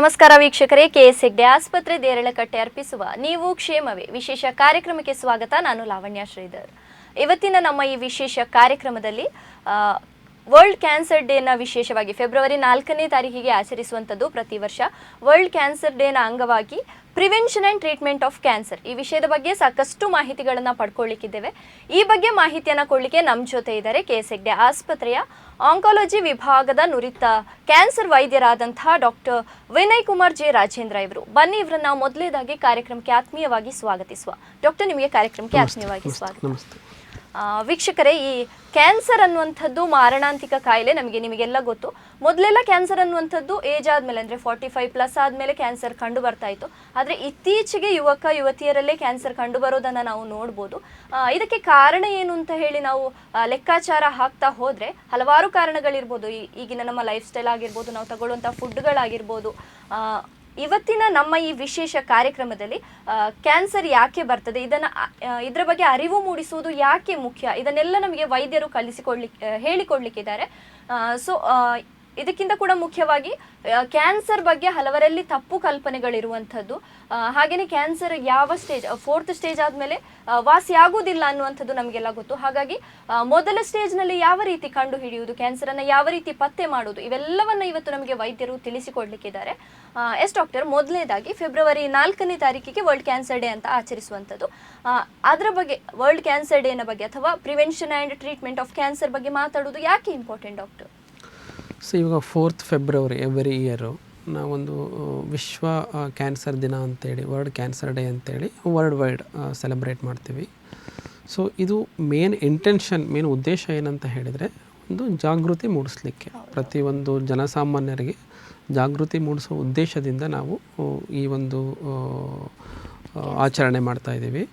ನಮಸ್ಕಾರ ವೀಕ್ಷಕರೇ, ಕೆಎಸ್ ಹೆಗ್ಡೆ ಆಸ್ಪತ್ರೆ ದೇರಳಕಟ್ಟೆ ಅರ್ಪಿಸುವ ನೀವು ಕ್ಷೇಮವೇ ವಿಶೇಷ ಕಾರ್ಯಕ್ರಮಕ್ಕೆ ಸ್ವಾಗತ. ನಾನು ಲಾವಣ್ಯ ಶ್ರೀಧರ್. ಇವತ್ತಿನ ನಮ್ಮ ಈ ವಿಶೇಷ ಕಾರ್ಯಕ್ರಮದಲ್ಲಿ ವರ್ಲ್ಡ್ ಕ್ಯಾನ್ಸರ್ ಡೇನ ವಿಶೇಷವಾಗಿ ಫೆಬ್ರವರಿ 4ನೇ ತಾರೀಕಿಗೆ ಆಚರಿಸುವಂಥದ್ದು. ಪ್ರತಿ ವರ್ಷ ವರ್ಲ್ಡ್ ಕ್ಯಾನ್ಸರ್ ಡೇನ ಅಂಗವಾಗಿ prevention and treatment of cancer ಈ ವಿಷಯದ ಬಗ್ಗೆ ಸಾಕಷ್ಟು ಮಾಹಿತಿಗಳನ್ನು ಪಡ್ಕೊಳ್ಳಿಕ್ಕಿದ್ದೇವೆ. ಈ ಬಗ್ಗೆ ಮಾಹಿತಿಯನ್ನು ಕೊಡಲಿಕ್ಕೆ ನಮ್ಮ ಜೊತೆ ಇದ್ದಾರೆ ಕೆಎಸ್ ಹೆಗ್ಡೆ ಆಸ್ಪತ್ರೆಯ ಆಂಕಾಲಜಿ ವಿಭಾಗದ ನುರಿತ ಕ್ಯಾನ್ಸರ್ ವೈದ್ಯರಾದಂತಹ ಡಾಕ್ಟರ್ ವಿನಯ್ ಕುಮಾರ್ ಜೆ ರಾಜೇಂದ್ರ ಇವರು. ಬನ್ನಿ, ಇವರನ್ನ ನಾವು ಮೊದಲೇದಾಗಿ ಕಾರ್ಯಕ್ರಮಕ್ಕೆ ಆತ್ಮೀಯವಾಗಿ ಸ್ವಾಗತಿಸುವ. ಡಾಕ್ಟರ್, ನಿಮಗೆ ಕಾರ್ಯಕ್ರಮಕ್ಕೆ ಆತ್ಮೀಯವಾಗಿ ಸ್ವಾಗತ. ವೀಕ್ಷಕರೇ, ಈ ಕ್ಯಾನ್ಸರ್ ಅನ್ನುವಂಥದ್ದು ಮಾರಣಾಂತಿಕ ಕಾಯಿಲೆ. ನಿಮಗೆಲ್ಲ ಗೊತ್ತು. ಮೊದಲೆಲ್ಲ ಕ್ಯಾನ್ಸರ್ ಅನ್ನುವಂಥದ್ದು ಏಜ್ ಆದಮೇಲೆ ಅಂದರೆ 45+ ಆದಮೇಲೆ ಕ್ಯಾನ್ಸರ್ ಕಂಡು ಬರ್ತಾ ಇತ್ತು. ಆದರೆ ಇತ್ತೀಚೆಗೆ ಯುವತಿಯರಲ್ಲೇ ಕ್ಯಾನ್ಸರ್ ಕಂಡು ಬರೋದನ್ನು ನಾವು ನೋಡ್ಬೋದು. ಇದಕ್ಕೆ ಕಾರಣ ಏನು ಅಂತ ಹೇಳಿ ನಾವು ಲೆಕ್ಕಾಚಾರ ಹಾಕ್ತಾ ಹೋದರೆ ಹಲವಾರು ಕಾರಣಗಳಿರ್ಬೋದು. ಈಗಿನ ನಮ್ಮ ಲೈಫ್ ಸ್ಟೈಲ್ ಆಗಿರ್ಬೋದು, ನಾವು ತಗೊಳ್ಳುವಂಥ ಫುಡ್ಗಳಾಗಿರ್ಬೋದು. ಇವತ್ತಿನ ನಮ್ಮ ಈ ವಿಶೇಷ ಕಾರ್ಯಕ್ರಮದಲ್ಲಿ ಕ್ಯಾನ್ಸರ್ ಯಾಕೆ ಬರ್ತದೆ, ಇದರ ಬಗ್ಗೆ ಅರಿವು ಮೂಡಿಸುವುದು ಯಾಕೆ ಮುಖ್ಯ, ಇದನ್ನೆಲ್ಲ ನಮಗೆ ವೈದ್ಯರು ಹೇಳಿಕೊಡ್ಲಿಕ್ಕಿದ್ದಾರೆ. ಇದಕ್ಕಿಂತ ಕೂಡ ಮುಖ್ಯವಾಗಿ ಕ್ಯಾನ್ಸರ್ ಬಗ್ಗೆ ಹಲವರಲ್ಲಿ ತಪ್ಪು ಕಲ್ಪನೆಗಳಿರುವಂಥದ್ದು. ಹಾಗೆಯೇ ಕ್ಯಾನ್ಸರ್ ಯಾವ ಸ್ಟೇಜ್, 4th ಸ್ಟೇಜ್ ಆದಮೇಲೆ ವಾಸಿ ಆಗುವುದಿಲ್ಲ ಅನ್ನುವಂಥದ್ದು ನಮಗೆಲ್ಲ ಗೊತ್ತು. ಹಾಗಾಗಿ ಮೊದಲ ಸ್ಟೇಜ್ನಲ್ಲಿ ಯಾವ ರೀತಿ ಕಂಡು ಹಿಡಿಯುವುದು, ಕ್ಯಾನ್ಸರನ್ನು ಯಾವ ರೀತಿ ಪತ್ತೆ ಮಾಡುವುದು, ಇವೆಲ್ಲವನ್ನು ಇವತ್ತು ನಮಗೆ ವೈದ್ಯರು ತಿಳಿಸಿಕೊಡ್ಲಿಕ್ಕಿದ್ದಾರೆ. ಡಾಕ್ಟರ್, ಮೊದಲನೇದಾಗಿ ಫೆಬ್ರವರಿ 4ನೇ ತಾರೀಕಿಗೆ ವರ್ಲ್ಡ್ ಕ್ಯಾನ್ಸರ್ ಡೇ ಅಂತ ಆಚರಿಸುವಂಥದ್ದು. ಅದರ ಬಗ್ಗೆ, ವರ್ಲ್ಡ್ ಕ್ಯಾನ್ಸರ್ ಡೇನ ಬಗ್ಗೆ ಅಥವಾ prevention and treatment of cancer ಬಗ್ಗೆ ಮಾತಾಡೋದು ಯಾಕೆ ಇಂಪಾರ್ಟೆಂಟ್ ಡಾಕ್ಟರ್? ಸೊ ಇವಾಗ 4th ಫೆಬ್ರವರಿ ಎವ್ರಿ ಇಯರು ನಾವೊಂದು ವಿಶ್ವ ಕ್ಯಾನ್ಸರ್ ದಿನ ಅಂತೇಳಿ, ವರ್ಲ್ಡ್ ಕ್ಯಾನ್ಸರ್ ಡೇ ಅಂತೇಳಿ ವರ್ಲ್ಡ್ ವೈಡ್ ಸೆಲೆಬ್ರೇಟ್ ಮಾಡ್ತೀವಿ. ಸೊ ಇದು ಮೇನ್ ಉದ್ದೇಶ ಏನಂತ ಹೇಳಿದರೆ, ಒಂದು ಜಾಗೃತಿ ಮೂಡಿಸ್ಲಿಕ್ಕೆ, ಪ್ರತಿಯೊಂದು ಜನಸಾಮಾನ್ಯರಿಗೆ ಜಾಗೃತಿ ಮೂಡಿಸೋ ಉದ್ದೇಶದಿಂದ ನಾವು ಈ ಒಂದು ಆಚರಣೆ ಮಾಡ್ತಾಯಿದ್ದೀವಿ.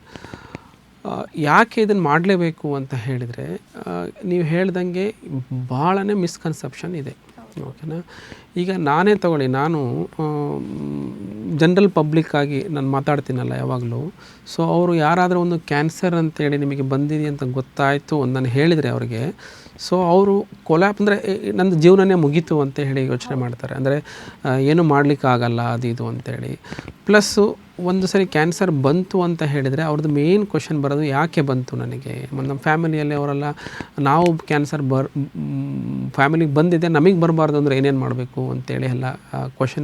ಯಾಕೆ ಇದನ್ನು ಮಾಡಲೇಬೇಕು ಅಂತ ಹೇಳಿದರೆ, ನೀವು ಹೇಳ್ದಂಗೆ ಭಾಳನೇ ಮಿಸ್ಕನ್ಸೆಪ್ಷನ್ ಇದೆ. ಓಕೆನಾ? ಈಗ ನಾನೇ ತಗೊಳ್ಳಿ, ನಾನು ಜನರಲ್ ಪಬ್ಲಿಕ್ಕಾಗಿ ನಾನು ಮಾತಾಡ್ತೀನಲ್ಲ ಯಾವಾಗಲೂ. ಸೊ ಅವರು ಯಾರಾದರೂ ಒಂದು ಕ್ಯಾನ್ಸರ್ ಅಂತೇಳಿ ನಿಮಗೆ ಬಂದಿದೆ ಅಂತ ಗೊತ್ತಾಯಿತು ನಾನು ಹೇಳಿದರೆ ಅವರಿಗೆ, ಸೊ ಅವರು ಅಂದರೆ ನಂದು ಜೀವನನೇ ಮುಗೀತು ಅಂತ ಹೇಳಿ ಯೋಚನೆ ಮಾಡ್ತಾರೆ. ಅಂದರೆ ಏನು ಮಾಡಲಿಕ್ಕಾಗಲ್ಲ ಅದು ಇದು ಅಂತೇಳಿ. ಪ್ಲಸ್ಸು ಒಂದು ಸರಿ ಕ್ಯಾನ್ಸರ್ ಬಂತು ಅಂತ ಹೇಳಿದರೆ ಅವ್ರದ್ದು ಮೇನ್ ಕ್ವಶನ್ ಬರೋದು, ಯಾಕೆ ಬಂತು ನನಗೆ, ನಮ್ಮ ಫ್ಯಾಮಿಲಿಯಲ್ಲಿ ಅವರೆಲ್ಲ ನಾವು ಕ್ಯಾನ್ಸರ್ ಫ್ಯಾಮಿಲಿಗೆ ಬಂದಿದೆ, ನಮಗೆ ಬರಬಾರ್ದು ಅಂದರೆ ಏನೇನು ಮಾಡಬೇಕು ಅಂತೇಳಿ ಎಲ್ಲ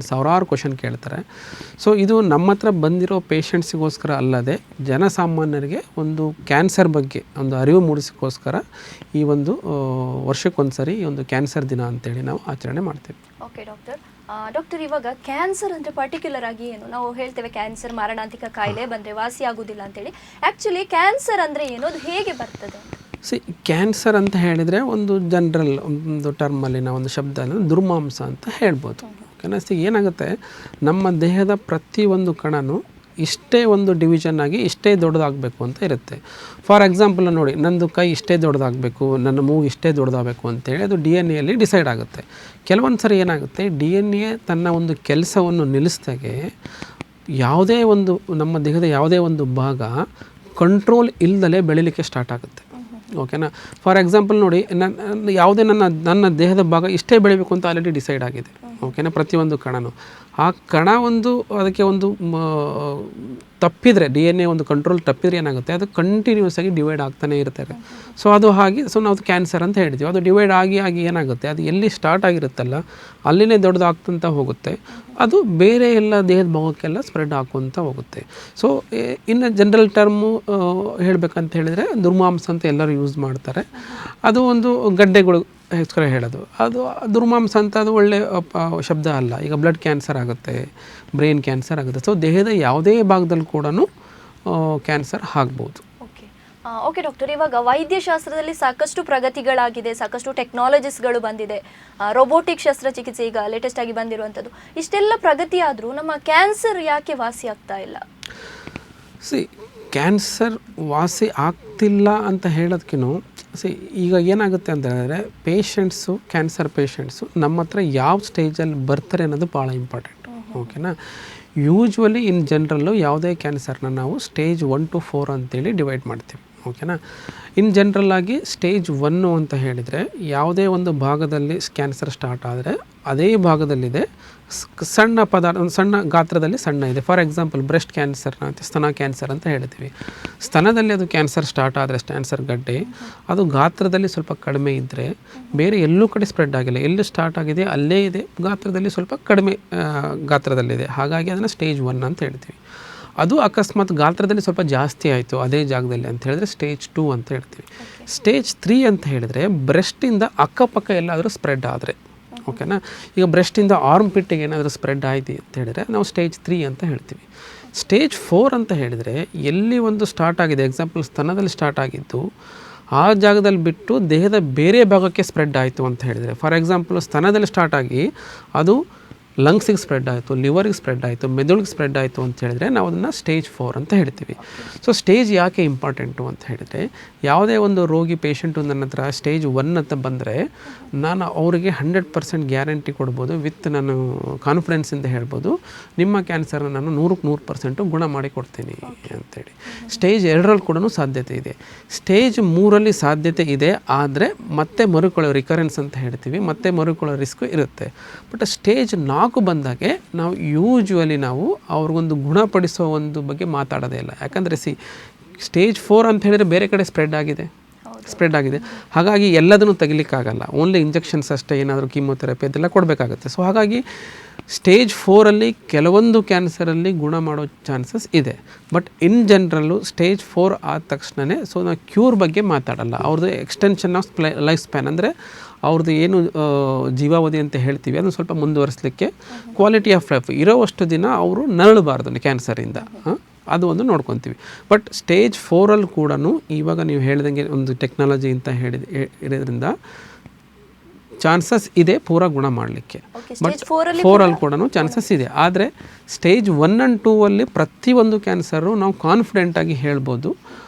ಸಾವಿರಾರು ಕ್ವಶನ್ ಕೇಳ್ತಾರೆ. ಸೊ ಇದು ನಮ್ಮ ಹತ್ರ ಬಂದಿರೋ ಪೇಷಂಟ್ಸಿಗೋಸ್ಕರ ಅಲ್ಲದೆ ಜನಸಾಮಾನ್ಯರಿಗೆ ಒಂದು ಕ್ಯಾನ್ಸರ್ ಬಗ್ಗೆ ಒಂದು ಅರಿವು ಮೂಡಿಸೋಕ್ಕೋಸ್ಕರ ಈ ಒಂದು ವರ್ಷಕ್ಕೊಂದು ಸರಿ ಈ ಒಂದು ಕ್ಯಾನ್ಸರ್ ದಿನ ಅಂತೇಳಿ ನಾವು ಆಚರಣೆ ಮಾಡ್ತೀವಿ. ಓಕೆ ಡಾಕ್ಟರ್, ಇವಾಗ ಕ್ಯಾನ್ಸರ್ ಅಂದರೆ ಪರ್ಟಿಕ್ಯುಲರ್ ಆಗಿ ಏನು ನಾವು ಹೇಳ್ತೇವೆ, ಕ್ಯಾನ್ಸರ್ ಮಾರಣಾಂತಿಕ ಕಾಯಿಲೆ ಬಂದರೆ ವಾಸಿ ಆಗೋದಿಲ್ಲ ಅಂತೇಳಿ. ಆ್ಯಕ್ಚುಲಿ ಕ್ಯಾನ್ಸರ್ ಅಂದರೆ ಏನು, ಅದು ಹೇಗೆ ಬರ್ತದೆ? ಕ್ಯಾನ್ಸರ್ ಅಂತ ಹೇಳಿದರೆ ಒಂದು ಜನರಲ್ ಒಂದು ಟರ್ಮಲ್ಲಿ ನಾವು ಒಂದು ಶಬ್ದ ದುರ್ಮಾಂಸ ಅಂತ ಹೇಳ್ಬೋದು. ಓಕೆನಾ? ಏನಾಗುತ್ತೆ, ನಮ್ಮ ದೇಹದ ಪ್ರತಿಯೊಂದು ಕಣನೂ ಇಷ್ಟೇ ಒಂದು ಡಿವಿಷನ್ ಆಗಿ ಇಷ್ಟೇ ದೊಡ್ಡದಾಗಬೇಕು ಅಂತ ಇರುತ್ತೆ. ಫಾರ್ ಎಕ್ಸಾಂಪಲ್ ನೋಡಿ, ನಂದು ಕೈ ಇಷ್ಟೇ ದೊಡ್ಡದಾಗಬೇಕು, ನನ್ನ ಮೂಗು ಇಷ್ಟೇ ದೊಡ್ಡದಾಗಬೇಕು ಅಂತೇಳಿ ಅದು DNA ಡಿಸೈಡ್ ಆಗುತ್ತೆ. ಕೆಲವೊಂದು ಸರಿ ಏನಾಗುತ್ತೆ, DNA ತನ್ನ ಒಂದು ಕೆಲಸವನ್ನು ನಿಲ್ಲಿಸಿದಾಗೆ ಯಾವುದೇ ಒಂದು ನಮ್ಮ ದೇಹದ ಯಾವುದೇ ಒಂದು ಭಾಗ ಕಂಟ್ರೋಲ್ ಇಲ್ಲದಲೇ ಬೆಳೀಲಿಕ್ಕೆ ಸ್ಟಾರ್ಟ್ ಆಗುತ್ತೆ. ಓಕೆನಾ? ಫಾರ್ ಎಕ್ಸಾಂಪಲ್ ನೋಡಿ, ಯಾವುದೇ ನನ್ನ ದೇಹದ ಭಾಗ ಇಷ್ಟೇ ಬೆಳಿಬೇಕು ಅಂತ ಆಲ್ರೆಡಿ ಡಿಸೈಡ್ ಆಗಿದೆ. ಓಕೆನಾ? ಪ್ರತಿಯೊಂದು ಕಣನೂ ಆ ಕಣ ಅದಕ್ಕೆ ಒಂದು ತಪ್ಪಿದರೆ, DNA ಒಂದು ಕಂಟ್ರೋಲ್ ತಪ್ಪಿದರೆ ಏನಾಗುತ್ತೆ, ಅದು ಕಂಟಿನ್ಯೂಸ್ ಆಗಿ ಡಿವೈಡ್ ಆಗ್ತಾನೆ ಇರ್ತಾರೆ. ಸೊ ಅದು ಹಾಗೆ, ಸೊ ನಾವು ಕ್ಯಾನ್ಸರ್ ಅಂತ ಹೇಳ್ತೀವಿ. ಅದು ಡಿವೈಡ್ ಆಗಿ ಏನಾಗುತ್ತೆ, ಅದು ಎಲ್ಲಿ ಸ್ಟಾರ್ಟ್ ಆಗಿರುತ್ತಲ್ಲ ಅಲ್ಲಿನೇ ದೊಡ್ಡದಾಗ್ತಂತ ಹೋಗುತ್ತೆ. ಅದು ಬೇರೆ ಎಲ್ಲ ದೇಹದ ಭಾಗಕ್ಕೆಲ್ಲ ಸ್ಪ್ರೆಡ್ ಹಾಕುವಂತ ಹೋಗುತ್ತೆ. ಸೊ ಇನ್ನು ಜನರಲ್ ಟರ್ಮು ಹೇಳಬೇಕಂತ ಹೇಳಿದರೆ ದುರ್ಮಾಂಸ ಅಂತ ಎಲ್ಲರೂ ಯೂಸ್ ಮಾಡ್ತಾರೆ. ಅದು ಒಂದು ಗಡ್ಡೆಗಳು ಹೆಸರು ಹೇಳೋದು, ಅದು ದುರ್ಮಾಂಸ ಅಂತ ಅದು ಒಳ್ಳೆ ಶಬ್ದ ಅಲ್ಲ. ಈಗ ಬ್ಲಡ್ ಕ್ಯಾನ್ಸರ್ ಆಗುತ್ತೆ, ಬ್ರೈನ್ ಕ್ಯಾನ್ಸರ್ ಆಗುತ್ತೆ. ಸೊ ದೇಹದ ಯಾವುದೇ ಭಾಗದಲ್ಲಿ ಕೂಡ ಕ್ಯಾನ್ಸರ್ ಆಗ್ಬೋದು. ಓಕೆ ಡಾಕ್ಟರ್, ಇವಾಗ ವೈದ್ಯಶಾಸ್ತ್ರದಲ್ಲಿ ಸಾಕಷ್ಟು ಪ್ರಗತಿಗಳಾಗಿದೆ, ಸಾಕಷ್ಟು ಟೆಕ್ನಾಲಜೀಸ್ಗಳು ಬಂದಿದೆ, ರೋಬೋಟಿಕ್ ಶಸ್ತ್ರಚಿಕಿತ್ಸೆ ಈಗ ಲೇಟೆಸ್ಟ್ ಆಗಿ ಬಂದಿರುವಂಥದ್ದು. ಇಷ್ಟೆಲ್ಲ ಪ್ರಗತಿ ಆದರೂ ನಮ್ಮ ಕ್ಯಾನ್ಸರ್ ಯಾಕೆ ವಾಸಿ ಆಗ್ತಾ ಇಲ್ಲ? ಕ್ಯಾನ್ಸರ್ ವಾಸಿ ಆಗ್ತಿಲ್ಲ ಅಂತ ಹೇಳೋದಕ್ಕಿಂತ ಈಗ ಏನಾಗುತ್ತೆ ಅಂತ ಹೇಳಿದ್ರೆ, ಕ್ಯಾನ್ಸರ್ ಪೇಷಂಟ್ಸು ನಮ್ಮ ಹತ್ರ ಯಾವ ಸ್ಟೇಜಲ್ಲಿ ಬರ್ತಾರೆ ಅನ್ನೋದು ಭಾಳ ಇಂಪಾರ್ಟೆಂಟ್. ಓಕೆನಾ? ಯೂಶ್ವಲಿ ಇನ್ ಜನರಲ್ಲು ಯಾವುದೇ ಕ್ಯಾನ್ಸರ್ನ ನಾವು ಸ್ಟೇಜ್ 1 to 4 ಅಂತೇಳಿ ಡಿವೈಡ್ ಮಾಡ್ತೀವಿ. ಓಕೆನಾ. ಇನ್ ಜನರಲ್ ಆಗಿ ಸ್ಟೇಜ್ 1 ಅಂತ ಹೇಳಿದರೆ ಯಾವುದೇ ಒಂದು ಭಾಗದಲ್ಲಿ ಕ್ಯಾನ್ಸರ್ ಸ್ಟಾರ್ಟ್ ಆದರೆ ಅದೇ ಭಾಗದಲ್ಲಿದೆ ಸಣ್ಣ ಪದಾರ್ಥ, ಒಂದು ಸಣ್ಣ ಗಾತ್ರದಲ್ಲಿ ಸಣ್ಣ ಇದೆ. ಫಾರ್ ಎಕ್ಸಾಂಪಲ್ ಬ್ರೆಸ್ಟ್ ಕ್ಯಾನ್ಸರ್ ಅಂತ, ಸ್ತನ ಕ್ಯಾನ್ಸರ್ ಅಂತ ಹೇಳ್ತೀವಿ. ಸ್ತನದಲ್ಲಿ ಅದು ಕ್ಯಾನ್ಸರ್ ಸ್ಟಾರ್ಟ್ ಆದರೆ ಕ್ಯಾನ್ಸರ್ ಗಡ್ಡೆ ಅದು ಗಾತ್ರದಲ್ಲಿ ಸ್ವಲ್ಪ ಕಡಿಮೆ ಇದ್ದರೆ ಬೇರೆ ಎಲ್ಲೂ ಕಡೆ ಸ್ಪ್ರೆಡ್ ಆಗಿಲ್ಲ, ಎಲ್ಲಿ ಸ್ಟಾರ್ಟ್ ಆಗಿದೆ ಅಲ್ಲೇ ಇದೆ, ಗಾತ್ರದಲ್ಲಿ ಸ್ವಲ್ಪ ಕಡಿಮೆ ಗಾತ್ರದಲ್ಲಿದೆ, ಹಾಗಾಗಿ ಅದನ್ನು ಸ್ಟೇಜ್ 1 ಅಂತ ಹೇಳ್ತೀವಿ. ಅದು ಅಕಸ್ಮಾತ್ ಗಾತ್ರದಲ್ಲಿ ಸ್ವಲ್ಪ ಜಾಸ್ತಿ ಆಯಿತು ಅದೇ ಜಾಗದಲ್ಲಿ ಅಂತ ಹೇಳಿದ್ರೆ ಸ್ಟೇಜ್ 2 ಅಂತ ಹೇಳ್ತೀವಿ. ಸ್ಟೇಜ್ 3 ಅಂತ ಹೇಳಿದರೆ ಬ್ರೆಸ್ಟಿಂದ ಅಕ್ಕಪಕ್ಕ ಎಲ್ಲಾದರೂ ಸ್ಪ್ರೆಡ್ ಆದರೆ, ಓಕೆನಾ. ಈಗ ಬ್ರೆಸ್ಟಿಂದ ಆರ್ಮ್ ಪಿಟ್ಟಿಗೆ ಏನಾದರೂ ಸ್ಪ್ರೆಡ್ ಆಯಿತು ಅಂತ ಹೇಳಿದರೆ ನಾವು ಸ್ಟೇಜ್ 3 ಅಂತ ಹೇಳ್ತೀವಿ. ಸ್ಟೇಜ್ 4 ಅಂತ ಹೇಳಿದರೆ ಎಲ್ಲಿ ಒಂದು ಸ್ಟಾರ್ಟ್ ಆಗಿದೆ, ಎಕ್ಸಾಂಪಲ್ ಸ್ತನದಲ್ಲಿ ಸ್ಟಾರ್ಟ್ ಆಗಿದ್ದು ಆ ಜಾಗದಲ್ಲಿ ಬಿಟ್ಟು ದೇಹದ ಬೇರೆ ಭಾಗಕ್ಕೆ ಸ್ಪ್ರೆಡ್ ಆಯಿತು ಅಂತ ಹೇಳಿದರೆ, ಫಾರ್ ಎಕ್ಸಾಂಪಲ್ ಸ್ತನದಲ್ಲಿ ಸ್ಟಾರ್ಟ್ ಆಗಿ ಅದು ಲಂಗ್ಸಿಗೆ ಸ್ಪ್ರೆಡ್ ಆಯಿತು, ಲಿವರಿಗೆ ಸ್ಪ್ರೆಡ್ ಆಯಿತು, ಮೆದುಳಿಗೆ ಸ್ಪ್ರೆಡ್ ಆಯಿತು ಅಂತ ಹೇಳಿದರೆ ನಾವು ಅದನ್ನು ಸ್ಟೇಜ್ 4 ಅಂತ ಹೇಳ್ತೀವಿ. ಸೊ ಸ್ಟೇಜ್ ಯಾಕೆ ಇಂಪಾರ್ಟೆಂಟು ಅಂತ ಹೇಳಿದರೆ, ಯಾವುದೇ ಒಂದು ರೋಗಿ ಪೇಷಂಟು ನನ್ನ ಹತ್ರ ಸ್ಟೇಜ್ 1 ಅಂತ ಬಂದರೆ ನಾನು ಅವರಿಗೆ 100% ಗ್ಯಾರಂಟಿ ಕೊಡ್ಬೋದು, ವಿತ್ ನಾನು ಕಾನ್ಫಿಡೆನ್ಸಿಂದ ಹೇಳ್ಬೋದು ನಿಮ್ಮ ಕ್ಯಾನ್ಸರ್ನ ನಾನು 100% ಗುಣ ಮಾಡಿ ಕೊಡ್ತೀನಿ ಅಂತೇಳಿ. ಸ್ಟೇಜ್ 2ರಲ್ಲಿ ಕೂಡ ಸಾಧ್ಯತೆ ಇದೆ, ಸ್ಟೇಜ್ 3ರಲ್ಲಿ ಸಾಧ್ಯತೆ ಇದೆ, ಆದರೆ ಮತ್ತೆ ಮರುಕೊಳ್ಳೋ ರಿಕರೆನ್ಸ್ ಅಂತ ಹೇಳ್ತೀವಿ, ಮತ್ತೆ ಮರುಕೊಳ್ಳೋ ರಿಸ್ಕು ಇರುತ್ತೆ. ಬಟ್ ಸ್ಟೇಜ್ 4 ಬಂದಾಗೆ ನಾವು ಯೂಶ್ವಲಿ ನಾವು ಅವ್ರಿಗೊಂದು ಗುಣಪಡಿಸೋ ಒಂದು ಬಗ್ಗೆ ಮಾತಾಡೋದೇ ಇಲ್ಲ. ಯಾಕಂದರೆ ಸ್ಟೇಜ್ 4 ಅಂತ ಹೇಳಿದರೆ ಬೇರೆ ಕಡೆ ಸ್ಪ್ರೆಡ್ ಆಗಿದೆ, ಹಾಗಾಗಿ ಎಲ್ಲದನ್ನು ತೆಗಿಲಿಕ್ಕಾಗಲ್ಲ, ಓನ್ಲಿ ಇಂಜೆಕ್ಷನ್ಸ್ ಅಷ್ಟೇ, ಏನಾದರೂ ಕೀಮೋಥೆರಪಿ ಅದೆಲ್ಲ ಕೊಡಬೇಕಾಗುತ್ತೆ. ಸೊ ಹಾಗಾಗಿ ಸ್ಟೇಜ್ 4ಅಲ್ಲಿ ಕೆಲವೊಂದು ಕ್ಯಾನ್ಸರಲ್ಲಿ ಗುಣ ಮಾಡೋ ಚಾನ್ಸಸ್ ಇದೆ. ಬಟ್ ಇನ್ ಜನರಲ್ಲು ಸ್ಟೇಜ್ 4 ಆದ ತಕ್ಷಣವೇ ಸೊ ನಾವು ಕ್ಯೂರ್ ಬಗ್ಗೆ ಮಾತಾಡಲ್ಲ, ಅವ್ರದ್ದು ಎಕ್ಸ್ಟೆನ್ಷನ್ ಆಫ್ ಲೈಫ್ ಸ್ಪ್ಯಾನ್ ಅಂದರೆ ಅವ್ರದ್ದು ಏನು ಜೀವಾವಧಿ ಅಂತ ಹೇಳ್ತೀವಿ ಅದನ್ನು ಸ್ವಲ್ಪ ಮುಂದುವರಿಸಲಿಕ್ಕೆ, ಕ್ವಾಲಿಟಿ ಆಫ್ ಲೈಫ್ ಇರೋವಷ್ಟು ದಿನ ಅವರು ನರಳಬಾರ್ದು ಕ್ಯಾನ್ಸರಿಂದ, ಅದು ಒಂದು ನೋಡ್ಕೊತೀವಿ. ಬಟ್ ಸ್ಟೇಜ್ 4ಅಲ್ಲಿ ಕೂಡ ಇವಾಗ ನೀವು ಹೇಳ್ದಂಗೆ ಒಂದು ಟೆಕ್ನಾಲಜಿ ಅಂತ ಇರೋದ್ರಿಂದ ಚಾನ್ಸಸ್ ಇದೆ ಪೂರಾ ಗುಣ ಮಾಡಲಿಕ್ಕೆ. ಬಟ್ 4ಅಲ್ಲಿ ಕೂಡ ಚಾನ್ಸಸ್ ಇದೆ, ಆದರೆ ಸ್ಟೇಜ್ 1 and 2ಅಲ್ಲಿ ಪ್ರತಿಯೊಂದು ಕ್ಯಾನ್ಸರು ನಾವು ಕಾನ್ಫಿಡೆಂಟಾಗಿ ಹೇಳ್ಬೋದು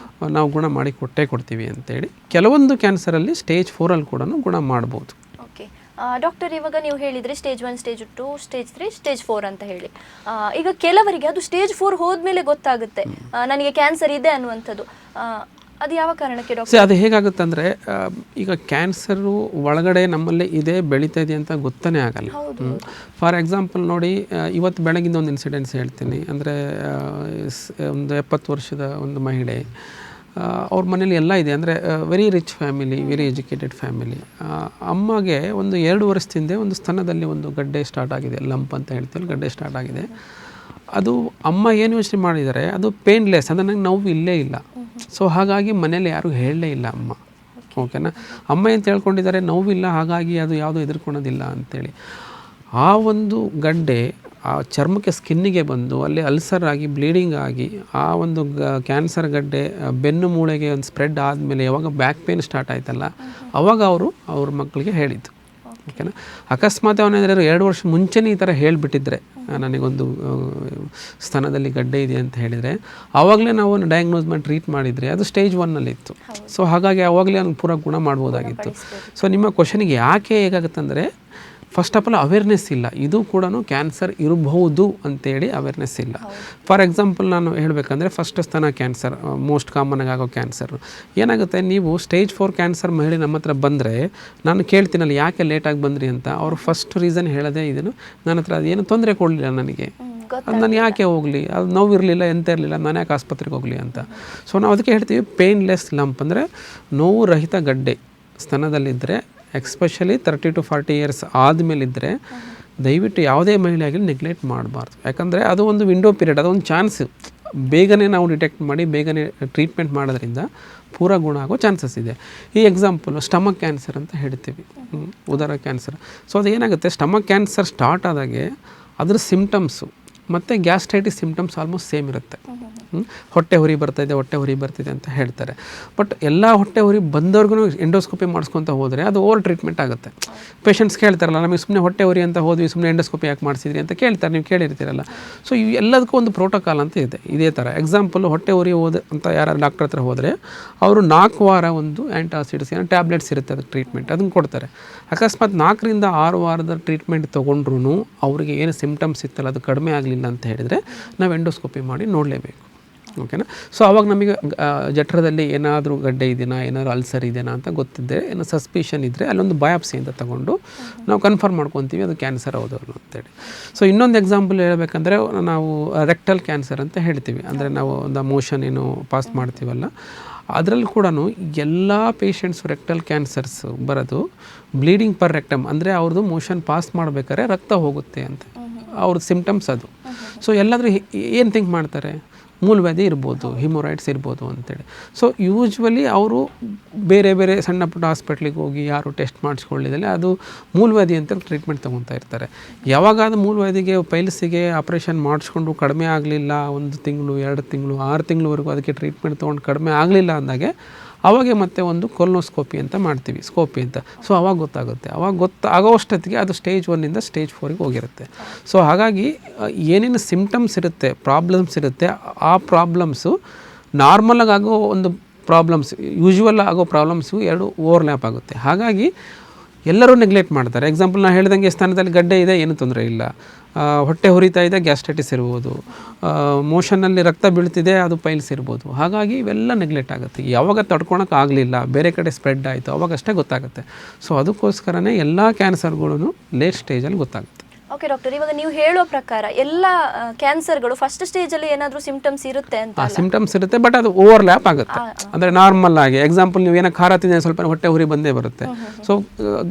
ನಾವು ಗುಣ ಮಾಡಿ ಕೊಡ್ತೀವಿ ಅಂತೇಳಿ. ಕೆಲವೊಂದು ಕ್ಯಾನ್ಸರಲ್ಲಿ ಸ್ಟೇಜ್ 4ಅಲ್ಲಿ ಕೂಡ ಗುಣ ಮಾಡ್ಬೋದು. ಓಕೆ ಡಾಕ್ಟರ್, ಇವಾಗ ನೀವು ಹೇಳಿದರೆ ಸ್ಟೇಜ್ 1, ಸ್ಟೇಜ್ 2, ಸ್ಟೇಜ್ 3, ಸ್ಟೇಜ್ 4 ಅಂತ ಹೇಳಿ. ಈಗ ಕೆಲವರಿಗೆ ಅದು ಸ್ಟೇಜ್ 4 ಹೋದ್ಮೇಲೆ ಗೊತ್ತಾಗುತ್ತೆ ನನಗೆ ಕ್ಯಾನ್ಸರ್ ಇದೆ ಅನ್ನುವಂಥದ್ದು, ಅದು ಯಾವ ಕಾರಣಕ್ಕೆ ಡಾಕ್ಟರ್? ಅದು ಹೇಗಾಗುತ್ತೆ ಅಂದರೆ, ಈಗ ಕ್ಯಾನ್ಸರು ಒಳಗಡೆ ನಮ್ಮಲ್ಲೇ ಇದೆ, ಬೆಳೀತಾ ಇದೆ ಅಂತ ಗೊತ್ತನೇ ಆಗಲ್ಲ. ಫಾರ್ ಎಕ್ಸಾಂಪಲ್ ನೋಡಿ, ಇವತ್ತು ಬೆಳಗಿಂದ ಒಂದು ಇನ್ಸಿಡೆನ್ಸ್ ಹೇಳ್ತೀನಿ. ಅಂದರೆ ಒಂದು 70 ವರ್ಷದ ಒಂದು ಮಹಿಳೆ, ಅವ್ರ ಮನೇಲಿ ಎಲ್ಲ ಇದೆ, ಅಂದರೆ very rich family, very educated family. ಅಮ್ಮಗೆ ಒಂದು 2 ವರ್ಷದಿಂದ ಒಂದು ಸ್ತನದಲ್ಲಿ ಒಂದು ಗಡ್ಡೆ ಸ್ಟಾರ್ಟ್ ಆಗಿದೆ, ಲಂಪ್ ಅಂತ ಹೇಳ್ತೀವಿ, ಗಡ್ಡೆ ಸ್ಟಾರ್ಟ್ ಆಗಿದೆ. ಅದು ಅಮ್ಮ ಏನು ಯೋಚನೆ ಮಾಡಿದ್ದಾರೆ, ಅದು ಪೇನ್ಲೆಸ್, ಅಂದರೆ ನಂಗೆ ನೋವು ಇಲ್ಲೇ ಇಲ್ಲ. ಸೊ ಹಾಗಾಗಿ ಮನೇಲಿ ಯಾರೂ ಹೇಳಲೇ ಇಲ್ಲ ಅಮ್ಮ, ಓಕೆನಾ. ಅಮ್ಮ ಅಂತ ಹೇಳ್ಕೊಂಡಿದ್ದಾರೆ ನೋವಿಲ್ಲ, ಹಾಗಾಗಿ ಅದು ಯಾವುದೂ ಎದುರ್ಕೊಳೋದಿಲ್ಲ ಅಂಥೇಳಿ. ಆ ಒಂದು ಗಡ್ಡೆ ಆ ಚರ್ಮಕ್ಕೆ ಸ್ಕಿನ್ನಿಗೆ ಬಂದು ಅಲ್ಲಿ ಅಲ್ಸರ್ ಆಗಿ ಬ್ಲೀಡಿಂಗ್ ಆಗಿ ಆ ಒಂದು ಕ್ಯಾನ್ಸರ್ ಗಡ್ಡೆ ಬೆನ್ನು ಮೂಳೆಗೆ ಒಂದು ಸ್ಪ್ರೆಡ್ ಆದಮೇಲೆ ಯಾವಾಗ ಬ್ಯಾಕ್ ಪೇನ್ ಸ್ಟಾರ್ಟ್ ಆಯ್ತಲ್ಲ, ಅವಾಗ ಅವ್ರ ಮಕ್ಕಳಿಗೆ ಹೇಳಿದ್ದು, ಓಕೆನಾ. ಅಕಸ್ಮಾತ್ ಅವನೇಂದರೆ 2 ವರ್ಷ ಮುಂಚೆನೇ ಈ ಥರ ಹೇಳಿಬಿಟ್ಟಿದ್ರೆ ನನಗೊಂದು ಸ್ತನದಲ್ಲಿ ಗಡ್ಡೆ ಇದೆ ಅಂತ ಹೇಳಿದರೆ ಆವಾಗಲೇ ನಾವು ಡಯಾಗ್ನೋಸ್ ಮಾಡಿ ಟ್ರೀಟ್ ಮಾಡಿದರೆ ಅದು ಸ್ಟೇಜ್ 1ಅಲ್ಲಿ ಇತ್ತು. ಸೊ ಹಾಗಾಗಿ ಆವಾಗಲೇ ಅವ್ನಿಗೆ ಪೂರ ಗುಣ ಮಾಡ್ಬೋದಾಗಿತ್ತು. ಸೊ ನಿಮ್ಮ ಕ್ವಶನಿಗೆ ಯಾಕೆ ಹೇಗಾಗುತ್ತಂದರೆ, ಫಸ್ಟ್ ಆಫ್ ಆಲ್ ಅವೇರ್ನೆಸ್ ಇಲ್ಲ, ಇದು ಕೂಡ ಕ್ಯಾನ್ಸರ್ ಇರಬಹುದು ಅಂತೇಳಿ ಅವೇರ್ನೆಸ್ ಇಲ್ಲ. ಫಾರ್ ಎಕ್ಸಾಂಪಲ್ ನಾನು ಹೇಳಬೇಕಂದ್ರೆ, ಫಸ್ಟ್ ಸ್ತನ ಕ್ಯಾನ್ಸರ್ ಮೋಸ್ಟ್ ಕಾಮನ್ ಆಗೋ ಕ್ಯಾನ್ಸರ್ ಏನಾಗುತ್ತೆ, ನೀವು ಸ್ಟೇಜ್ 4 ಕ್ಯಾನ್ಸರ್ ಮಹಿಳೆ ನಮ್ಮ ಹತ್ರ ಬಂದರೆ ನಾನು ಕೇಳ್ತೀನಲ್ಲ ಯಾಕೆ ಲೇಟಾಗಿ ಬಂದ್ರಿ ಅಂತ, ಅವರು ಫಸ್ಟ್ ರೀಸನ್ ಹೇಳೋದೇ ಇದನ್ನು, ನನ್ನ ಹತ್ರ ಅದೇನು ತೊಂದರೆ ಕೊಡಲಿಲ್ಲ ನನಗೆ, ಅದು ನಾನು ಯಾಕೆ ಹೋಗಲಿ, ಅದು ನೋವು ಇರಲಿಲ್ಲ, ಎಂತ ಇರಲಿಲ್ಲ, ನಾನು ಯಾಕೆ ಆಸ್ಪತ್ರೆಗೆ ಹೋಗಲಿ ಅಂತ. ಸೊ ನಾವು ಅದಕ್ಕೆ ಹೇಳ್ತೀವಿ ಪೇನ್ಲೆಸ್ ಲಂಪ್, ಅಂದರೆ ನೋವು ರಹಿತ ಗಡ್ಡೆ ಸ್ತನದಲ್ಲಿದ್ದರೆ, ಎಕ್ಸ್ಪೆಷಲಿ 30 to 40 ಇಯರ್ಸ್ ಆದಮೇಲಿದ್ದರೆ ದಯವಿಟ್ಟು ಯಾವುದೇ ಮಹಿಳೆ ಆಗಲಿ ನೆಗ್ಲೆಕ್ಟ್ ಮಾಡಬಾರ್ದು. ಯಾಕಂದರೆ ಅದು ಒಂದು ವಿಂಡೋ ಪೀರಿಯಡ್, ಅದೊಂದು ಚಾನ್ಸ್, ಬೇಗನೆ ನಾವು ಡಿಟೆಕ್ಟ್ ಮಾಡಿ ಬೇಗನೆ ಟ್ರೀಟ್ಮೆಂಟ್ ಮಾಡೋದ್ರಿಂದ ಪೂರ ಗುಣ ಆಗೋ ಚಾನ್ಸಸ್ ಇದೆ. ಈ ಎಕ್ಸಾಂಪಲು ಸ್ಟಮಕ್ ಕ್ಯಾನ್ಸರ್ ಅಂತ ಹೇಳ್ತೀವಿ, ಉದರ ಕ್ಯಾನ್ಸರ್. ಸೊ ಅದು ಏನಾಗುತ್ತೆ, ಸ್ಟಮಕ್ ಕ್ಯಾನ್ಸರ್ ಸ್ಟಾರ್ಟ್ ಆದಾಗೆ ಅದ್ರ ಸಿಮ್ಟಮ್ಸು ಮತ್ತು ಗ್ಯಾಸ್ಟ್ರೈಟಿಸ್ ಸಿಮ್ಟಮ್ಸ್ ಆಲ್ಮೋಸ್ಟ್ ಸೇಮ್ ಇರುತ್ತೆ. ಹೊಟ್ಟೆ ಹುರಿ ಬರ್ತಾಯಿದೆ ಅಂತ ಹೇಳ್ತಾರೆ. ಬಟ್ ಎಲ್ಲ ಹೊಟ್ಟೆ ಹುರಿ ಬಂದವ್ರಿಗೂ ಎಂಡೋಸ್ಕೋಪಿ ಮಾಡಿಸ್ಕೊತ ಹೋದರೆ ಅದು ಓವರ್ ಟ್ರೀಟ್ಮೆಂಟ್ ಆಗುತ್ತೆ. ಪೇಷಂಟ್ಸ್ ಕೇಳ್ತಾರಲ್ಲ, ನಮಗೆ ಸುಮ್ಮನೆ ಹೊಟ್ಟೆ ಹುರಿ ಅಂತ ಹೋದ್ವಿ, ಸುಮ್ಮನೆ ಎಂಡೋಸ್ಕೋಪಿ ಯಾಕೆ ಮಾಡಿಸಿದ್ರಿ ಅಂತ ಕೇಳ್ತಾರೆ, ನೀವು ಕೇಳಿರ್ತೀರಲ್ಲ. ಸೊ ಇವು ಎಲ್ಲದಕ್ಕೂ ಒಂದು ಪ್ರೋಟೋಕಾಲ್ ಅಂತ ಇದೆ. ಇದೇ ಥರ ಎಕ್ಸಾಂಪಲ್ ಹೊಟ್ಟೆ ಹುರಿ ಅಂತ ಯಾರು ಡಾಕ್ಟರ್ ಹತ್ರ ಹೋದರೆ ಅವರು 4 ವಾರ ಒಂದು ಆ್ಯಂಟಾಸಿಡ್ಸ್ ಏನೋ ಟ್ಯಾಬ್ಲೆಟ್ಸ್ ಇರುತ್ತೆ, ಅದಕ್ಕೆ ಟ್ರೀಟ್ಮೆಂಟ್ ಅದನ್ನು ಕೊಡ್ತಾರೆ. ಅಕಸ್ಮಾತ್ 4 ರಿಂದ 6 ವಾರದ ಟ್ರೀಟ್ಮೆಂಟ್ ತೊಗೊಂಡ್ರೂ ಅವರಿಗೆ ಏನು ಸಿಮ್ಟಮ್ಸ್ ಇತ್ತಲ್ಲ ಅದು ಕಡಿಮೆ ಆಗಲಿಲ್ಲ ಅಂತ ಹೇಳಿದರೆ ನಾವು ಎಂಡೋಸ್ಕೋಪಿ ಮಾಡಿ ನೋಡಲೇಬೇಕು. ಓಕೆನಾ. ಸೊ ಅವಾಗ ನಮಗೆ ಜಠರದಲ್ಲಿ ಏನಾದರೂ ಗಡ್ಡೆ ಇದೆಯಾ, ಏನಾದರೂ ಅಲ್ಸರ್ ಇದೆಯಾ ಅಂತ ಗೊತ್ತಿದ್ದರೆ, ಏನೋ ಸಸ್ಪಿಷನ್ ಇದ್ದರೆ ಅಲ್ಲೊಂದು ಬಯಾಪ್ಸಿ ಅಂತ ತಗೊಂಡು ನಾವು ಕನ್ಫರ್ಮ್ ಮಾಡ್ಕೊತೀವಿ ಅದು ಕ್ಯಾನ್ಸರ್ ಹೌದಲ್ಲ ಅಂತೇಳಿ. ಸೊ ಇನ್ನೊಂದು ಎಕ್ಸಾಂಪಲ್ ಹೇಳಬೇಕಂದ್ರೆ ನಾವು ರೆಕ್ಟಲ್ ಕ್ಯಾನ್ಸರ್ ಅಂತ ಹೇಳ್ತೀವಿ. ಅಂದರೆ ನಾವು ಒಂದು ಮೋಷನ್ ಏನು ಪಾಸ್ ಮಾಡ್ತೀವಲ್ಲ, ಅದರಲ್ಲಿ ಕೂಡ ಎಲ್ಲ ಪೇಷಂಟ್ಸು ರೆಕ್ಟಲ್ ಕ್ಯಾನ್ಸರ್ಸ್ ಬರೋದು ಬ್ಲೀಡಿಂಗ್ ಪರ್ ರೆಕ್ಟಮ್, ಅಂದರೆ ಅವ್ರದ್ದು ಮೋಷನ್ ಪಾಸ್ ಮಾಡಬೇಕಾದ್ರೆ ರಕ್ತ ಹೋಗುತ್ತೆ ಅಂತ ಅವ್ರದ್ದು ಸಿಮ್ಟಮ್ಸ್ ಅದು. ಸೊ ಎಲ್ಲಾದರೂ ಏನು ಥಿಂಕ್ ಮಾಡ್ತಾರೆ, ಮೂಲವ್ಯಾಧಿ ಇರ್ಬೋದು, ಹಿಮೊರಾಯ್ಡ್ಸ್ ಇರ್ಬೋದು ಅಂತೇಳಿ. ಸೊ ಯೂಶ್ವಲಿ ಅವರು ಬೇರೆ ಬೇರೆ ಸಣ್ಣ ಪುಟ್ಟ ಹಾಸ್ಪಿಟ್ಲಿಗೆ ಹೋಗಿ ಯಾರು ಟೆಸ್ಟ್ ಮಾಡಿಸ್ಕೊಳ್ಳಿದಲ್ಲಿ ಅದು ಮೂಲವ್ಯಾಧಿ ಅಂತ ಟ್ರೀಟ್ಮೆಂಟ್ ತೊಗೊತಾ ಇರ್ತಾರೆ. ಯಾವಾಗ ಅದು ಮೂಲವ್ಯಾಧಿಗೆ ಪೈಲ್ಸಿಗೆ ಆಪ್ರೇಷನ್ ಮಾಡಿಸ್ಕೊಂಡು ಕಡಿಮೆ ಆಗಲಿಲ್ಲ, 1 ತಿಂಗಳು 2 ತಿಂಗಳು 6 ತಿಂಗಳವರೆಗೂ ಅದಕ್ಕೆ ಟ್ರೀಟ್ಮೆಂಟ್ ತೊಗೊಂಡು ಕಡಿಮೆ ಆಗಲಿಲ್ಲ ಅಂದಾಗೆ ಅವಾಗೆ ಮತ್ತೆ ಒಂದು ಕೊಲೊನೋಸ್ಕೋಪಿ ಅಂತ ಮಾಡ್ತೀವಿ, ಸ್ಕೋಪಿ ಅಂತ. ಸೊ ಅವಾಗ ಗೊತ್ತಾಗುತ್ತೆ. ಅವಾಗ ಆಗೋಷ್ಟೊತ್ತಿಗೆ ಅದು ಸ್ಟೇಜ್ 1ಇಂದ ಸ್ಟೇಜ್ 4ಗೆ ಹೋಗಿರುತ್ತೆ. ಸೊ ಹಾಗಾಗಿ ಏನೇನು ಸಿಮ್ಟಮ್ಸ್ ಇರುತ್ತೆ, ಪ್ರಾಬ್ಲಮ್ಸ್ ಇರುತ್ತೆ, ಆ ಪ್ರಾಬ್ಲಮ್ಸು ನಾರ್ಮಲಾಗಿ ಆಗೋ ಒಂದು ಪ್ರಾಬ್ಲಮ್ಸ್, ಯೂಶ್ವಲ್ ಆಗೋ ಪ್ರಾಬ್ಲಮ್ಸು ಎರಡು ಓವರ್ಲ್ಯಾಪ್ ಆಗುತ್ತೆ. ಹಾಗಾಗಿ ಎಲ್ಲರೂ ನೆಗ್ಲೆಕ್ಟ್ ಮಾಡ್ತಾರೆ. ಎಕ್ಸಾಂಪಲ್ ನಾನು ಹೇಳ್ದಂಗೆ ಸ್ಥಾನದಲ್ಲಿ ಗಡ್ಡೆ ಇದೆ, ಏನೂ ತೊಂದರೆ ಇಲ್ಲ, ಹೊಟ್ಟೆ ಹುರಿತಾ ಇದೆ, ಗ್ಯಾಸ್ಟ್ರೈಟಿಸ್ ಇರ್ಬೋದು, ಮೋಷನ್ನಲ್ಲಿ ರಕ್ತ ಬೀಳ್ತಿದೆ, ಅದು ಪೈಲ್ಸ್ ಇರ್ಬೋದು. ಹಾಗಾಗಿ ಇವೆಲ್ಲ ನೆಗ್ಲೆಕ್ಟ್ ಆಗುತ್ತೆ. ಯಾವಾಗ ತಡ್ಕೊಳಕ್ಕೆ ಆಗಲಿಲ್ಲ, ಬೇರೆ ಕಡೆ ಸ್ಪ್ರೆಡ್ ಆಯಿತು, ಅವಾಗಷ್ಟೇ ಗೊತ್ತಾಗುತ್ತೆ. ಸೊ ಅದಕ್ಕೋಸ್ಕರನೇ ಎಲ್ಲ ಕ್ಯಾನ್ಸರ್ಗಳೂ ಲೇಟ್ ಸ್ಟೇಜಲ್ಲಿ ಗೊತ್ತಾಗುತ್ತೆ. ಓಕೆ ಡಾಕ್ಟರ್, ಇವಾಗ ನೀವು ಹೇಳೋ ಪ್ರಕಾರ ಎಲ್ಲ ಕ್ಯಾನ್ಸರ್ಗಳು ಫಸ್ಟ್ ಸ್ಟೇಜಲ್ಲಿ ಏನಾದರೂ ಸಿಂಪ್ಟಮ್ಸ್ ಇರುತ್ತೆ ಅಂತ? ಸಿಂಪ್ಟಮ್ಸ್ ಇರುತ್ತೆ, ಬಟ್ ಅದು ಓವರ್ಲ್ಯಾಪ್ ಆಗುತ್ತೆ. ಅಂದರೆ ನಾರ್ಮಲ್ ಆಗಿ ಎಕ್ಸಾಂಪಲ್ ನೀವು ಏನೋ ಖಾರ ತಿಂದರೆ ಸ್ವಲ್ಪ ಹೊಟ್ಟೆ ಉರಿ ಬಂದೇ ಬರುತ್ತೆ. ಸೊ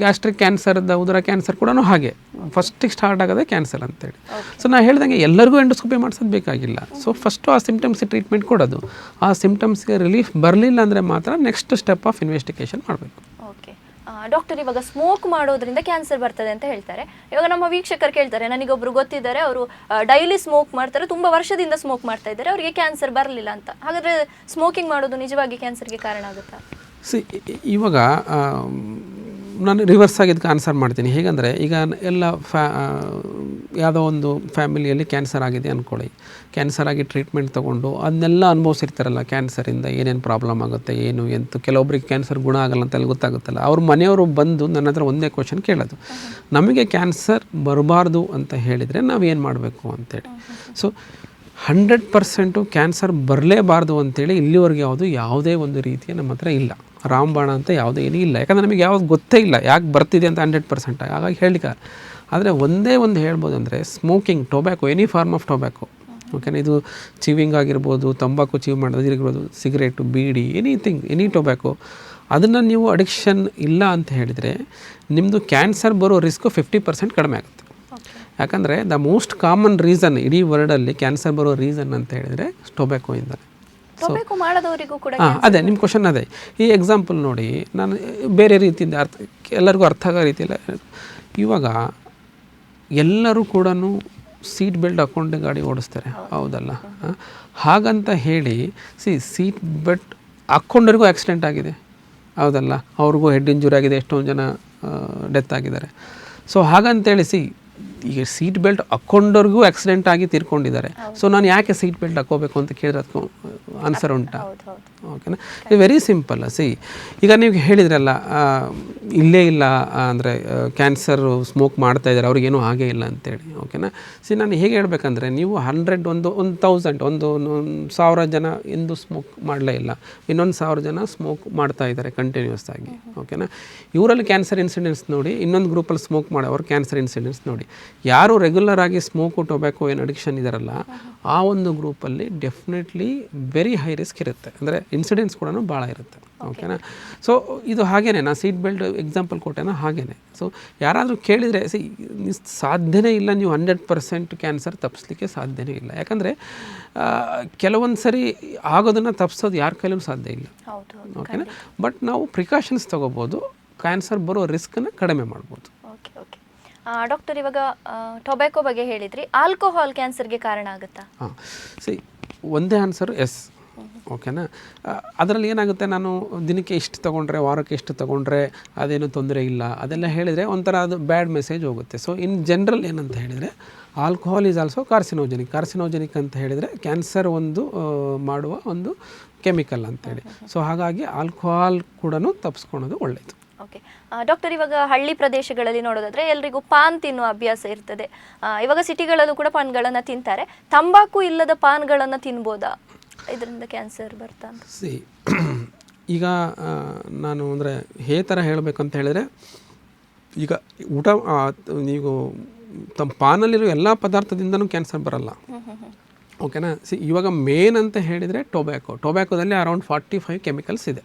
ಗ್ಯಾಸ್ಟ್ರಿಕ್ ಕ್ಯಾನ್ಸರ್ದ ಉದರ ಕ್ಯಾನ್ಸರ್ ಕೂಡ ಹಾಗೆ ಫಸ್ಟಿಗೆ ಸ್ಟಾರ್ಟ್ ಆಗೋದೇ ಕ್ಯಾನ್ಸರ್ ಅಂತೇಳಿ. ಸೊ ನಾನು ಹೇಳ್ದಂಗೆ ಎಲ್ಲರಿಗೂ ಎಂಡೋಸ್ಕೋಪಿ ಮಾಡಿಸೋದು ಬೇಕಾಗಿಲ್ಲ. ಸೊ ಫಸ್ಟು ಆ ಸಿಂಪ್ಟಮ್ಸ್ಗೆ ಟ್ರೀಟ್ಮೆಂಟ್ ಕೊಡೋದು, ಆ ಸಿಂಪ್ಟಮ್ಸ್ಗೆ ರಿಲೀಫ್ ಬರಲಿಲ್ಲ ಅಂದರೆ ಮಾತ್ರ ನೆಕ್ಸ್ಟ್ ಸ್ಟೆಪ್ ಆಫ್ ಇನ್ವೆಸ್ಟಿಗೇಷನ್ ಮಾಡಬೇಕು. ಓಕೆ ಡಾಕ್ಟರ್, ಇವಾಗ ಸ್ಮೋಕ್ ಮಾಡೋದ್ರಿಂದ ಕ್ಯಾನ್ಸರ್ ಬರ್ತದೆ ಅಂತ ಹೇಳ್ತಾರೆ. ಇವಾಗ ನಮ್ಮ ವೀಕ್ಷಕರು ಕೇಳ್ತಾರೆ, ನನಗೊಬ್ರು ಗೊತ್ತಿದ್ದಾರೆ, ಅವರು ಡೈಲಿ ಸ್ಮೋಕ್ ಮಾಡ್ತಾರೆ, ತುಂಬ ವರ್ಷದಿಂದ ಸ್ಮೋಕ್ ಮಾಡ್ತಾ ಇದ್ದಾರೆ, ಅವರಿಗೆ ಕ್ಯಾನ್ಸರ್ ಬರಲಿಲ್ಲ ಅಂತ. ಹಾಗಾದರೆ ಸ್ಮೋಕಿಂಗ್ ಮಾಡೋದು ನಿಜವಾಗಿ ಕ್ಯಾನ್ಸರ್ಗೆ ಕಾರಣ ಆಗುತ್ತಾ? ಇವಾಗ ನಾನು ರಿವರ್ಸ್ ಆಗಿದ್ದಕ್ಕೆ ಆನ್ಸರ್ ಮಾಡ್ತೀನಿ. ಹೇಗೆಂದರೆ ಈಗ ಎಲ್ಲ ಯಾವುದೋ ಒಂದು ಫ್ಯಾಮಿಲಿಯಲ್ಲಿ ಕ್ಯಾನ್ಸರ್ ಆಗಿದೆ ಅಂದ್ಕೊಳ್ಳಿ, ಕ್ಯಾನ್ಸರ್ ಆಗಿ ಟ್ರೀಟ್ಮೆಂಟ್ ತೊಗೊಂಡು ಅದನ್ನೆಲ್ಲ ಅನುಭವಿಸಿರ್ತಾರಲ್ಲ, ಕ್ಯಾನ್ಸರಿಂದ ಏನೇನು ಪ್ರಾಬ್ಲಮ್ ಆಗುತ್ತೆ, ಏನು ಎಂತ, ಕೆಲವೊಬ್ರಿಗೆ ಕ್ಯಾನ್ಸರ್ ಗುಣ ಆಗಲ್ಲ ಅಂತೆಲ್ಲ ಗೊತ್ತಾಗುತ್ತಲ್ಲ. ಅವ್ರ ಮನೆಯವರು ಬಂದು ನನ್ನ ಹತ್ರ ಒಂದೇ ಕ್ವಶನ್ ಕೇಳೋದು, ನಮಗೆ ಕ್ಯಾನ್ಸರ್ ಬರಬಾರ್ದು ಅಂತ ಹೇಳಿದರೆ ನಾವೇನು ಮಾಡಬೇಕು ಅಂತೇಳಿ. ಸೊ 100% ಕ್ಯಾನ್ಸರ್ ಬರಲೇಬಾರ್ದು ಅಂತೇಳಿ ಇಲ್ಲಿವರೆಗೆ ಯಾವುದೇ ಒಂದು ರೀತಿಯ ನಮ್ಮ ಹತ್ರ ಇಲ್ಲ, ರಾಮಬಾಣ ಅಂತ ಯಾವುದೇ ಏನೂ ಇಲ್ಲ. ಯಾಕಂದರೆ ನಮಗೆ ಯಾವುದು ಗೊತ್ತೇ ಇಲ್ಲ ಯಾಕೆ ಬರ್ತಿದೆ ಅಂತ 100%. ಹಾಗಾಗಿ ಹೇಳಿಕ ಆದರೆ ಒಂದೇ ಒಂದು ಹೇಳ್ಬೋದು ಅಂದರೆ smoking, tobacco, any form of tobacco, ಓಕೆನಾ, ಇದು ಚೀವಿಂಗ್ ಆಗಿರ್ಬೋದು, ತಂಬಾಕು ಚೀವ್ ಮಾಡೋದಿರ್ಬೋದು, cigarette, bidi, anything, any tobacco, ಅದನ್ನು ನೀವು ಅಡಿಕ್ಷನ್ ಇಲ್ಲ ಅಂತ ಹೇಳಿದರೆ ನಿಮ್ಮದು ಕ್ಯಾನ್ಸರ್ ಬರೋ ರಿಸ್ಕು 50% ಕಡಿಮೆ ಆಗುತ್ತೆ. ಯಾಕಂದರೆ ದ ಮೋಸ್ಟ್ ಕಾಮನ್ ರೀಸನ್ ಇಡೀ ವರ್ಲ್ಡಲ್ಲಿ ಕ್ಯಾನ್ಸರ್ ಬರೋ ರೀಸನ್ ಅಂತ ಹೇಳಿದರೆ ಟೊಬ್ಯಾಕೋಯಿಂದ. ಮಾಡೋದವರಿಗೂ ಕೂಡ ಅದೇ ನಿಮ್ಮ ಕ್ವಶನ್ ಅದೇ. ಈ ಎಕ್ಸಾಂಪಲ್ ನೋಡಿ, ನಾನು ಬೇರೆ ರೀತಿಯಿಂದ ಎಲ್ಲರಿಗೂ ಅರ್ಥ ಆಗೋ ರೀತಿಯಲ್ಲ. ಇವಾಗ ಎಲ್ಲರೂ ಕೂಡ ಸೀಟ್ ಬೆಲ್ಟ್ ಹಾಕ್ಕೊಂಡು ಗಾಡಿ ಓಡಿಸ್ತಾರೆ, ಹೌದಲ್ಲ? ಹಾಗಂತ ಹೇಳಿ ಸೀಟ್ ಬೆಲ್ಟ್ ಹಾಕ್ಕೊಂಡವ್ರಿಗೂ ಆಕ್ಸಿಡೆಂಟ್ ಆಗಿದೆ, ಹೌದಲ್ಲ? ಅವ್ರಿಗೂ ಹೆಡ್ ಇಂಜುರಿ ಆಗಿದೆ, ಎಷ್ಟೊಂದು ಜನ ಡೆತ್ ಆಗಿದ್ದಾರೆ. ಸೊ ಹಾಗಂತೇಳಿ ಈಗ ಸೀಟ್ ಬೆಲ್ಟ್ ಹಾಕ್ಕೊಂಡವ್ರಿಗೂ ಆಕ್ಸಿಡೆಂಟ್ ಆಗಿ ತೀರ್ಕೊಂಡಿದ್ದಾರೆ. ಸೊ ನಾನು ಯಾಕೆ ಸೀಟ್ ಬೆಲ್ಟ್ ಹಾಕ್ಕೋಬೇಕು ಅಂತ ಕೇಳಿದ್ರೆ ಅದಕ್ಕೂ ಆನ್ಸರ್ ಉಂಟಾ? ಓಕೆನಾ? ಇದು ವೆರಿ ಸಿಂಪಲ್. ಈಗ ನೀವು ಹೇಳಿದ್ರಲ್ಲ, ಇಲ್ಲೇ ಇಲ್ಲ ಅಂದರೆ ಕ್ಯಾನ್ಸರು ಸ್ಮೋಕ್ ಮಾಡ್ತಾ ಇದ್ದಾರೆ, ಅವ್ರಿಗೇನೂ ಹಾಗೇ ಇಲ್ಲ ಅಂತೇಳಿ. ಓಕೆನಾ? ನಾನು ಹೇಗೆ ಹೇಳ್ಬೇಕಂದ್ರೆ, ನೀವು 100 ಒಂದು 1000 ಒಂದು 1000 ಜನ ಎಂದು ಸ್ಮೋಕ್ ಮಾಡಲೇ ಇಲ್ಲ, ಇನ್ನೊಂದು 1000 ಜನ ಸ್ಮೋಕ್ ಮಾಡ್ತಾ ಇದ್ದಾರೆ ಕಂಟಿನ್ಯೂಸ್ ಆಗಿ. ಓಕೆನಾ? ಇವರಲ್ಲಿ ಕ್ಯಾನ್ಸರ್ ಇನ್ಸಿಡೆನ್ಸ್ ನೋಡಿ, ಇನ್ನೊಂದು ಗ್ರೂಪಲ್ಲಿ ಸ್ಮೋಕ್ ಮಾಡೋರು ಕ್ಯಾನ್ಸರ್ ಇನ್ಸಿಡೆನ್ಸ್ ನೋಡಿ. ಯಾರು ರೆಗ್ಯುಲರ್ ಆಗಿ ಸ್ಮೋಕು, ಟೊಬ್ಯಾಕೊ ಏನು ಅಡಿಕ್ಷನ್ ಇದಾರಲ್ಲ, ಆ ಒಂದು ಗ್ರೂಪಲ್ಲಿ ಡೆಫಿನೆಟ್ಲಿ ವೆರಿ ಹೈ ರಿಸ್ಕ್ ಇರುತ್ತೆ, ಅಂದರೆ ಇನ್ಸಿಡೆನ್ಸ್ ಕೂಡ ಭಾಳ ಇರುತ್ತೆ. ಓಕೆನಾ? ಸೊ ಇದು ಹಾಗೇನೆ, ನಾನು ಸೀಟ್ ಬೆಲ್ಟ್ ಎಕ್ಸಾಂಪಲ್ ಕೊಟ್ಟೆನಾ, ಹಾಗೇನೆ. ಸೊ ಯಾರಾದರೂ ಕೇಳಿದರೆ ಸಾಧ್ಯನೇ ಇಲ್ಲ, ನೀವು 100% ಕ್ಯಾನ್ಸರ್ ತಪ್ಪಿಸ್ಲಿಕ್ಕೆ ಸಾಧ್ಯನೇ ಇಲ್ಲ. ಯಾಕಂದರೆ ಕೆಲವೊಂದು ಸರಿ ಆಗೋದನ್ನು ತಪ್ಪಿಸೋದು ಯಾರ ಕೈಲೂ ಸಾಧ್ಯ ಇಲ್ಲ. ಓಕೆನಾ? ಬಟ್ ನಾವು ಪ್ರಿಕಾಷನ್ಸ್ ತೊಗೋಬೋದು, ಕ್ಯಾನ್ಸರ್ ಬರೋ ರಿಸ್ಕನ್ನು ಕಡಿಮೆ ಮಾಡ್ಬೋದು. ಓಕೆ ಓಕೆ ಡಾಕ್ಟರ್, ಇವಾಗ ಟೊಬ್ಯಾಕೊ ಬಗ್ಗೆ ಹೇಳಿದ್ರಿ, ಆಲ್ಕೋಹಾಲ್ ಕ್ಯಾನ್ಸರ್ಗೆ ಕಾರಣ ಆಗುತ್ತಾ? ಒಂದೇ ಆನ್ಸರು ಎಸ್. ಓಕೆನಾ? ಅದರಲ್ಲಿ ಏನಾಗುತ್ತೆ, ನಾನು ದಿನಕ್ಕೆ ಎಷ್ಟು ತೊಗೊಂಡ್ರೆ, ವಾರಕ್ಕೆ ಎಷ್ಟು ತೊಗೊಂಡ್ರೆ ಅದೇನು ತೊಂದರೆ ಇಲ್ಲ ಅದೆಲ್ಲ ಹೇಳಿದರೆ ಒಂಥರ ಅದು ಬ್ಯಾಡ್ ಮೆಸೇಜ್ ಹೋಗುತ್ತೆ. ಸೊ ಇನ್ ಜನರಲ್ ಏನಂತ ಹೇಳಿದರೆ, ಆಲ್ಕೋಹಾಲ್ ಈಸ್ ಆಲ್ಸೋ ಕಾರ್ಸಿನೋಜೆನಿಕ್ ಅಂತ ಹೇಳಿದರೆ ಕ್ಯಾನ್ಸರ್ ಒಂದು ಮಾಡುವ ಒಂದು ಕೆಮಿಕಲ್ ಅಂತೇಳಿ. ಸೊ ಹಾಗಾಗಿ ಆಲ್ಕೋಹಾಲ್ ಕೂಡ ತಪ್ಪಿಸ್ಕೊಳೋದು ಒಳ್ಳೆಯದು. ಓಕೆ ಡಾಕ್ಟರ್, ಇವಾಗ ಹಳ್ಳಿ ಪ್ರದೇಶಗಳಲ್ಲಿ ನೋಡೋದಾದ್ರೆ ಎಲ್ರಿಗೂ ಪಾನ್ ತಿನ್ನುವ ಅಭ್ಯಾಸ ಇರ್ತದೆ. ಇವಾಗ ಸಿಟಿಗಳಲ್ಲೂ ಕೂಡ ಪಾನ್ಗಳನ್ನು ತಿಂತಾರೆ. ತಂಬಾಕು ಇಲ್ಲದ ಪಾನ್ಗಳನ್ನು ತಿನ್ಬೋದಾ? ಇದರಿಂದ ಕ್ಯಾನ್ಸರ್ ಬರ್ತಾ ಅಂತ? ಸಿ ಈಗ ನಾನು ಅಂದರೆ ಥರ ಹೇಳಬೇಕಂತ ಹೇಳಿದರೆ, ಈಗ ಊಟ ನೀವು ತಮ್ಮ ಪಾನಲ್ಲಿರೋ ಎಲ್ಲ ಪದಾರ್ಥದಿಂದನೂ ಕ್ಯಾನ್ಸರ್ ಬರಲ್ಲ. ಓಕೆನಾ. ಇವಾಗ ಮೇನ್ ಅಂತ ಹೇಳಿದರೆ ಟೊಬ್ಯಾಕೋದಲ್ಲಿ ಅರೌಂಡ್ 45 ಕೆಮಿಕಲ್ಸ್ ಇದೆ.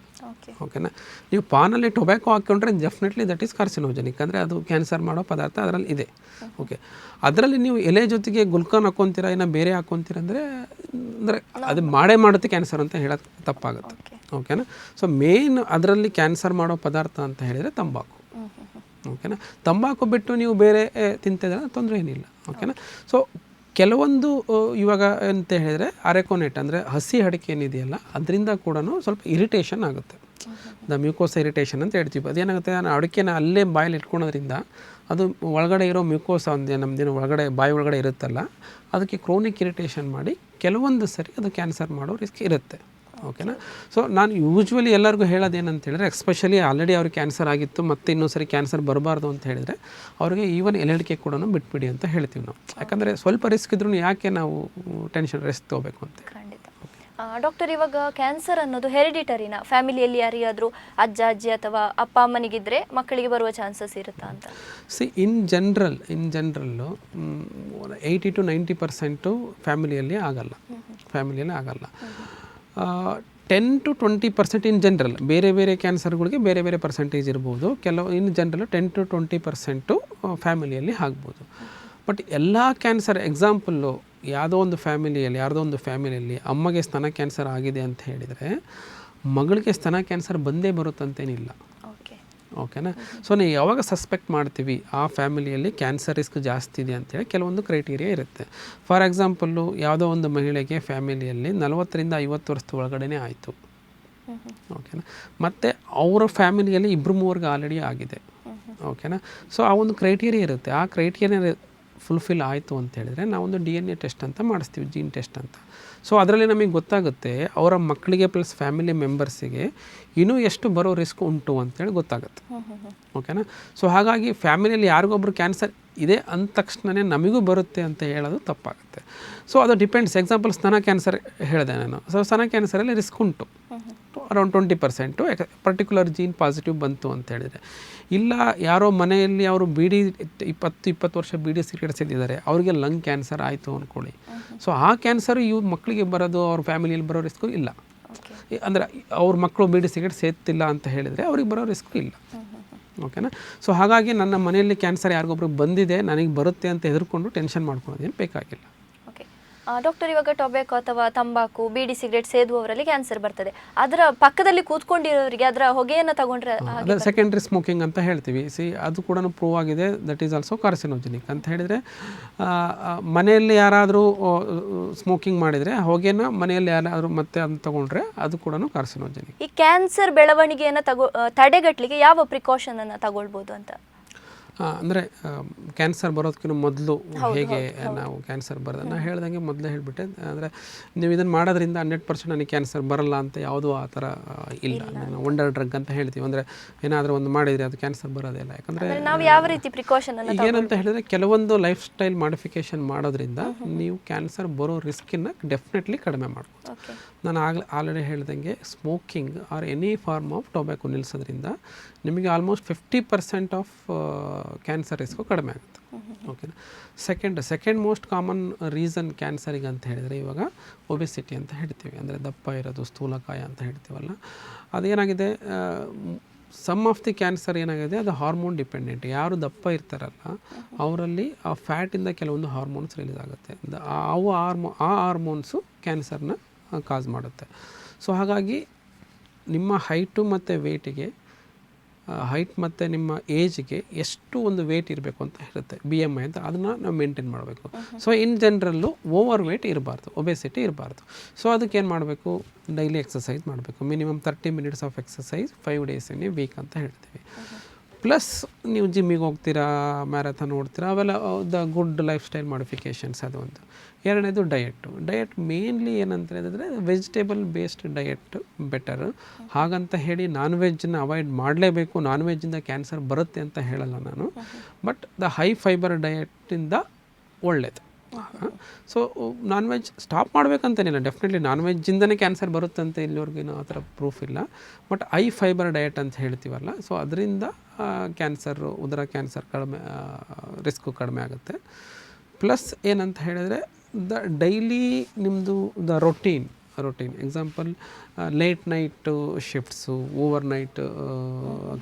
ಓಕೆನಾ. ನೀವು ಪಾನಲ್ಲಿ ಟೊಬ್ಯಾಕೋ ಹಾಕ್ಕೊಂಡ್ರೆ ಡೆಫಿನೆಟ್ಲಿ ದಟ್ ಈಸ್ ಕಾರ್ಸಿನೋಜೆನಿಕ್, ಅಂದರೆ ಅದು ಕ್ಯಾನ್ಸರ್ ಮಾಡೋ ಪದಾರ್ಥ ಅದರಲ್ಲಿ ಇದೆ. ಓಕೆ. ಅದರಲ್ಲಿ ನೀವು ಎಲೆ ಜೊತೆಗೆ ಗುಲ್ಕಾನ್ ಹಾಕ್ಕೊತೀರಾ, ಇನ್ನು ಬೇರೆ ಹಾಕ್ಕೊತೀರ ಅಂದರೆ ಅದು ಮಾಡುತ್ತೆ ಕ್ಯಾನ್ಸರ್ ಅಂತ ಹೇಳೋದು ತಪ್ಪಾಗುತ್ತೆ. ಓಕೆನಾ. ಸೊ ಮೇನ್ ಅದರಲ್ಲಿ ಕ್ಯಾನ್ಸರ್ ಮಾಡೋ ಪದಾರ್ಥ ಅಂತ ಹೇಳಿದರೆ ತಂಬಾಕು. ಓಕೆನಾ. ತಂಬಾಕು ಬಿಟ್ಟು ನೀವು ಬೇರೆ ತಿಂತಿದ್ರೆ ತೊಂದರೆ ಏನಿಲ್ಲ. ಓಕೆನಾ. ಸೊ ಕೆಲವೊಂದು ಇವಾಗ ಅಂತ ಹೇಳಿದರೆ ಅರೆಕೋನೆಟ್ ಅಂದರೆ ಹಸಿ ಅಡಿಕೆ ಏನಿದೆಯಲ್ಲ ಅದರಿಂದ ಕೂಡ ಸ್ವಲ್ಪ ಇರಿಟೇಷನ್ ಆಗುತ್ತೆ. ದ ಮ್ಯೂಕೋಸ ಇರಿಟೇಷನ್ ಅಂತ ಹೇಳ್ತೀವಿ. ಅದೇನಾಗುತ್ತೆ, ಅಡಿಕೆನ ಅಲ್ಲೇ ಬಾಯಲ್ಲಿ ಇಟ್ಕೊಳೋದ್ರಿಂದ ಅದು ಒಳಗಡೆ ಇರೋ ಮ್ಯೂಕೋಸ ನಮ್ಮದೇನು ಒಳಗಡೆ ಬಾಯಿ ಒಳಗಡೆ ಇರುತ್ತಲ್ಲ, ಅದಕ್ಕೆ ಕ್ರೋನಿಕ್ ಇರಿಟೇಷನ್ ಮಾಡಿ ಕೆಲವೊಂದು ಸರಿ ಅದು ಕ್ಯಾನ್ಸರ್ ಮಾಡೋ ರಿಸ್ಕ್ ಇರುತ್ತೆ. ಓಕೆನಾ. ಸೊ ನಾನು ಯೂಶ್ವಲಿ ಎಲ್ಲರಿಗೂ ಹೇಳೋದೇನಂತ ಹೇಳಿದ್ರೆ, ಎಸ್ಪೆಷಲಿ ಆಲ್ರೆಡಿ ಅವ್ರಿಗೆ ಕ್ಯಾನ್ಸರ್ ಆಗಿತ್ತು ಮತ್ತು ಇನ್ನೊಂದು ಸರಿ ಕ್ಯಾನ್ಸರ್ ಬರಬಾರ್ದು ಅಂತ ಹೇಳಿದರೆ ಅವ್ರಿಗೆ ಈವನ್ ಎಲೆಡಿಕೆ ಕೂಡ ಬಿಟ್ಬಿಡಿ ಅಂತ ಹೇಳ್ತೀವಿ ನಾವು. ಯಾಕಂದರೆ ಸ್ವಲ್ಪ ರಿಸ್ಕ್ ಇದ್ರೂ ಯಾಕೆ ನಾವು ಟೆನ್ಷನ್ ರಿಸ್ಕ್ ತೊಗೋಬೇಕು ಅಂತ. ಖಂಡಿತ. ಡಾಕ್ಟರ್, ಇವಾಗ ಕ್ಯಾನ್ಸರ್ ಅನ್ನೋದು ಹೆರಿಡಿಟರಿನ, ಫ್ಯಾಮಿಲಿಯಲ್ಲಿ ಯಾರಿಗಾದರೂ ಅಜ್ಜ ಅಜ್ಜಿ ಅಥವಾ ಅಪ್ಪ ಅಮ್ಮನಿಗಿದ್ರೆ ಮಕ್ಕಳಿಗೆ ಬರುವ ಚಾನ್ಸಸ್ ಇರುತ್ತಾ ಅಂತ? ಇನ್ ಜನರಲ್ಲು 80 to 90% ಫ್ಯಾಮಿಲಿಯಲ್ಲಿ ಆಗಲ್ಲ. 10 to 20% ಇನ್ ಜನರಲ್. ಬೇರೆ ಬೇರೆ ಕ್ಯಾನ್ಸರ್ಗಳಿಗೆ ಬೇರೆ ಬೇರೆ ಪರ್ಸೆಂಟೇಜ್ ಇರ್ಬೋದು. ಇನ್ ಜನರಲ್ 10 to 20% ಫ್ಯಾಮಿಲಿಯಲ್ಲಿ ಆಗ್ಬೋದು. ಬಟ್ ಎಲ್ಲ ಕ್ಯಾನ್ಸರ್, ಎಕ್ಸಾಂಪಲ್ಲು ಯಾವುದೋ ಒಂದು ಫ್ಯಾಮಿಲಿಯಲ್ಲಿ ಅಮ್ಮಗೆ ಸ್ತನ ಕ್ಯಾನ್ಸರ್ ಆಗಿದೆ ಅಂತ ಹೇಳಿದರೆ ಮಗಳಿಗೆ ಸ್ತನ ಕ್ಯಾನ್ಸರ್ ಬಂದೇ ಬರುತ್ತಂತೇನಿಲ್ಲ. ಓಕೆನಾ. ಸೊ ನೀವು ಯಾವಾಗ ಸಸ್ಪೆಕ್ಟ್ ಮಾಡ್ತೀವಿ ಆ ಫ್ಯಾಮಿಲಿಯಲ್ಲಿ ಕ್ಯಾನ್ಸರ್ ರಿಸ್ಕ್ ಜಾಸ್ತಿ ಇದೆ ಅಂತೇಳಿ ಕೆಲವೊಂದು ಕ್ರೈಟೀರಿಯಾ ಇರುತ್ತೆ. ಫಾರ್ ಎಕ್ಸಾಂಪಲ್ಲು ಯಾವುದೋ ಒಂದು ಮಹಿಳೆಗೆ ಫ್ಯಾಮಿಲಿಯಲ್ಲಿ 40 to 50 ವರ್ಷದ ಒಳಗಡೆ ಆಯಿತು. ಓಕೆನಾ. ಮತ್ತು ಅವರ ಫ್ಯಾಮಿಲಿಯಲ್ಲಿ 2-3 ಆಲ್ರೆಡಿ ಆಗಿದೆ. ಓಕೆನಾ. ಸೊ ಆ ಒಂದು ಕ್ರೈಟೀರಿಯಾ ಇರುತ್ತೆ. ಆ ಕ್ರೈಟೀರಿಯಾ ಫುಲ್ಫಿಲ್ ಆಯಿತು ಅಂತ ಹೇಳಿದರೆ ನಾವೊಂದು DNA ಟೆಸ್ಟ್ ಅಂತ ಮಾಡಿಸ್ತೀವಿ, ಜೀನ್ ಟೆಸ್ಟ್ ಅಂತ. ಸೊ ಅದರಲ್ಲಿ ನಮಗೆ ಗೊತ್ತಾಗುತ್ತೆ ಅವರ ಮಕ್ಕಳಿಗೆ ಪ್ಲಸ್ ಫ್ಯಾಮಿಲಿ ಮೆಂಬರ್ಸಿಗೆ ಇನ್ನೂ ಎಷ್ಟು ಬರೋ ರಿಸ್ಕ್ ಉಂಟು ಅಂತೇಳಿ ಗೊತ್ತಾಗುತ್ತೆ. ಓಕೆನಾ. ಸೊ ಹಾಗಾಗಿ ಫ್ಯಾಮಿಲಿಯಲ್ಲಿ ಯಾರಿಗೊಬ್ರು ಕ್ಯಾನ್ಸರ್ ಇದೆ ಅಂದ ತಕ್ಷಣವೇ ನಮಗೂ ಬರುತ್ತೆ ಅಂತ ಹೇಳೋದು ತಪ್ಪಾಗುತ್ತೆ. ಸೊ ಅದು ಡಿಪೆಂಡ್ಸ್. ಎಕ್ಸಾಂಪಲ್ ಸ್ತನ ಕ್ಯಾನ್ಸರ್ ಹೇಳಿದೆ ನಾನು. ಸೊ ಸ್ತನ ಕ್ಯಾನ್ಸರಲ್ಲಿ ರಿಸ್ಕ್ ಉಂಟು ಅರೌಂಡ್ 20%, ಪರ್ಟಿಕ್ಯುಲರ್ ಜೀನ್ ಪಾಸಿಟಿವ್ ಬಂತು ಅಂತ ಹೇಳಿದರೆ. ಇಲ್ಲ ಯಾರೋ ಮನೆಯಲ್ಲಿ ಅವರು 20 ವರ್ಷ ಬೀಡಿ ಸಿಗರೇಟ್ ಸೇದಿದ್ದಾರೆ, ಅವರಿಗೆ ಲಂಗ್ ಕ್ಯಾನ್ಸರ್ ಆಯಿತು ಅಂದ್ಕೊಳ್ಳಿ. ಸೊ ಆ ಕ್ಯಾನ್ಸರು ಇವ್ರ ಮಕ್ಕಳಿಗೆ ಬರೋದು, ಅವ್ರ ಫ್ಯಾಮಿಲಿಯಲ್ಲಿ ಬರೋ ರಿಸ್ಕು ಇಲ್ಲ. ಅಂದರೆ ಅವ್ರ ಮಕ್ಕಳು ಬೀಡಿ ಸಿಗರೇಟ್ ಸೇದ್ತಿಲ್ಲ ಅಂತ ಹೇಳಿದರೆ ಅವ್ರಿಗೆ ಬರೋ ರಿಸ್ಕು ಇಲ್ಲ. ಓಕೆನಾ. ಸೊ ಹಾಗಾಗಿ ನನ್ನ ಮನೆಯಲ್ಲಿ ಕ್ಯಾನ್ಸರ್ ಯಾರಿಗೊಬ್ರು ಬಂದಿದೆ, ನನಗೆ ಬರುತ್ತೆ ಅಂತ ಹೆದರ್ಕೊಂಡು ಟೆನ್ಷನ್ ಮಾಡ್ಕೊಳ್ಳೋದೇನು ಬೇಕಾಗಿಲ್ಲ. ಡಾಕ್ಟರ್, ಇವಾಗ ಟೊಬ್ಯಾಕೋ ಅಥವಾ ತಂಬಾಕು, ಬೀಡಿ ಸಿಗರೇಟ್ ಸೇದುವವರಲ್ಲಿ ಕ್ಯಾನ್ಸರ್ ಬರ್ತದೆ. ಅದರ ಪಕ್ಕದಲ್ಲಿ ಕೂತ್ಕೊಂಡಿರೋರಿಗೆ ಅದರ ಹೊಗೆಯನ್ನು ತಗೊಂಡ್ರೆ ಸೆಕೆಂಡ್ರಿ ಸ್ಮೋಕಿಂಗ್ ಅಂತ ಹೇಳ್ತೀವಿ. ಅದು ಕೂಡ ಪ್ರೂವ್ ಆಗಿದೆ, ದಟ್ ಈಸ್ ಆಲ್ಸೋ ಕಾರ್ಸಿನೋಜೆನಿಕ್ ಅಂತ ಹೇಳಿದರೆ. ಮನೆಯಲ್ಲಿ ಯಾರಾದರೂ ಸ್ಮೋಕಿಂಗ್ ಮಾಡಿದರೆ ಹೊಗೆನ ಮನೆಯಲ್ಲಿ ಯಾರಾದರೂ ಮತ್ತೆ ಅದನ್ನು ತಗೊಂಡ್ರೆ ಅದು ಕೂಡ ಕಾರ್ಸಿನೋಜೆನಿಕ್. ಈ ಕ್ಯಾನ್ಸರ್ ಬೆಳವಣಿಗೆಯನ್ನು ತಡೆಗಟ್ಟಲಿಕ್ಕೆ ಯಾವ ಪ್ರಿಕಾಷನನ್ನು ತಗೊಳ್ಬೋದು ಅಂತ? ಅಂದರೆ ಕ್ಯಾನ್ಸರ್ ಬರೋದಕ್ಕಿಂತ ಮೊದಲು ಹೇಗೆ ನಾವು ಕ್ಯಾನ್ಸರ್ ಬರೋದನ್ನು ಹೇಳ್ದಂಗೆ ಮೊದಲೇ ಹೇಳಿಬಿಟ್ಟೆ. ಅಂದರೆ ನೀವು ಇದನ್ನು ಮಾಡೋದ್ರಿಂದ 100% ನನಗೆ ಕ್ಯಾನ್ಸರ್ ಬರಲ್ಲ ಅಂತ ಯಾವುದೂ ಆ ಥರ ಇಲ್ಲ. ವಂಡರ್ ಡ್ರಗ್ ಅಂತ ಹೇಳ್ತೀವಿ. ಅಂದರೆ ಏನಾದರೂ ಒಂದು ಮಾಡಿದರೆ ಅದು ಕ್ಯಾನ್ಸರ್ ಬರೋದಿಲ್ಲ. ಯಾಕಂದರೆ ನಾವು ಯಾವ ರೀತಿ ಪ್ರಿಕಾಷನ್ ಏನಂತ ಹೇಳಿದ್ರೆ, ಕೆಲವೊಂದು ಲೈಫ್ ಸ್ಟೈಲ್ ಮಾಡಿಫಿಕೇಷನ್ ಮಾಡೋದ್ರಿಂದ ನೀವು ಕ್ಯಾನ್ಸರ್ ಬರೋ ರಿಸ್ಕನ್ನು ಡೆಫಿನೆಟ್ಲಿ ಕಡಿಮೆ ಮಾಡ್ಬೋದು. ನಾನು ಆಲ್ರೆಡಿ ಹೇಳ್ದಂಗೆ smoking or any form of tobacco ನಿಲ್ಲಿಸೋದ್ರಿಂದ ನಿಮಗೆ ಆಲ್ಮೋಸ್ಟ್ 50% ಆಫ್ ಕ್ಯಾನ್ಸರ್ ರಿಸ್ಕು ಕಡಿಮೆ ಆಗುತ್ತೆ. ಓಕೆನಾ. ಸೆಕೆಂಡ್ ಮೋಸ್ಟ್ ಕಾಮನ್ ರೀಸನ್ ಕ್ಯಾನ್ಸರಿಗೆ ಅಂತ ಹೇಳಿದರೆ ಇವಾಗ ಒಬೆಸಿಟಿ ಅಂತ ಹೇಳ್ತೀವಿ. ಅಂದರೆ ದಪ್ಪ ಇರೋದು, ಸ್ಥೂಲಕಾಯ ಅಂತ ಹೇಳ್ತೀವಲ್ಲ, ಅದೇನಾಗಿದೆ, ಸಮ್ ಆಫ್ ದಿ ಕ್ಯಾನ್ಸರ್ ಏನಾಗಿದೆ ಅದು ಹಾರ್ಮೋನ್ ಡಿಪೆಂಡೆಂಟ್. ಯಾರು ದಪ್ಪ ಇರ್ತಾರಲ್ಲ ಅವರಲ್ಲಿ ಆ ಫ್ಯಾಟಿಂದ ಕೆಲವೊಂದು ಹಾರ್ಮೋನ್ಸ್ ರಿಲೀಸ್ ಆಗುತ್ತೆ. ಆ ಹಾರ್ಮೋನ್ಸು ಕ್ಯಾನ್ಸರ್ನ ಕಾಸ್ ಮಾಡುತ್ತೆ. ಸೊ ಹಾಗಾಗಿ ನಿಮ್ಮ ಹೈಟು ಮತ್ತು ವೇಟಿಗೆ, ಹೈಟ್ ಮತ್ತು ನಿಮ್ಮ ಏಜ್ಗೆ ಎಷ್ಟು ಒಂದು ವೇಟ್ ಇರಬೇಕು ಅಂತ ಇರುತ್ತೆ, BMI ಅಂತ, ಅದನ್ನು ನಾವು ಮೇಂಟೈನ್ ಮಾಡಬೇಕು. So in general overweight ಇರಬಾರ್ದು, ಒಬೆಸಿಟಿ ಇರಬಾರ್ದು. ಸೊ ಅದಕ್ಕೆ ಏನು ಮಾಡಬೇಕು, ಡೈಲಿ ಎಕ್ಸಸೈಸ್ ಮಾಡಬೇಕು. Minimum 30 minutes of exercise 5 days in a week ಅಂತ ಹೇಳ್ತೀವಿ. ಪ್ಲಸ್ ನೀವು ಜಿಮ್ಮಿಗೆ ಹೋಗ್ತೀರಾ, ಮ್ಯಾರಥಾನ್ ಓಡ್ತೀರಾ, ಅವೆಲ್ಲ the good lifestyle modifications ಅದು ಒಂದು. ಎರಡನೇದು ಡಯಟ್ ಮೇನ್ಲಿ ಏನಂತ ಹೇಳಿದ್ರೆ ವೆಜಿಟೇಬಲ್ ಬೇಸ್ಡ್ ಡಯಟ್ ಬೆಟರ್. ಹಾಗಂತ ಹೇಳಿ ನಾನ್ ವೆಜ್ನ ಅವಾಯ್ಡ್ ಮಾಡಲೇಬೇಕು, ನಾನ್ ವೆಜ್ಜಿಂದ ಕ್ಯಾನ್ಸರ್ ಬರುತ್ತೆ ಅಂತ ಹೇಳಲ್ಲ ನಾನು. ಬಟ್ ದ ಹೈ ಫೈಬರ್ ಡಯಟಿಂದ ಒಳ್ಳೆಯದು. ಸೊ ನಾನ್ ವೆಜ್ ಸ್ಟಾಪ್ ಮಾಡಬೇಕಂತೇನಿಲ್ಲ, ಡೆಫಿನೆಟ್ಲಿ ನಾನ್ ವೆಜ್ಜಿಂದನೇ ಕ್ಯಾನ್ಸರ್ ಬರುತ್ತಂತ ಇಲ್ಲಿವರೆಗೇನು ಆ ಥರ ಪ್ರೂಫ್ ಇಲ್ಲ. ಬಟ್ ಐ ಫೈಬರ್ ಡಯಟ್ ಅಂತ ಹೇಳ್ತೀವಲ್ಲ, ಸೊ ಅದರಿಂದ ಕ್ಯಾನ್ಸರು, ಉದರ ಕ್ಯಾನ್ಸರ್ ಕಡಿಮೆ, ರಿಸ್ಕು ಕಡಿಮೆ ಆಗುತ್ತೆ. ಪ್ಲಸ್ ಏನಂತ ಹೇಳಿದರೆ ಡೈಲಿ ನಿಮ್ಮದು routine example late night shifts, over night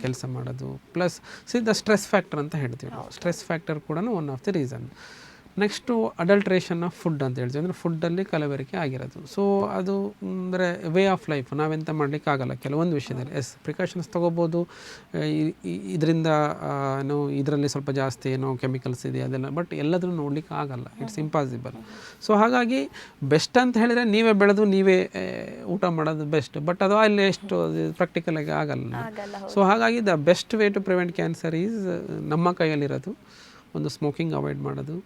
ಕೆಲಸ ಮಾಡೋದು, ಪ್ಲಸ್ ಸ್ಟ್ರೆಸ್ ಫ್ಯಾಕ್ಟರ್ ಅಂತ ಹೇಳ್ತೀವಿ ನಾವು. ಸ್ಟ್ರೆಸ್ ಫ್ಯಾಕ್ಟರ್ ಕೂಡ one of the reason. Next adulteration of food ಅಂತ ಹೇಳ್ತೀವಿ, ಅಂದರೆ ಫುಡ್ಡಲ್ಲಿ ಕಲಬೆರಕೆ ಆಗಿರೋದು. ಸೊ ಅದು ಅಂದರೆ ವೇ ಆಫ್ ಲೈಫ್, ನಾವೆಂತ ಮಾಡಲಿಕ್ಕಾಗಲ್ಲ ಕೆಲವೊಂದು ವಿಷಯದಲ್ಲಿ. ಪ್ರಿಕಾಷನ್ಸ್ ತೊಗೋಬೋದು, ಇದರಿಂದ ಇದರಲ್ಲಿ ಸ್ವಲ್ಪ ಜಾಸ್ತಿ ಏನೋ ಕೆಮಿಕಲ್ಸ್ ಇದೆ ಅದೆಲ್ಲ, ಬಟ್ ಎಲ್ಲದನ್ನು ನೋಡ್ಲಿಕ್ಕೆ ಆಗಲ್ಲ, ಇಟ್ಸ್ ಇಂಪಾಸಿಬಲ್. ಸೊ ಹಾಗಾಗಿ ಬೆಸ್ಟ್ ಅಂತ ಹೇಳಿದರೆ ನೀವೇ ಬೆಳೆದು ನೀವೇ ಊಟ ಮಾಡೋದು ಬೆಸ್ಟ್, ಬಟ್ ಅದು ಅಲ್ಲಿ ಎಷ್ಟು ಪ್ರಾಕ್ಟಿಕಲಾಗಿ ಆಗಲ್ಲ. ಸೊ ಹಾಗಾಗಿ the best way to prevent cancer is ನಮ್ಮ ಕೈಯಲ್ಲಿರೋದು. ಒಂದು ಸ್ಮೋಕಿಂಗ್ ಅವಾಯ್ಡ್ ಮಾಡೋದು,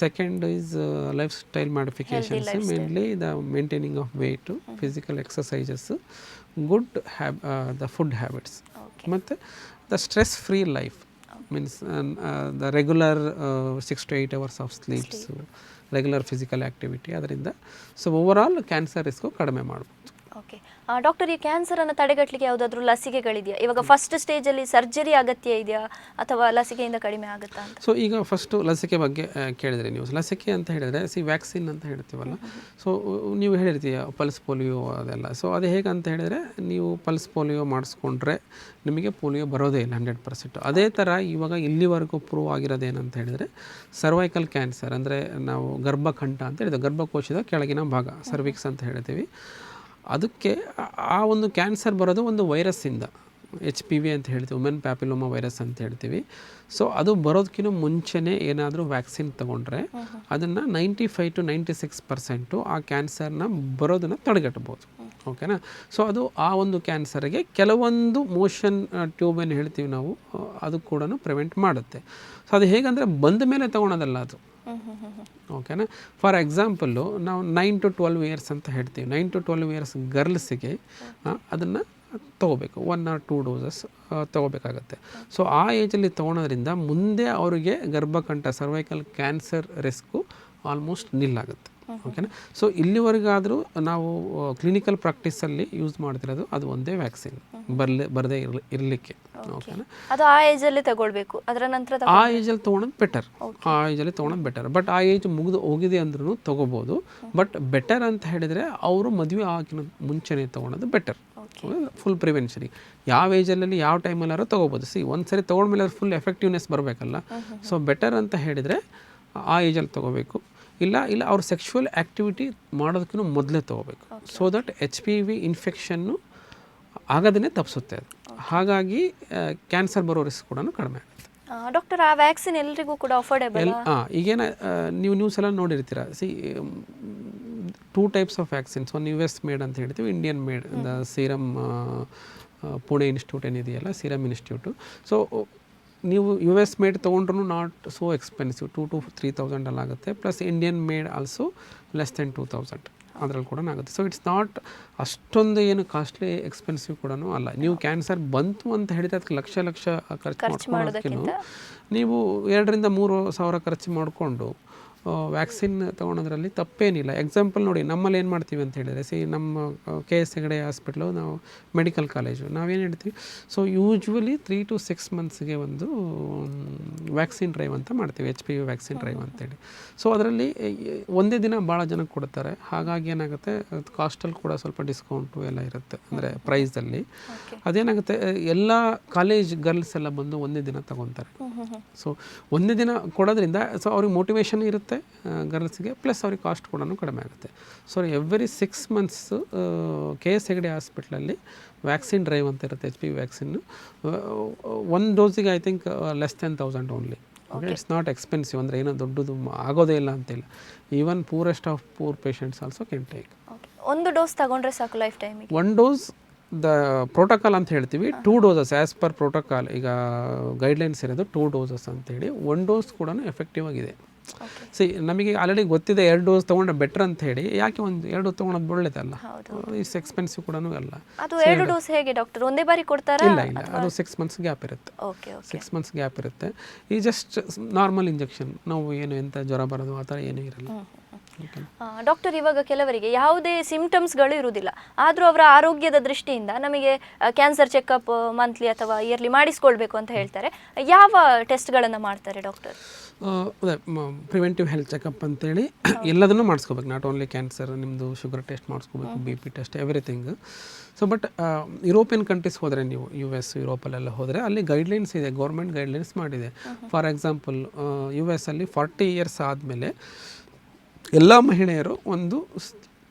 second is lifestyle modifications, mainly the maintaining of weight, physical exercises, good the food habits, ಮತ್ತು the stress free life means the regular 6 to 8 hours of sleeps, regular physical activity. ಅದರಿಂದ so overall cancer risk ಕಡಿಮೆ ಮಾಡ್ಬೋದು. Okay doctor, ಈ ಕ್ಯಾನ್ಸರನ್ನು ತಡೆಗಟ್ಟಲಿಕ್ಕೆ ಯಾವುದಾದ್ರೂ ಲಸಿಕೆಗಳಿದೆಯಾ? ಇವಾಗ first ಸ್ಟೇಜಲ್ಲಿ surgery ಅಗತ್ಯ ಇದೆಯಾ ಅಥವಾ ಲಸಿಕೆಯಿಂದ ಕಡಿಮೆ ಆಗುತ್ತಾ ಅಂತ? ಸೊ ಈಗ ಫಸ್ಟು ಲಸಿಕೆ ಬಗ್ಗೆ ಕೇಳಿದ್ರಿ ನೀವು. ಲಸಿಕೆ ಅಂತ ಹೇಳಿದರೆ ವ್ಯಾಕ್ಸಿನ್ ಅಂತ ಹೇಳ್ತೀವಲ್ಲ, ಸೊ ನೀವು ಹೇಳಿರ್ತೀಯ ಪಲ್ಸ್ ಪೋಲಿಯೋ ಅದೆಲ್ಲ. ಸೊ ಅದು ಹೇಗಂತ ಹೇಳಿದರೆ, ನೀವು ಪಲ್ಸ್ ಪೋಲಿಯೋ ಮಾಡಿಸ್ಕೊಂಡ್ರೆ ನಿಮಗೆ ಪೋಲಿಯೋ ಬರೋದೇ ಇಲ್ಲ 100%. ಅದೇ ಥರ ಇವಾಗ ಇಲ್ಲಿವರೆಗೂ ಪ್ರೂವ್ ಆಗಿರೋದೇನಂತ ಹೇಳಿದರೆ, ಸರ್ವೈಕಲ್ ಕ್ಯಾನ್ಸರ್ ಅಂದರೆ ನಾವು ಗರ್ಭಕಂಠ ಅಂತ ಹೇಳಿದೆ, ಗರ್ಭಕೋಶದ ಕೆಳಗಿನ ಭಾಗ, ಸರ್ವಿಕ್ಸ್ ಅಂತ ಹೇಳ್ತೀವಿ. ಅದಕ್ಕೆ ಆ ಒಂದು ಕ್ಯಾನ್ಸರ್ ಬರೋದು ಒಂದು ವೈರಸ್ಸಿಂದ, HPV ಅಂತ ಹೇಳ್ತೀವಿ, ವುಮೆನ್ ಪ್ಯಾಪಿಲೋಮಾ ವೈರಸ್ ಅಂತ ಹೇಳ್ತೀವಿ. ಸೊ ಅದು ಬರೋದಕ್ಕಿಂತ ಮುಂಚೆನೇ ಏನಾದರೂ ವ್ಯಾಕ್ಸಿನ್ ತೊಗೊಂಡ್ರೆ ಅದನ್ನು 95 to 96% ಆ ಕ್ಯಾನ್ಸರ್ನ ಬರೋದನ್ನು ತಡೆಗಟ್ಬೋದು. ಓಕೆನಾ? ಸೊ ಅದು ಆ ಒಂದು ಕ್ಯಾನ್ಸರ್ಗೆ ಕೆಲವೊಂದು ಮೋಷನ್ ಟ್ಯೂಬ್ ಏನು ಹೇಳ್ತೀವಿ ನಾವು, ಅದು ಕೂಡ ಪ್ರಿವೆಂಟ್ ಮಾಡುತ್ತೆ. ಸೊ ಅದು ಹೇಗಂದರೆ ಬಂದ ಮೇಲೆ ತೊಗೊಳೋದಲ್ಲ ಅದು. ಓಕೆನಾ? ಫಾರ್ ಎಕ್ಸಾಂಪಲ್ಲು ನಾವು 9 to 12 years ಅಂತ ಹೇಳ್ತೀವಿ. 9 to 12 years ಗರ್ಲ್ಸಿಗೆ ಅದನ್ನು ತೊಗೋಬೇಕು, 1 or 2 doses ತೊಗೋಬೇಕಾಗತ್ತೆ. ಸೊ ಆ ಏಜಲ್ಲಿ ತೊಗೊಳೋದ್ರಿಂದ ಮುಂದೆ ಅವರಿಗೆ ಗರ್ಭಕಂಠ ಸರ್ವೈಕಲ್ ಕ್ಯಾನ್ಸರ್ ರಿಸ್ಕು ಆಲ್ಮೋಸ್ಟ್ ನಿಲ್ಲಾಗುತ್ತೆ. ಓಕೆನಾ? ಸೊ ಇಲ್ಲಿವರೆಗಾದರೂ ನಾವು ಕ್ಲಿನಿಕಲ್ ಪ್ರಾಕ್ಟೀಸಲ್ಲಿ ಯೂಸ್ ಮಾಡ್ತಿರೋದು ಅದು ಒಂದೇ ವ್ಯಾಕ್ಸಿನ್, ಬರದೇ ಇರಲಿಕ್ಕೆ. ಓಕೆನಾ? ಅದು ಆ ಏಜಲ್ಲಿ ತಗೊಳ್ಬೇಕು, ಅದರ ನಂತರ ಆ ಏಜಲ್ಲಿ ತೊಗೊಳೋದು ಬೆಟರ್, ಆ ಏಜಲ್ಲಿ ತೊಗೊಳೋದು ಬೆಟರ್. ಬಟ್ ಆ ಏಜ್ ಮುಗಿದು ಹೋಗಿದೆ ಅಂದ್ರೂ ತೊಗೋಬೋದು. ಬಟ್ ಬೆಟರ್ ಅಂತ ಹೇಳಿದರೆ ಅವರು ಮದುವೆ ಆಗಿನ ಮುಂಚೆನೇ ತೊಗೊಳೋದು ಬೆಟರ್, ಫುಲ್ ಪ್ರಿವೆನ್ಷನ್. ಯಾವ ಏಜಲ್ಲಿ ಯಾವ ಟೈಮಲ್ಲಾರು ತೊಗೋಬೋದು. ಒಂದು ಸರಿ ತೊಗೊಂಡ್ಮೇಲೆ ಅದು ಫುಲ್ ಎಫೆಕ್ಟಿವ್ನೆಸ್ ಬರಬೇಕಲ್ಲ. ಸೊ ಬೆಟರ್ ಅಂತ ಹೇಳಿದರೆ ಆ ಏಜಲ್ಲಿ ತೊಗೋಬೇಕು. ಇಲ್ಲ ಅವ್ರ ಸೆಕ್ಷುವಲ್ ಆ್ಯಕ್ಟಿವಿಟಿ ಮಾಡೋದಕ್ಕಿಂತ ಮೊದಲೇ ತೊಗೋಬೇಕು. ಸೊ ದಟ್ HPV ಇನ್ಫೆಕ್ಷನ್ನು ಆಗದೇ ತಪ್ಪಿಸುತ್ತೆ ಅದು. ಹಾಗಾಗಿ ಕ್ಯಾನ್ಸರ್ ಬರೋ ರಿಸ್ಕ್ ಕೂಡ ಕಡಿಮೆ ಆಗುತ್ತೆ. ಡಾಕ್ಟರ್, ಆ ವ್ಯಾಕ್ಸಿನ್ ಎಲ್ಲರಿಗೂ ಕೂಡ ಅಫೋರ್ಡೆಬಲ್? ಈಗೇನ ನೀವು ನ್ಯೂಸ್ ಎಲ್ಲ ನೋಡಿರ್ತೀರ. 2 types ಆಫ್ ವ್ಯಾಕ್ಸಿನ್ಸ್. ಒಂದು US ಮೇಡ್ ಅಂತ ಹೇಳ್ತೀವಿ, Indian made. Serum Pune Institute ಏನಿದೆಯಲ್ಲ, ಸೀರಮ್ ಇನ್ಸ್ಟಿಟ್ಯೂಟು. ಸೊ ನೀವು US ಮೇಡ್ ತೊಗೊಂಡ್ರೂ ನಾಟ್ ಸೋ ಎಕ್ಸ್ಪೆನ್ಸಿವ್, 2 to 3,000 ಅಲ್ಲಿ ಆಗುತ್ತೆ. Plus Indian made also less than 2,000 ಅದರಲ್ಲಿ ಕೂಡ ಆಗುತ್ತೆ. ಸೊ ಇಟ್ಸ್ ನಾಟ್ ಅಷ್ಟೊಂದು ಏನು ಕಾಸ್ಟ್ಲಿ ಎಕ್ಸ್ಪೆನ್ಸಿವ್ ಕೂಡ ಅಲ್ಲ. ನೀವು ಕ್ಯಾನ್ಸರ್ ಬಂತು ಅಂತ ಹೇಳಿದ್ರೆ ಅದಕ್ಕೆ ಲಕ್ಷ ಖರ್ಚು ಮಾಡೋದಕ್ಕಿಂತ ನೀವು 2 ರಿಂದ 3 ಸಾವಿರ ಖರ್ಚು ಮಾಡಿಕೊಂಡು ವ್ಯಾಕ್ಸಿನ್ ತೊಗೊಳೋದ್ರಲ್ಲಿ ತಪ್ಪೇನಿಲ್ಲ. ಎಕ್ಸಾಂಪಲ್ ನೋಡಿ, ನಮ್ಮಲ್ಲಿ ಏನು ಮಾಡ್ತೀವಿ ಅಂತ ಹೇಳಿದರೆ, ನಮ್ಮ KS ಹೆಗಡೆ ಹಾಸ್ಪಿಟ್ಲು, ನಾವು ಮೆಡಿಕಲ್ ಕಾಲೇಜು, ನಾವೇನು ಹೇಳ್ತೀವಿ, ಸೊ ಯೂಶ್ವಲಿ 3 to 6 monthsಗೆ ಒಂದು ವ್ಯಾಕ್ಸಿನ್ ಡ್ರೈವ್ ಅಂತ ಮಾಡ್ತೀವಿ, HPV ವ್ಯಾಕ್ಸಿನ್ ಡ್ರೈವ್ ಅಂತೇಳಿ. ಸೊ ಅದರಲ್ಲಿ ಒಂದೇ ದಿನ ಭಾಳ ಜನಕ್ಕೆ ಕೊಡ್ತಾರೆ. ಹಾಗಾಗಿ ಏನಾಗುತ್ತೆ, ಕಾಸ್ಟಲ್ಲಿ ಕೂಡ ಸ್ವಲ್ಪ ಡಿಸ್ಕೌಂಟು ಎಲ್ಲ ಇರುತ್ತೆ, ಅಂದರೆ ಪ್ರೈಸಲ್ಲಿ. ಅದೇನಾಗುತ್ತೆ, ಎಲ್ಲ ಕಾಲೇಜ್ ಗರ್ಲ್ಸ್ ಎಲ್ಲ ಬಂದು ಒಂದೇ ದಿನ ತಗೊತಾರೆ. ಸೊ ಒಂದೇ ದಿನ ಕೊಡೋದ್ರಿಂದ ಸೊ ಅವ್ರಿಗೆ ಮೋಟಿವೇಶನ್ ಇರುತ್ತೆ ಗರ್ಲ್ಸ್ಗೆ, ಪ್ಲಸ್ ಅವ್ರಿಗೆ ಕಾಸ್ಟ್ ಕೂಡ ಕಡಿಮೆ ಆಗುತ್ತೆ. So every 6 months KS Hegde ಹಾಸ್ಪಿಟ್ಲಲ್ಲಿ ವ್ಯಾಕ್ಸಿನ್ ಡ್ರೈವ್ ಅಂತ ಇರುತ್ತೆ, HPV vaccine. 1 dose I think less than 1,000 only. Okay, it's not expensive, ಅಂದರೆ ಏನೋ ದೊಡ್ಡದು ಆಗೋದೇ ಇಲ್ಲ ಅಂತಿಲ್ಲ. Even poorest of poor patients also can take. ಒಂದು ಡೋಸ್ ತಗೊಂಡ್ರೆ ಸಾಕು ಲೈಫ್ ಟೈಮಿಗೆ? 1 dose ದ ಪ್ರೋಟೋಕಾಲ್ ಅಂತ ಹೇಳ್ತೀವಿ, 2 doses ಆ್ಯಸ್ ಪರ್ ಪ್ರೋಟೋಕಾಲ್. ಈಗ ಗೈಡ್ಲೈನ್ಸ್ ಇರೋದು 2 doses ಅಂತೇಳಿ. 1 dose ಕೂಡ ಎಫೆಕ್ಟಿವ್ ಆಗಿದೆ. ಸಿ ನಮಗೆ ಆಲ್ರೆಡಿ ಗೊತ್ತಿದೆ 2 ಡೋಸ್ ತೊಗೊಂಡ್ರೆ ಬೆಟರ್ ಅಂತ ಹೇಳಿ ಯಾಕೆ ಒಂದು 2 ಡೋಸ್ ತೊಗೊಳೋದು ಒಳ್ಳೇದಲ್ಲ, ಇಸ್ ಎಕ್ಸ್ಪೆನ್ಸಿವ್ ಕೂಡ ಅಲ್ಲ. ಅದು 2 ಡೋಸ್ ಹೇಗೆ ಡಾಕ್ಟರ್ ಒಂದೇ ಬಾರಿ ಕೊಡ್ತಾರಾ? ಇಲ್ಲ ಅದು 6 ಮಂತ್ಸ್ ಗ್ಯಾಪ್ ಇರುತ್ತೆ. 6 ಮಂತ್ಸ್ ಗ್ಯಾಪ್ ಇರುತ್ತೆ. ಈ ಜಸ್ಟ್ ನಾರ್ಮಲ್ ಇಂಜೆಕ್ಷನ್, ನಾವು ಏನು ಎಂಥ ಜ್ವರ ಬರೋದು ಆ ಥರ ಏನೂ ಇರಲ್ಲ. ಡಾಕ್ಟರ್, ಇವಾಗ ಕೆಲವರಿಗೆ ಯಾವುದೇ ಸಿಂಪ್ಟಮ್ಸ್ಗಳು ಇರುವುದಿಲ್ಲ, ಆದರೂ ಅವರ ಆರೋಗ್ಯದ ದೃಷ್ಟಿಯಿಂದ ನಮಗೆ ಕ್ಯಾನ್ಸರ್ ಚೆಕಪ್ ಮಂತ್ಲಿ ಅಥವಾ ಇಯರ್ಲಿ ಮಾಡಿಸ್ಕೊಳ್ಬೇಕು ಅಂತ ಹೇಳ್ತಾರೆ. ಯಾವ ಟೆಸ್ಟ್ಗಳನ್ನು ಮಾಡ್ತಾರೆ ಡಾಕ್ಟರ್? ಅದೇ ಪ್ರಿವೆಂಟಿವ್ ಹೆಲ್ತ್ ಚೆಕಪ್ ಅಂತೇಳಿ ಎಲ್ಲದನ್ನೂ ಮಾಡಿಸ್ಕೋಬೇಕು. ನಾಟ್ ಓನ್ಲಿ ಕ್ಯಾನ್ಸರ್, ನಿಮ್ಮದು ಶುಗರ್ ಟೆಸ್ಟ್ ಮಾಡಿಸ್ಕೋಬೇಕು, BP test, everything. So but European countries ಹೋದರೆ, ನೀವು US ಯುರೋಪಲ್ಲೆಲ್ಲ ಹೋದರೆ ಅಲ್ಲಿ ಗೈಡ್ಲೈನ್ಸ್ ಇದೆ, ಗೌರ್ಮೆಂಟ್ ಗೈಡ್ಲೈನ್ಸ್ ಮಾಡಿದೆ. ಫಾರ್ ಎಕ್ಸಾಂಪಲ್ US ಅಲ್ಲಿ 40 ಇಯರ್ಸ್ ಆದಮೇಲೆ ಎಲ್ಲ ಮಹಿಳೆಯರು ಒಂದು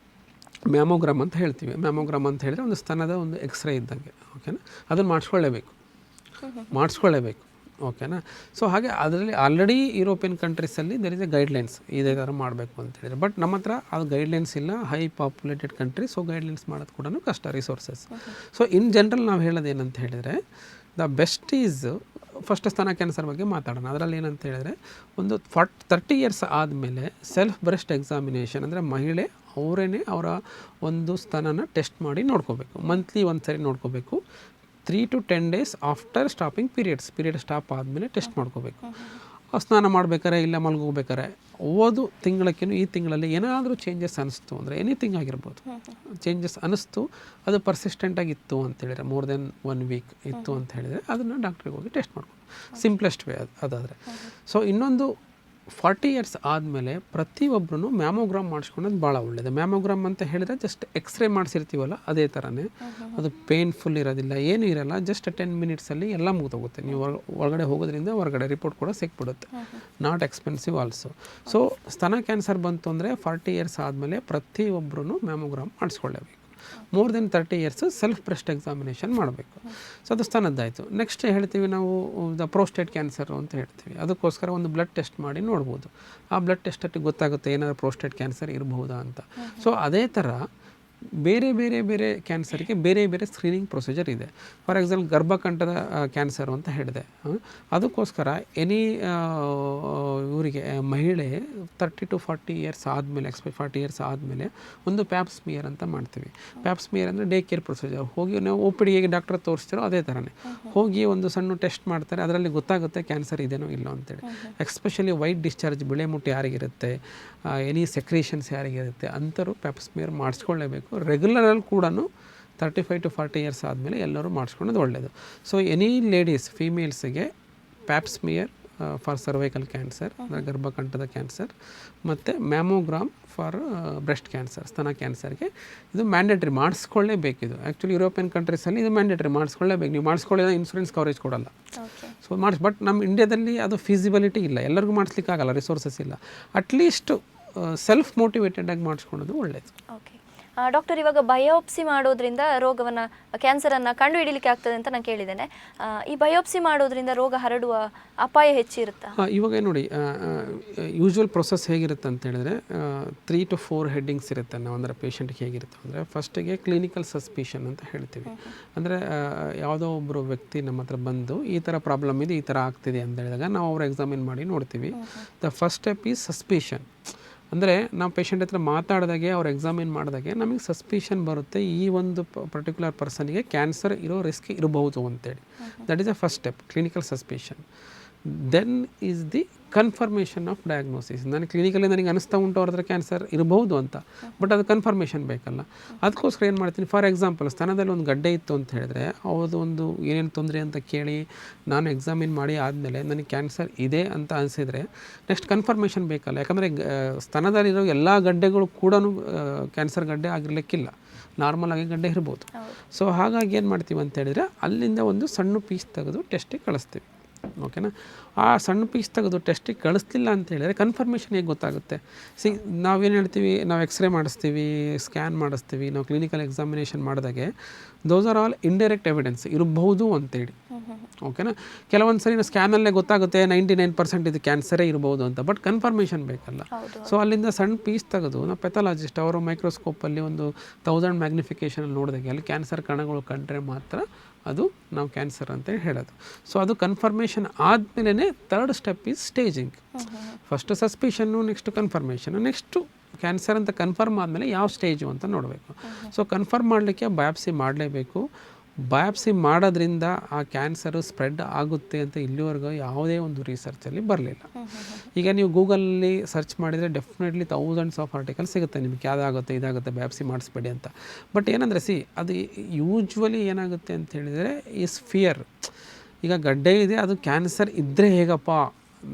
ಮ್ಯಾಮೋಗ್ರಾಮ್ ಅಂತ ಹೇಳ್ತೀವಿ. ಮ್ಯಾಮೋಗ್ರಾಮ್ ಅಂತ ಹೇಳಿದ್ರೆ ಒಂದು ಸ್ತನದ ಒಂದು ಎಕ್ಸ್ರೇ ಇದ್ದಂಗೆ, ಓಕೆನಾ, ಅದನ್ನು ಮಾಡಿಸ್ಕೊಳ್ಳೇಬೇಕು, ಓಕೆನಾ. ಸೊ ಹಾಗೆ ಅದರಲ್ಲಿ ಆಲ್ರೆಡಿ ಯುರೋಪಿಯನ್ ಕಂಟ್ರೀಸಲ್ಲಿ ದರ್ ಇಸ್ ಎ ಗೈಡ್ಲೈನ್ಸ್, ಇದೇ ಥರ ಮಾಡಬೇಕು ಅಂತ ಹೇಳಿದ್ರೆ. ಬಟ್ ನಮ್ಮ ಹತ್ರ ಅದು ಗೈಡ್ಲೈನ್ಸ್ ಇಲ್ಲ, high populated country. So guidelines ಮಾಡೋದು ಕೂಡ ಕಷ್ಟ, ರಿಸೋರ್ಸಸ್. ಸೊ ಇನ್ ಜನರಲ್ ನಾವು ಹೇಳೋದೇನಂತ ಹೇಳಿದರೆ, ದ ಬೆಸ್ಟ್ ಈಸ್ ಫಸ್ಟ್ ಸ್ತನ ಕ್ಯಾನ್ಸರ್ ಬಗ್ಗೆ ಮಾತಾಡೋಣ. ಅದರಲ್ಲಿ ಏನಂತ ಹೇಳಿದ್ರೆ, ಒಂದು 30 ಇಯರ್ಸ್ ಆದಮೇಲೆ ಸೆಲ್ಫ್ ಬ್ರೆಸ್ಟ್ ಎಕ್ಸಾಮಿನೇಷನ್, ಅಂದರೆ ಮಹಿಳೆ ಅವರೇನೆ ಅವರ ಒಂದು ಸ್ತನನ ಟೆಸ್ಟ್ ಮಾಡಿ ನೋಡ್ಕೋಬೇಕು. ಮಂತ್ಲಿ ಒಂದು ಸರಿ ನೋಡ್ಕೋಬೇಕು. 3 to 10 days after stopping period stop ಆದಮೇಲೆ ಟೆಸ್ಟ್ ಮಾಡ್ಕೋಬೇಕು. ಸ್ನಾನ ಮಾಡ್ಬೇಕಾರೆ ಇಲ್ಲ ಮಲ್ಗೋಗ್ಬೇಕಾರೆ ಓದು ತಿಂಗಳಕ್ಕಿಂತ ಈ ತಿಂಗಳಲ್ಲಿ ಏನಾದರೂ ಚೇಂಜಸ್ ಅನಿಸ್ತು ಅಂದರೆ, ಎನಿಥಿಂಗ್ ಆಗಿರ್ಬೋದು, ಚೇಂಜಸ್ ಅನ್ನಿಸ್ತು, ಅದು ಪರ್ಸಿಸ್ಟೆಂಟಾಗಿತ್ತು ಅಂತೇಳಿದ್ರೆ, ಮೋರ್ ದೆನ್ 1 week ಇತ್ತು ಅಂತ ಹೇಳಿದರೆ ಅದನ್ನು ಡಾಕ್ಟ್ರಿಗೆ ಹೋಗಿ ಟೆಸ್ಟ್ ಮಾಡ್ಬೋದು. Simplest way ಅದಾದರೆ. ಸೊ ಇನ್ನೊಂದು 40 ಇಯರ್ಸ್ ಆದಮೇಲೆ ಪ್ರತಿಯೊಬ್ಬರೂ ಮ್ಯಾಮೋಗ್ರಾಮ್ ಮಾಡಿಸ್ಕೊಳ್ಳೋದು ಭಾಳ ಒಳ್ಳೆಯದು. ಮ್ಯಾಮೋಗ್ರಾಮ್ ಅಂತ ಹೇಳಿದ್ರೆ ಜಸ್ಟ್ ಎಕ್ಸ್ರೇ ಮಾಡಿಸಿರ್ತೀವಲ್ಲ ಅದೇ ಥರನೇ, ಅದು ಪೇನ್ಫುಲ್ ಇರೋದಿಲ್ಲ, ಏನೂ ಇರೋಲ್ಲ. ಜಸ್ಟ್ 10 minutesಲ್ಲಿ ಎಲ್ಲ ಮುಗಿದೋಗುತ್ತೆ. ನೀವು ಒಳಗಡೆ ಹೋಗೋದ್ರಿಂದ ಹೊರಗಡೆ ರಿಪೋರ್ಟ್ ಕೂಡ ಸಿಕ್ಬಿಡುತ್ತೆ. Not expensive also. ಸೊ ಸ್ತನ ಕ್ಯಾನ್ಸರ್ ಬಂತು ಅಂದರೆ 40 ಇಯರ್ಸ್ ಆದಮೇಲೆ ಪ್ರತಿಯೊಬ್ಬರೂ ಮ್ಯಾಮೋಗ್ರಾಮ್ ಮಾಡಿಸ್ಕೊಳ್ಳೇಬೇಕು. More than 30 years self breast examination ಮಾಡಬೇಕು. ಸೊ ಅದು ಸ್ತನದ್ದಾಯಿತು. ನೆಕ್ಸ್ಟ್ ಹೇಳ್ತೀವಿ ನಾವು ದ ಪ್ರೋಸ್ಟೇಟ್ ಕ್ಯಾನ್ಸರು ಅಂತ ಹೇಳ್ತೀವಿ. ಅದಕ್ಕೋಸ್ಕರ ಒಂದು ಬ್ಲಡ್ ಟೆಸ್ಟ್ ಮಾಡಿ ನೋಡ್ಬೋದು. ಆ ಬ್ಲಡ್ ಟೆಸ್ಟಲ್ಲಿ ಗೊತ್ತಾಗುತ್ತೆ ಏನಾದರೂ ಪ್ರೋಸ್ಟೇಟ್ ಕ್ಯಾನ್ಸರ್ ಇರಬಹುದಾ ಅಂತ. ಸೊ ಅದೇ ಥರ ಬೇರೆ ಕ್ಯಾನ್ಸರ್ಗೆ ಬೇರೆ ಸ್ಕ್ರೀನಿಂಗ್ ಪ್ರೊಸೀಜರ್ ಇದೆ. ಫಾರ್ ಎಕ್ಸಾಂಪಲ್ ಗರ್ಭಕಂಠದ ಕ್ಯಾನ್ಸರು ಅಂತ ಹೇಳಿದೆ. ಅದಕ್ಕೋಸ್ಕರ ಇವರಿಗೆ ಮಹಿಳೆ 30 to 40 ಇಯರ್ಸ್ ಆದಮೇಲೆ, 40 ಇಯರ್ಸ್ ಆದಮೇಲೆ ಒಂದು ಪ್ಯಾಪ್ ಸ್ಮಿಯರ್ ಅಂತ ಮಾಡ್ತೀವಿ. ಪ್ಯಾಪ್ ಸ್ಮಿಯರ್ ಅಂದರೆ ಡೇ ಕೇರ್ ಪ್ರೊಸೀಜರ್. ಹೋಗಿ ನಾವು OPD ಹೇಗೆ ಡಾಕ್ಟರ್ ತೋರಿಸ್ತಿರೋ ಅದೇ ಥರನೇ ಹೋಗಿ ಒಂದು ಸಣ್ಣ ಟೆಸ್ಟ್ ಮಾಡ್ತಾರೆ. ಅದರಲ್ಲಿ ಗೊತ್ತಾಗುತ್ತೆ ಕ್ಯಾನ್ಸರ್ ಇದೇನೋ ಇಲ್ಲೋ ಅಂತೇಳಿ. ಎಕ್ಸ್ಪೆಷಲಿ ವೈಟ್ ಡಿಸ್ಚಾರ್ಜ್, ಬಿಳೆ ಮುಟ್ಟು ಯಾರಿಗಿರುತ್ತೆ, ಎನಿ ಸೆಕ್ರೇಷನ್ಸ್ ಯಾರಿಗಿರುತ್ತೆ ಅಂಥವ್ರು ಪ್ಯಾಪ್ ಸ್ಮಿಯರ್ ಮಾಡಿಸ್ಕೊಳ್ಳೇಬೇಕು. ರೆಗ್ಯುಲರಲ್ಲಿ ಕೂಡ 35 to 40 ಇಯರ್ಸ್ ಆದಮೇಲೆ ಎಲ್ಲರೂ ಮಾಡಿಸ್ಕೊಳ್ಳೋದು ಒಳ್ಳೆಯದು. ಸೊ ಎನಿ ಲೇಡೀಸ್, ಫೀಮೇಲ್ಸಿಗೆ pap smear for cervical cancer, ಅಂದರೆ ಗರ್ಭಕಂಠದ ಕ್ಯಾನ್ಸರ್, ಮತ್ತು ಮ್ಯಾಮೋಗ್ರಾಮ್ ಫಾರ್ ಬ್ರೆಸ್ಟ್ ಕ್ಯಾನ್ಸರ್, ಸ್ತನ ಕ್ಯಾನ್ಸರ್ಗೆ ಇದು ಮ್ಯಾಂಡೇಟ್ರಿ, ಮಾಡಿಸ್ಕೊಳ್ಳೇಬೇಕಿದು. ಆ್ಯಕ್ಚುಲಿ ಯುರೋಪಿಯನ್ ಕಂಟ್ರೀಸಲ್ಲಿ ಇದು ಮ್ಯಾಂಡೇಟ್ರಿ, ಮಾಡಿಸ್ಕೊಳ್ಳೇಬೇಕು. ನೀವು ಮಾಡಿಸ್ಕೊಳ್ಳೋದು ಇನ್ಶೂರೆನ್ಸ್ ಕವರೇಜ್ ಕೊಡಲ್ಲ. ಸೊ ಬಟ್ ನಮ್ಮ ಇಂಡಿಯಾದಲ್ಲಿ ಅದು ಫೀಸಿಬಿಲಿಟಿ ಇಲ್ಲ, ಎಲ್ಲರಿಗೂ ಮಾಡಿಸ್ಲಿಕ್ಕಾಗಲ್ಲ, ರಿಸೋರ್ಸಸ್ ಇಲ್ಲ. ಅಟ್ಲೀಸ್ಟ್ ಸೆಲ್ಫ್ ಮೋಟಿವೇಟೆಡಾಗಿ ಮಾಡಿಸ್ಕೊಳ್ಳೋದು ಒಳ್ಳೆಯದು. ಓಕೆ ಡಾಕ್ಟರ್, ಇವಾಗ ಬಯೋಪ್ಸಿ ಮಾಡೋದ್ರಿಂದ ರೋಗವನ್ನು, ಕ್ಯಾನ್ಸರನ್ನು ಕಂಡು ಹಿಡಿಲಿಕ್ಕೆ ಆಗ್ತದೆ ಅಂತ ನಾನು ಕೇಳಿದ್ದೇನೆ. ಈ ಬಯೋಪ್ಸಿ ಮಾಡೋದ್ರಿಂದ ರೋಗ ಹರಡುವ ಅಪಾಯ ಹೆಚ್ಚಿರುತ್ತಾ? ಇವಾಗ ನೋಡಿ, ಯೂಶ್ವಲ್ ಪ್ರೊಸೆಸ್ ಹೇಗಿರುತ್ತೆ ಅಂತ ಹೇಳಿದ್ರೆ 3 to 4 ಹೆಡ್ಡಿಂಗ್ಸ್ ಇರುತ್ತೆ. ನಾವು ಅಂದರೆ ಪೇಷಂಟ್ಗೆ ಹೇಗಿರುತ್ತೆ ಅಂದರೆ, ಫಸ್ಟಿಗೆ ಕ್ಲಿನಿಕಲ್ ಸಸ್ಪಿಷನ್ ಅಂತ ಹೇಳ್ತೀವಿ. ಅಂದರೆ ಯಾವುದೋ ಒಬ್ಬರು ವ್ಯಕ್ತಿ ನಮ್ಮ ಹತ್ರ ಬಂದು ಈ ಥರ ಪ್ರಾಬ್ಲಮ್ ಇದೆ, ಈ ಥರ ಆಗ್ತಿದೆ ಅಂತ ಹೇಳಿದಾಗ ನಾವು ಅವ್ರು ಎಕ್ಸಾಮಿನ್ ಮಾಡಿ ನೋಡ್ತೀವಿ. The first step is suspicion. ಅಂದರೆ ನಾವು ಪೇಷಂಟ್ ಹತ್ರ ಮಾತಾಡಿದಾಗೆ, ಅವ್ರು ಎಕ್ಸಾಮಿನ್ ಮಾಡಿದಾಗೆ ನಮಗೆ ಸಸ್ಪಿಷನ್ ಬರುತ್ತೆ, ಈ ಒಂದು ಪರ್ಟಿಕ್ಯುಲರ್ ಪರ್ಸನ್ಗೆ ಕ್ಯಾನ್ಸರ್ ಇರೋ ರಿಸ್ಕ್ ಇರಬಹುದು ಅಂತೇಳಿ. That is the first step, clinical suspicion. Then is the confirmation of diagnosis. ನನಗೆ ಕ್ಲಿನಿಕಲ್ಲಿ ನನಗೆ ಅನಿಸ್ತಾ ಉಂಟು ಅವ್ರ ಹತ್ರ ಕ್ಯಾನ್ಸರ್ ಇರಬಹುದು ಅಂತ, ಬಟ್ ಅದು ಕನ್ಫರ್ಮೇಷನ್ ಬೇಕಲ್ಲ. ಅದಕ್ಕೋಸ್ಕರ ಏನು ಮಾಡ್ತೀನಿ, ಫಾರ್ ಎಕ್ಸಾಂಪಲ್ ಸ್ತನದಲ್ಲಿ ಒಂದು ಗಡ್ಡೆ ಇತ್ತು ಅಂತ ಹೇಳಿದ್ರೆ, ಅವ್ರದ್ದು ಒಂದು ಏನೇನು ತೊಂದರೆ ಅಂತ ಕೇಳಿ ನಾನು ಎಕ್ಸಾಮಿನ್ ಮಾಡಿ ಆದಮೇಲೆ ನನಗೆ ಕ್ಯಾನ್ಸರ್ ಇದೆ ಅಂತ ಅನಿಸಿದರೆ ನೆಕ್ಸ್ಟ್ ಕನ್ಫರ್ಮೇಷನ್ ಬೇಕಲ್ಲ. ಯಾಕಂದರೆ ಸ್ತನದಲ್ಲಿರೋ ಎಲ್ಲ ಗಡ್ಡೆಗಳು ಕೂಡ ಕ್ಯಾನ್ಸರ್ ಗಡ್ಡೆ ಆಗಿರಲಿಕ್ಕಿಲ್ಲ, ನಾರ್ಮಲ್ ಆಗಿ ಗಡ್ಡೆ ಇರ್ಬೋದು. ಸೊ ಹಾಗಾಗಿ ಏನು ಮಾಡ್ತೀವಿ ಅಂತ ಹೇಳಿದರೆ, ಅಲ್ಲಿಂದ ಒಂದು ಸಣ್ಣ ಪೀಸ್ ತೆಗೆದು ಟೆಸ್ಟಿಗೆ ಕಳಿಸ್ತೀವಿ. ಓಕೆನಾ. ಆ ಸಣ್ಣ ಪೀಸ್ ತೆಗೆದು ಟೆಸ್ಟಿಗೆ ಕಳಿಸ್ತಿಲ್ಲ ಅಂತ ಹೇಳಿದರೆ ಕನ್ಫರ್ಮೇಷನ್ ಹೇಗೆ ಗೊತ್ತಾಗುತ್ತೆ? ನಾವೇನು ಹೇಳ್ತೀವಿ, ನಾವು ಎಕ್ಸ್ರೇ ಮಾಡಿಸ್ತೀವಿ, ಸ್ಕ್ಯಾನ್ ಮಾಡಿಸ್ತೀವಿ, ನಾವು ಕ್ಲಿನಿಕಲ್ ಎಕ್ಸಾಮಿನೇಷನ್ ಮಾಡಿದಾಗೆ those are all indirect evidence ಇರಬಹುದು ಅಂತೇಳಿ. ಓಕೆನಾ. ಕೆಲವೊಂದು ಸರಿ ನಾವು ಸ್ಕ್ಯಾನಲ್ಲೇ ಗೊತ್ತಾಗುತ್ತೆ 99% ಇದು ಕ್ಯಾನ್ಸರೇ ಇರ್ಬೋದು ಅಂತ, ಬಟ್ ಕನ್ಫರ್ಮೇಷನ್ ಬೇಕಲ್ಲ. ಸೊ ಅಲ್ಲಿಂದ ಸಣ್ಣ ಪೀಸ್ ತೆಗೆದು ನಾವು ಪೆಥಾಲಜಿಸ್ಟ್ ಅವರು ಮೈಕ್ರೋಸ್ಕೋಪಲ್ಲಿ ಒಂದು 1000 ಮ್ಯಾಗ್ನಿಫಿಕೇಷನಲ್ಲಿ ನೋಡಿದಾಗೆ ಅಲ್ಲಿ ಕ್ಯಾನ್ಸರ್ ಕಣಗಳು ಕಂಡ್ರೆ ಮಾತ್ರ ಅದು ನಾವು ಕ್ಯಾನ್ಸರ್ ಅಂತ ಹೇಳೋದು. ಸೊ ಅದು ಕನ್ಫರ್ಮೇಷನ್ ಆದಮೇಲೆ third step is staging. First suspicion, next confirmation, next cancer ಅಂತ ಕನ್ಫರ್ಮ್ ಆದಮೇಲೆ ಯಾವ ಸ್ಟೇಜು ಅಂತ ನೋಡಬೇಕು. ಸೊ ಕನ್ಫರ್ಮ್ ಮಾಡಲಿಕ್ಕೆ ಬಯಾಪ್ಸಿ ಮಾಡಲೇಬೇಕು. ಬಯಾಪ್ಸಿ ಮಾಡೋದ್ರಿಂದ ಆ ಕ್ಯಾನ್ಸರು ಸ್ಪ್ರೆಡ್ ಆಗುತ್ತೆ ಅಂತ ಇಲ್ಲಿವರೆಗೂ ಯಾವುದೇ ಒಂದು ರಿಸರ್ಚಲ್ಲಿ ಬರಲಿಲ್ಲ. ಈಗ ನೀವು ಗೂಗಲಲ್ಲಿ ಸರ್ಚ್ ಮಾಡಿದರೆ ಡೆಫಿನೆಟ್ಲಿ ಥೌಸಂಡ್ಸ್ ಆಫ್ ಆರ್ಟಿಕಲ್ ಸಿಗುತ್ತೆ ನಿಮಗೆ, ಯಾವುದಾಗುತ್ತೆ ಇದಾಗುತ್ತೆ ಬಯಾಪ್ಸಿ ಮಾಡಿಸ್ಬೇಡಿ ಅಂತ. ಬಟ್ ಏನಂದರೆ ಅದು ಯೂಶ್ವಲಿ ಏನಾಗುತ್ತೆ ಅಂತ ಹೇಳಿದರೆ ಈಸ್ ಫಿಯರ್. ಈಗ ಗಡ್ಡೆ ಇದೆ, ಅದು ಕ್ಯಾನ್ಸರ್ ಇದ್ದರೆ ಹೇಗಪ್ಪ,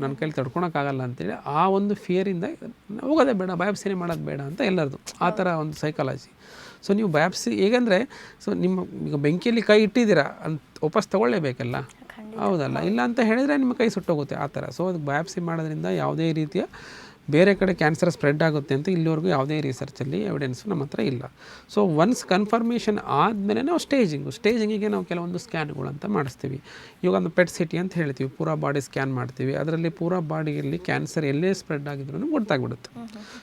ನನ್ನ ಕೈಲಿ ತಡ್ಕೊಳಕ್ಕಾಗಲ್ಲ ಅಂತೇಳಿ ಆ ಒಂದು ಫಿಯರಿಂದ ಹೋಗೋದೇ ಬೇಡ, ಬಯಾಪ್ಸಿನೇ ಮಾಡೋದು ಬೇಡ ಅಂತ ಎಲ್ಲರದು ಆ ಥರ ಒಂದು ಸೈಕಾಲಜಿ. ಸೊ ನೀವು ಬಯಾಪ್ಸಿ ಹೇಗೆಂದರೆ, ಸೊ ನಿಮ್ಮ ಈಗ ಬೆಂಕಿಯಲ್ಲಿ ಕೈ ಇಟ್ಟಿದ್ದೀರಾ ಅಂತ ವಾಪಸ್ ತೊಗೊಳ್ಳೇಬೇಕಲ್ಲ, ಹೌದಲ್ಲ, ಇಲ್ಲ ಅಂತ ಹೇಳಿದರೆ ನಿಮ್ಮ ಕೈ ಸುಟ್ಟೋಗುತ್ತೆ ಆ ಥರ. ಸೊ ಅದು ಬಯಾಪ್ಸಿ ಮಾಡೋದ್ರಿಂದ ಯಾವುದೇ ರೀತಿಯ ಬೇರೆ ಕಡೆ ಕ್ಯಾನ್ಸರ್ ಸ್ಪ್ರೆಡ್ ಆಗುತ್ತೆ ಅಂತ ಇಲ್ಲಿವರೆಗೂ ಯಾವುದೇ ರಿಸರ್ಚಲ್ಲಿ ಎವಿಡೆನ್ಸು ನಮ್ಮ ಹತ್ರ ಇಲ್ಲ. ಸೊ ಒನ್ಸ್ ಕನ್ಫರ್ಮೇಷನ್ ಆದಮೇಲೆ ನಾವು ಸ್ಟೇಜಿಂಗಿಗೆ ನಾವು ಕೆಲವೊಂದು ಸ್ಕ್ಯಾನ್ಗಳು ಅಂತ ಮಾಡಿಸ್ತೀವಿ. ಇವಾಗ ಒಂದು ಪೆಟ್ ಸಿಟಿ ಅಂತ ಹೇಳ್ತೀವಿ, ಪೂರಾ ಬಾಡಿ ಸ್ಕ್ಯಾನ್ ಮಾಡ್ತೀವಿ. ಅದರಲ್ಲಿ ಪೂರಾ ಬಾಡಿಯಲ್ಲಿ ಕ್ಯಾನ್ಸರ್ ಎಲ್ಲೇ ಸ್ಪ್ರೆಡ್ ಆಗಿದ್ರು ಗೊತ್ತಾಗ್ಬಿಡುತ್ತೆ.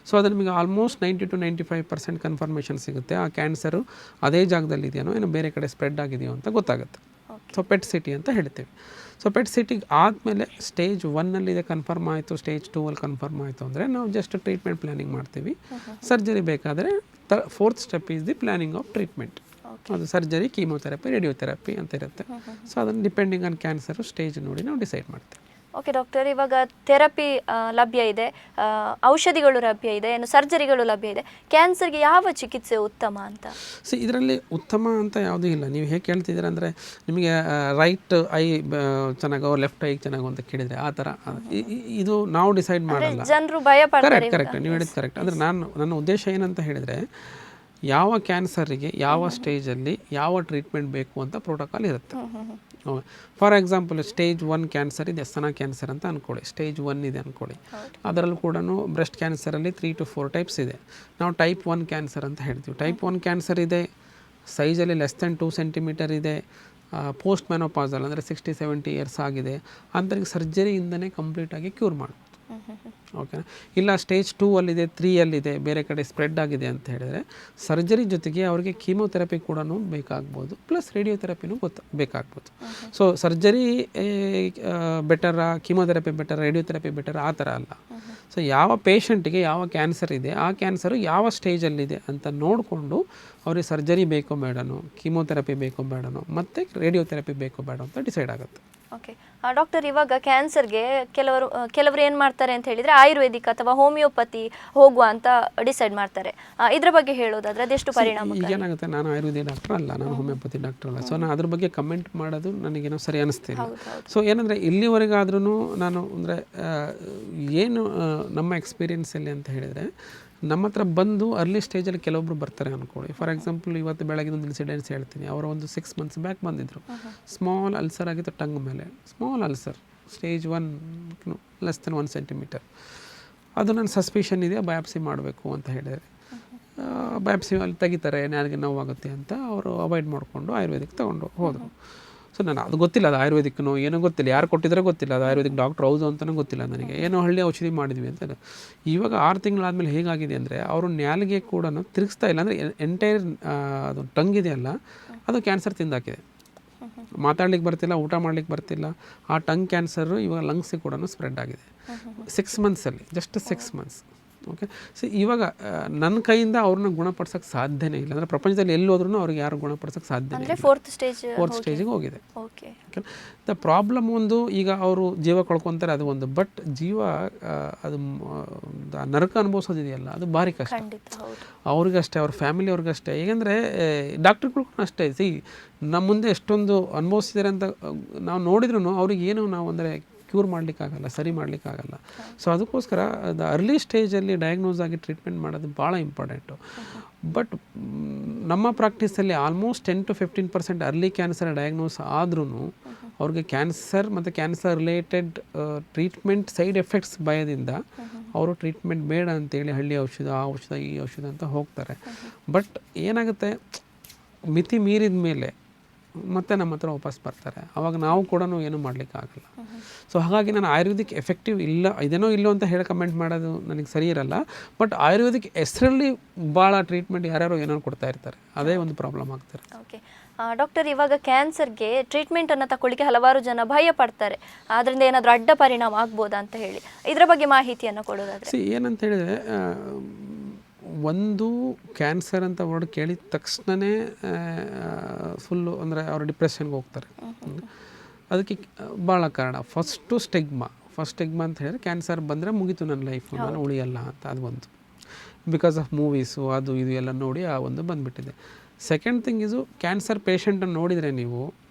ಸೊ ಅದು ನಿಮಗೆ ಆಲ್ಮೋಸ್ಟ್ 90 to 95% ಕನ್ಫರ್ಮೇಷನ್ ಸಿಗುತ್ತೆ. ಆ ಕ್ಯಾನ್ಸರು ಅದೇ ಜಾಗದಲ್ಲಿ ಇದೆಯೋ ಏನೋ ಬೇರೆ ಕಡೆ ಸ್ಪ್ರೆಡ್ ಆಗಿದೆಯೋ ಅಂತ ಗೊತ್ತಾಗುತ್ತೆ. ಸೊ ಪೆಟ್ ಸಿಟಿ ಅಂತ ಹೇಳ್ತೀವಿ. ಸೊ ಪೆಟ್ ಸಿಟಿಗೆ ಆದಮೇಲೆ ಸ್ಟೇಜ್ 1 ಕನ್ಫರ್ಮ್ ಆಯಿತು, ಸ್ಟೇಜ್ 2 ಕನ್ಫರ್ಮ್ ಆಯಿತು ಅಂದರೆ ನಾವು ಜಸ್ಟ್ ಟ್ರೀಟ್ಮೆಂಟ್ ಪ್ಲ್ಯಾನಿಂಗ್ ಮಾಡ್ತೀವಿ. ಸರ್ಜರಿ ಬೇಕಾದರೆ fourth step is the planning of treatment. ಅದು ಸರ್ಜರಿ, ಕೀಮೋಥೆರಪಿ, ರೇಡಿಯೋಥೆರಪಿ ಅಂತ ಇರುತ್ತೆ. ಸೊ ಅದನ್ನು ಡಿಪೆಂಡಿಂಗ್ ಆನ್ ಕ್ಯಾನ್ಸರು ಸ್ಟೇಜ್ ನೋಡಿ ನಾವು ಡಿಸೈಡ್ ಮಾಡ್ತೀವಿ. ಓಕೆ ಡಾಕ್ಟರ್, ಇವಾಗ ಥೆರಪಿ ಲಭ್ಯ ಇದೆ, ಔಷಧಿಗಳು ಲಭ್ಯ ಇದೆ, ಏನು ಸರ್ಜರಿಗಳು ಲಭ್ಯ ಇದೆ. ಕ್ಯಾನ್ಸರ್ಗೆ ಯಾವ ಚಿಕಿತ್ಸೆ ಉತ್ತಮ ಅಂತ? ಇದರಲ್ಲಿ ಉತ್ತಮ ಅಂತ ಯಾವುದೂ ಇಲ್ಲ. ನೀವು ಹೇಗೆ ಕೇಳ್ತಿದ್ದೀರ ಅಂದರೆ, ನಿಮಗೆ ರೈಟ್ ಐ ಚೆನ್ನಾಗೋ ಲೆಫ್ಟ್ ಐ ಚೆನ್ನಾಗೋ ಅಂತ ಕೇಳಿದರೆ ಆ ಥರ ಇದು ನಾವು ಡಿಸೈಡ್ ಮಾಡಲ್ಲ. ಜನರು ಭಯ ಪಡ್ತಾರೆ. ಕರೆಕ್ಟ್, ನೀವು ಹೇಳಿದ್ದು ಕರೆಕ್ಟ್. ಅಂದರೆ ನನ್ನ ಉದ್ದೇಶ ಏನಂತ ಹೇಳಿದರೆ, ಯಾವ ಕ್ಯಾನ್ಸರಿಗೆ ಯಾವ ಸ್ಟೇಜಲ್ಲಿ ಯಾವ ಟ್ರೀಟ್ಮೆಂಟ್ ಬೇಕು ಅಂತ ಪ್ರೋಟೋಕಾಲ್ ಇರುತ್ತೆ. ಫಾರ್ ಎಕ್ಸಾಂಪಲ್ ಸ್ಟೇಜ್ 1 ಕ್ಯಾನ್ಸರ್ ಇದೆ, ಸ್ತನ ಕ್ಯಾನ್ಸರ್ ಅಂತ ಅಂದ್ಕೊಳ್ಳಿ, ಸ್ಟೇಜ್ 1 ಇದೆ ಅಂದ್ಕೊಳ್ಳಿ. ಅದರಲ್ಲೂ ಕೂಡ ಬ್ರೆಸ್ಟ್ ಕ್ಯಾನ್ಸರಲ್ಲಿ 3 to 4 ಟೈಪ್ಸ್ ಇದೆ. ನಾವು ಟೈಪ್ 1 ಕ್ಯಾನ್ಸರ್ ಅಂತ ಹೇಳ್ತೀವಿ. ಟೈಪ್ 1 ಕ್ಯಾನ್ಸರ್ ಇದೆ, ಸೈಜಲ್ಲಿ ಲೆಸ್ ದೆನ್ 2 centimeter ಇದೆ, ಪೋಸ್ಟ್ ಮೆನೋಪಾಸಲ್ ಅಂದರೆ 60-70 years ಆಗಿದೆ, ಅಂಥವ್ರಿಗೆ ಸರ್ಜರಿಯಿಂದನೇ ಕಂಪ್ಲೀಟಾಗಿ ಕ್ಯೂರ್ ಮಾಡ್ಬೋದು. ಓಕೆನಾ? ಇಲ್ಲ ಸ್ಟೇಜ್ 2 3 ಬೇರೆ ಕಡೆ ಸ್ಪ್ರೆಡ್ ಆಗಿದೆ ಅಂತ ಹೇಳಿದರೆ ಸರ್ಜರಿ ಜೊತೆಗೆ ಅವರಿಗೆ ಕೀಮೋಥೆರಪಿ ಕೂಡ ಬೇಕಾಗ್ಬೋದು, ಪ್ಲಸ್ ರೇಡಿಯೋಥೆರಪಿನೂ ಬೇಕಾಗ್ಬೋದು. ಸೊ ಸರ್ಜರಿ ಬೆಟರಾ, ಕೀಮೋಥೆರಪಿ ಬೆಟರ್, ರೇಡಿಯೋಥೆರಪಿ ಬೆಟರ್ ಆ ಥರ ಅಲ್ಲ. ಸೊ ಯಾವ ಪೇಷಂಟಿಗೆ ಯಾವ ಕ್ಯಾನ್ಸರ್ ಇದೆ, ಆ ಕ್ಯಾನ್ಸರು ಯಾವ ಸ್ಟೇಜಲ್ಲಿದೆ ಅಂತ ನೋಡಿಕೊಂಡು ಅವ್ರಿಗೆ ಸರ್ಜರಿ ಬೇಕೋ ಬೇಡನೋ, ಕೀಮೋಥೆರಪಿ ಬೇಕೋ ಬೇಡನೋ, ಮತ್ತು ರೇಡಿಯೋಥೆರಪಿ ಬೇಕೋ ಬೇಡ ಅಂತ ಡಿಸೈಡ್ ಆಗುತ್ತೆ. ಓಕೆ ಡಾಕ್ಟರ್, ಇವಾಗ ಕ್ಯಾನ್ಸರ್ಗೆ ಕೆಲವರು ಏನು ಮಾಡ್ತಾರೆ ಅಂತ ಹೇಳಿದರೆ ಆಯುರ್ವೇದಿಕ್ ಅಥವಾ ಹೋಮಿಯೋಪತಿ ಹೋಗುವ ಅಂತ ಡಿಸೈಡ್ ಮಾಡ್ತಾರೆ. ಇದ್ರ ಬಗ್ಗೆ ಹೇಳೋದಾದ್ರೆ ಅದೆಷ್ಟು ಪರಿಣಾಮ? ಏನಾಗುತ್ತೆ, ನಾನು ಆಯುರ್ವೇದಿಕ್ ಡಾಕ್ಟರ್ ಅಲ್ಲ, ನಾನು ಹೋಮಿಯೋಪತಿ ಡಾಕ್ಟರ್ ಅಲ್ಲ. ಸೊ ನಾನು ಅದ್ರ ಬಗ್ಗೆ ಕಮೆಂಟ್ ಮಾಡೋದು ನನಗೇನೋ ಸರಿ ಅನ್ನಿಸ್ತಿಲ್ಲ. ಸೊ ಏನಂದರೆ ಇಲ್ಲಿವರೆಗಾದ್ರೂ ನಾನು ಅಂದರೆ ಏನು ನಮ್ಮ ಎಕ್ಸ್ಪೀರಿಯೆನ್ಸಲ್ಲಿ ಅಂತ ಹೇಳಿದರೆ, ನಮ್ಮ ಹತ್ರ ಬಂದು ಅರ್ಲಿ ಸ್ಟೇಜಲ್ಲಿ ಕೆಲವೊಬ್ರು ಬರ್ತಾರೆ ಅಂದ್ಕೊಳ್ಳಿ. ಫಾರ್ ಎಕ್ಸಾಂಪಲ್ ಇವತ್ತು ಬೆಳಗ್ಗೆ ಒಂದು ಇನ್ಸಿಡೆನ್ಸ್ ಹೇಳ್ತೀನಿ. ಅವರು ಒಂದು 6 months ಬ್ಯಾಕ್ ಬಂದಿದ್ದರು. ಸ್ಮಾಲ್ ಅಲ್ಸರ್ ಆಗಿತ್ತು ಟಂಗ್ ಮೇಲೆ, small ulcer, stage 1 less than 1 centimeter. ಅದು ನನ್ನ ಸಸ್ಪಿಷನ್ ಇದೆ, ಬಯಾಪ್ಸಿ ಮಾಡಬೇಕು ಅಂತ ಹೇಳಿದರೆ ಬಯಾಪ್ಸಿ ಅಲ್ಲಿ ತೆಗಿತಾರೆ, ನಾಲ್ಗೆ ನೋವಾಗುತ್ತೆ ಅಂತ ಅವರು ಅವಾಯ್ಡ್ ಮಾಡಿಕೊಂಡು ಆಯುರ್ವೇದಿಕ್ ತೊಗೊಂಡು ಹೋದರು. ಸೊ ನಾನು ಅದು ಗೊತ್ತಿಲ್ಲ, ಅದು ಆಯುರ್ವೇದಿಕ್ನೋ ಏನೋ ಗೊತ್ತಿಲ್ಲ, ಯಾರು ಕೊಟ್ಟಿದ್ರೆ ಗೊತ್ತಿಲ್ಲ, ಅದು ಆಯುರ್ವೇದಿಕ್ ಡಾಕ್ಟರ್ ಹೌದು ಅಂತಲೂ ಗೊತ್ತಿಲ್ಲ ನನಗೆ. ಏನೋ ಹಳ್ಳಿ ಔಷಧಿ ಮಾಡಿದ್ವಿ ಅಂತ. ಇವಾಗ 6 ತಿಂಗಳಾದಮೇಲೆ ಹೇಗಾಗಿದೆ ಅಂದರೆ, ಅವರು ನ್ಯಾಲ್ಗೆ ಕೂಡ ತಿರುಗಿಸ್ತಾ ಇಲ್ಲ, ಅಂದರೆ ಎಂಟೈರ್ ಅದು ಟಂಗ್ ಇದೆಯಲ್ಲ ಅದು ಕ್ಯಾನ್ಸರ್ ತಿಂದಾಕಿದೆ. ಮಾತಾಡ್ಲಿಕ್ಕೆ ಬರ್ತಿಲ್ಲ, ಊಟ ಮಾಡ್ಲಿಕ್ಕೆ ಬರ್ತಿಲ್ಲ. ಆ ಟಂಗ್ ಕ್ಯಾನ್ಸರು ಇವಾಗ ಲಂಗ್ಸಿಗೆ ಕೂಡ ಸ್ಪ್ರೆಡ್ ಆಗಿದೆ 6 monthsಲ್ಲಿ, ಜಸ್ಟ್ 6 months. ಓಕೆ. ಸೊ ಇವಾಗ ನನ್ನ ಕೈಯಿಂದ ಅವ್ರನ್ನ ಗುಣಪಡಿಸೋಕ್ಕೆ ಸಾಧ್ಯನೇ ಇಲ್ಲ. ಅಂದರೆ ಪ್ರಪಂಚದಲ್ಲಿ ಎಲ್ಲೋದ್ರೂ ಅವ್ರಿಗೆ ಯಾರು ಗುಣಪಡಿಸೋಕ್ಕೆ ಸಾಧ್ಯ ಇಲ್ಲ. ಫೋರ್ತ್ ಸ್ಟೇಜಿಗೆ ಹೋಗಿದೆ. ಓಕೆ. ದ ಪ್ರಾಬ್ಲಮ್ ಒಂದು, ಈಗ ಅವರು ಜೀವ ಕಳ್ಕೊತಾರೆ ಅದು ಒಂದು, ಬಟ್ ಜೀವ ಅದು ನರಕ ಅನುಭವಿಸೋದಿದೆಯಲ್ಲ ಅದು ಭಾರಿ ಕಷ್ಟ ಅವ್ರಿಗಷ್ಟೇ, ಅವ್ರ ಫ್ಯಾಮಿಲಿ ಅವ್ರಿಗಷ್ಟೇ. ಹೇಗೆಂದರೆ ಡಾಕ್ಟ್ರುಗಳು ಅಷ್ಟೇ. ನಮ್ಮ ಮುಂದೆ ಎಷ್ಟೊಂದು ಅನುಭವಿಸಿದ್ದಾರೆ ಅಂತ ನಾವು ನೋಡಿದ್ರು ಅವ್ರಿಗೆ ಏನು ನಾವು ಅಂದರೆ ಕ್ಯೂರ್ ಮಾಡಲಿಕ್ಕಾಗಲ್ಲ, ಸರಿ ಮಾಡಲಿಕ್ಕಾಗಲ್ಲ. ಸೊ ಅದಕ್ಕೋಸ್ಕರ ಅದು ಅರ್ಲಿ ಸ್ಟೇಜಲ್ಲಿ ಡಯಾಗ್ನೋಸ್ ಆಗಿ ಟ್ರೀಟ್ಮೆಂಟ್ ಮಾಡೋದು ಭಾಳ ಇಂಪಾರ್ಟೆಂಟು. ಬಟ್ ನಮ್ಮ ಪ್ರಾಕ್ಟೀಸಲ್ಲಿ almost 10 to 15% early cancer diagnose ಆದ್ರೂ ಅವ್ರಿಗೆ ಕ್ಯಾನ್ಸರ್ ಮತ್ತು cancer related treatment side effects ಭಯದಿಂದ ಅವರು ಟ್ರೀಟ್ಮೆಂಟ್ ಬೇಡ ಅಂತೇಳಿ ಹಳ್ಳಿ ಔಷಧ, ಆ ಔಷಧ, ಈ ಔಷಧ ಅಂತ ಹೋಗ್ತಾರೆ. ಬಟ್ ಏನಾಗುತ್ತೆ, ಮಿತಿ ಮೀರಿದ ಮೇಲೆ ಮತ್ತೆ ನಮ್ಮ ಹತ್ರ ವಾಪಸ್ ಬರ್ತಾರೆ. ಆವಾಗ ನಾವು ಕೂಡ ಏನೂ ಮಾಡಲಿಕ್ಕಾಗಲ್ಲ. ಸೊ ಹಾಗಾಗಿ ನಾನು ಆಯುರ್ವೇದಿಕ್ ಎಫೆಕ್ಟಿವ್ ಇಲ್ಲ, ಇದೇನೋ ಇಲ್ಲೋ ಅಂತ ಹೇಳಿ ಕಮೆಂಟ್ ಮಾಡೋದು ನನಗೆ ಸರಿ ಇರಲ್ಲ. ಬಟ್ ಆಯುರ್ವೇದಿಕ್ ಹೆಸರಲ್ಲಿ ಭಾಳ ಟ್ರೀಟ್ಮೆಂಟ್ ಯಾರ್ಯಾರೋ ಏನೋ ಕೊಡ್ತಾ ಇರ್ತಾರೆ, ಅದೇ ಒಂದು ಪ್ರಾಬ್ಲಮ್ ಆಗ್ತಾರೆ. ಓಕೆ ಡಾಕ್ಟರ್, ಇವಾಗ ಕ್ಯಾನ್ಸರ್ಗೆ ಟ್ರೀಟ್ಮೆಂಟನ್ನು ತಗೊಳ್ಳಿಕ್ಕೆ ಹಲವಾರು ಜನ ಭಯ ಪಡ್ತಾರೆ, ಅದರಿಂದ ಏನಾದರೂ ಅಡ್ಡ ಪರಿಣಾಮ ಆಗ್ಬೋದಾ ಅಂತ ಹೇಳಿ, ಇದರ ಬಗ್ಗೆ ಮಾಹಿತಿಯನ್ನು ಕೊಡೋದಾದ್ರೆ. ಏನಂತ ಹೇಳಿದರೆ, ಒಂದು ಕ್ಯಾನ್ಸರ್ ಅಂತ ವರ್ಡ್ ಕೇಳಿದ ತಕ್ಷಣವೇ ಫುಲ್ಲು ಅಂದರೆ ಅವರು ಡಿಪ್ರೆಷನ್ಗೆ ಹೋಗ್ತಾರೆ. ಅದಕ್ಕೆ ಭಾಳ ಕಾರಣ. ಫಸ್ಟ್ ಸ್ಟಿಗ್ಮಾ ಅಂತ ಹೇಳಿದ್ರೆ ಕ್ಯಾನ್ಸರ್ ಬಂದರೆ ಮುಗೀತು ನನ್ನ ಲೈಫು, ನಾನು ಉಳಿಯಲ್ಲ ಅಂತ. ಅದು ಒಂದು ಬಿಕಾಸ್ ಆಫ್ ಮೂವೀಸು ಅದು ಇದು ಎಲ್ಲ ನೋಡಿ ಆ ಒಂದು ಬಂದುಬಿಟ್ಟಿದೆ. ಸೆಕೆಂಡ್ ಥಿಂಗ್ ಇಸು, ಕ್ಯಾನ್ಸರ್ ಪೇಷಂಟನ್ನು ನೋಡಿದರೆ ನೀವು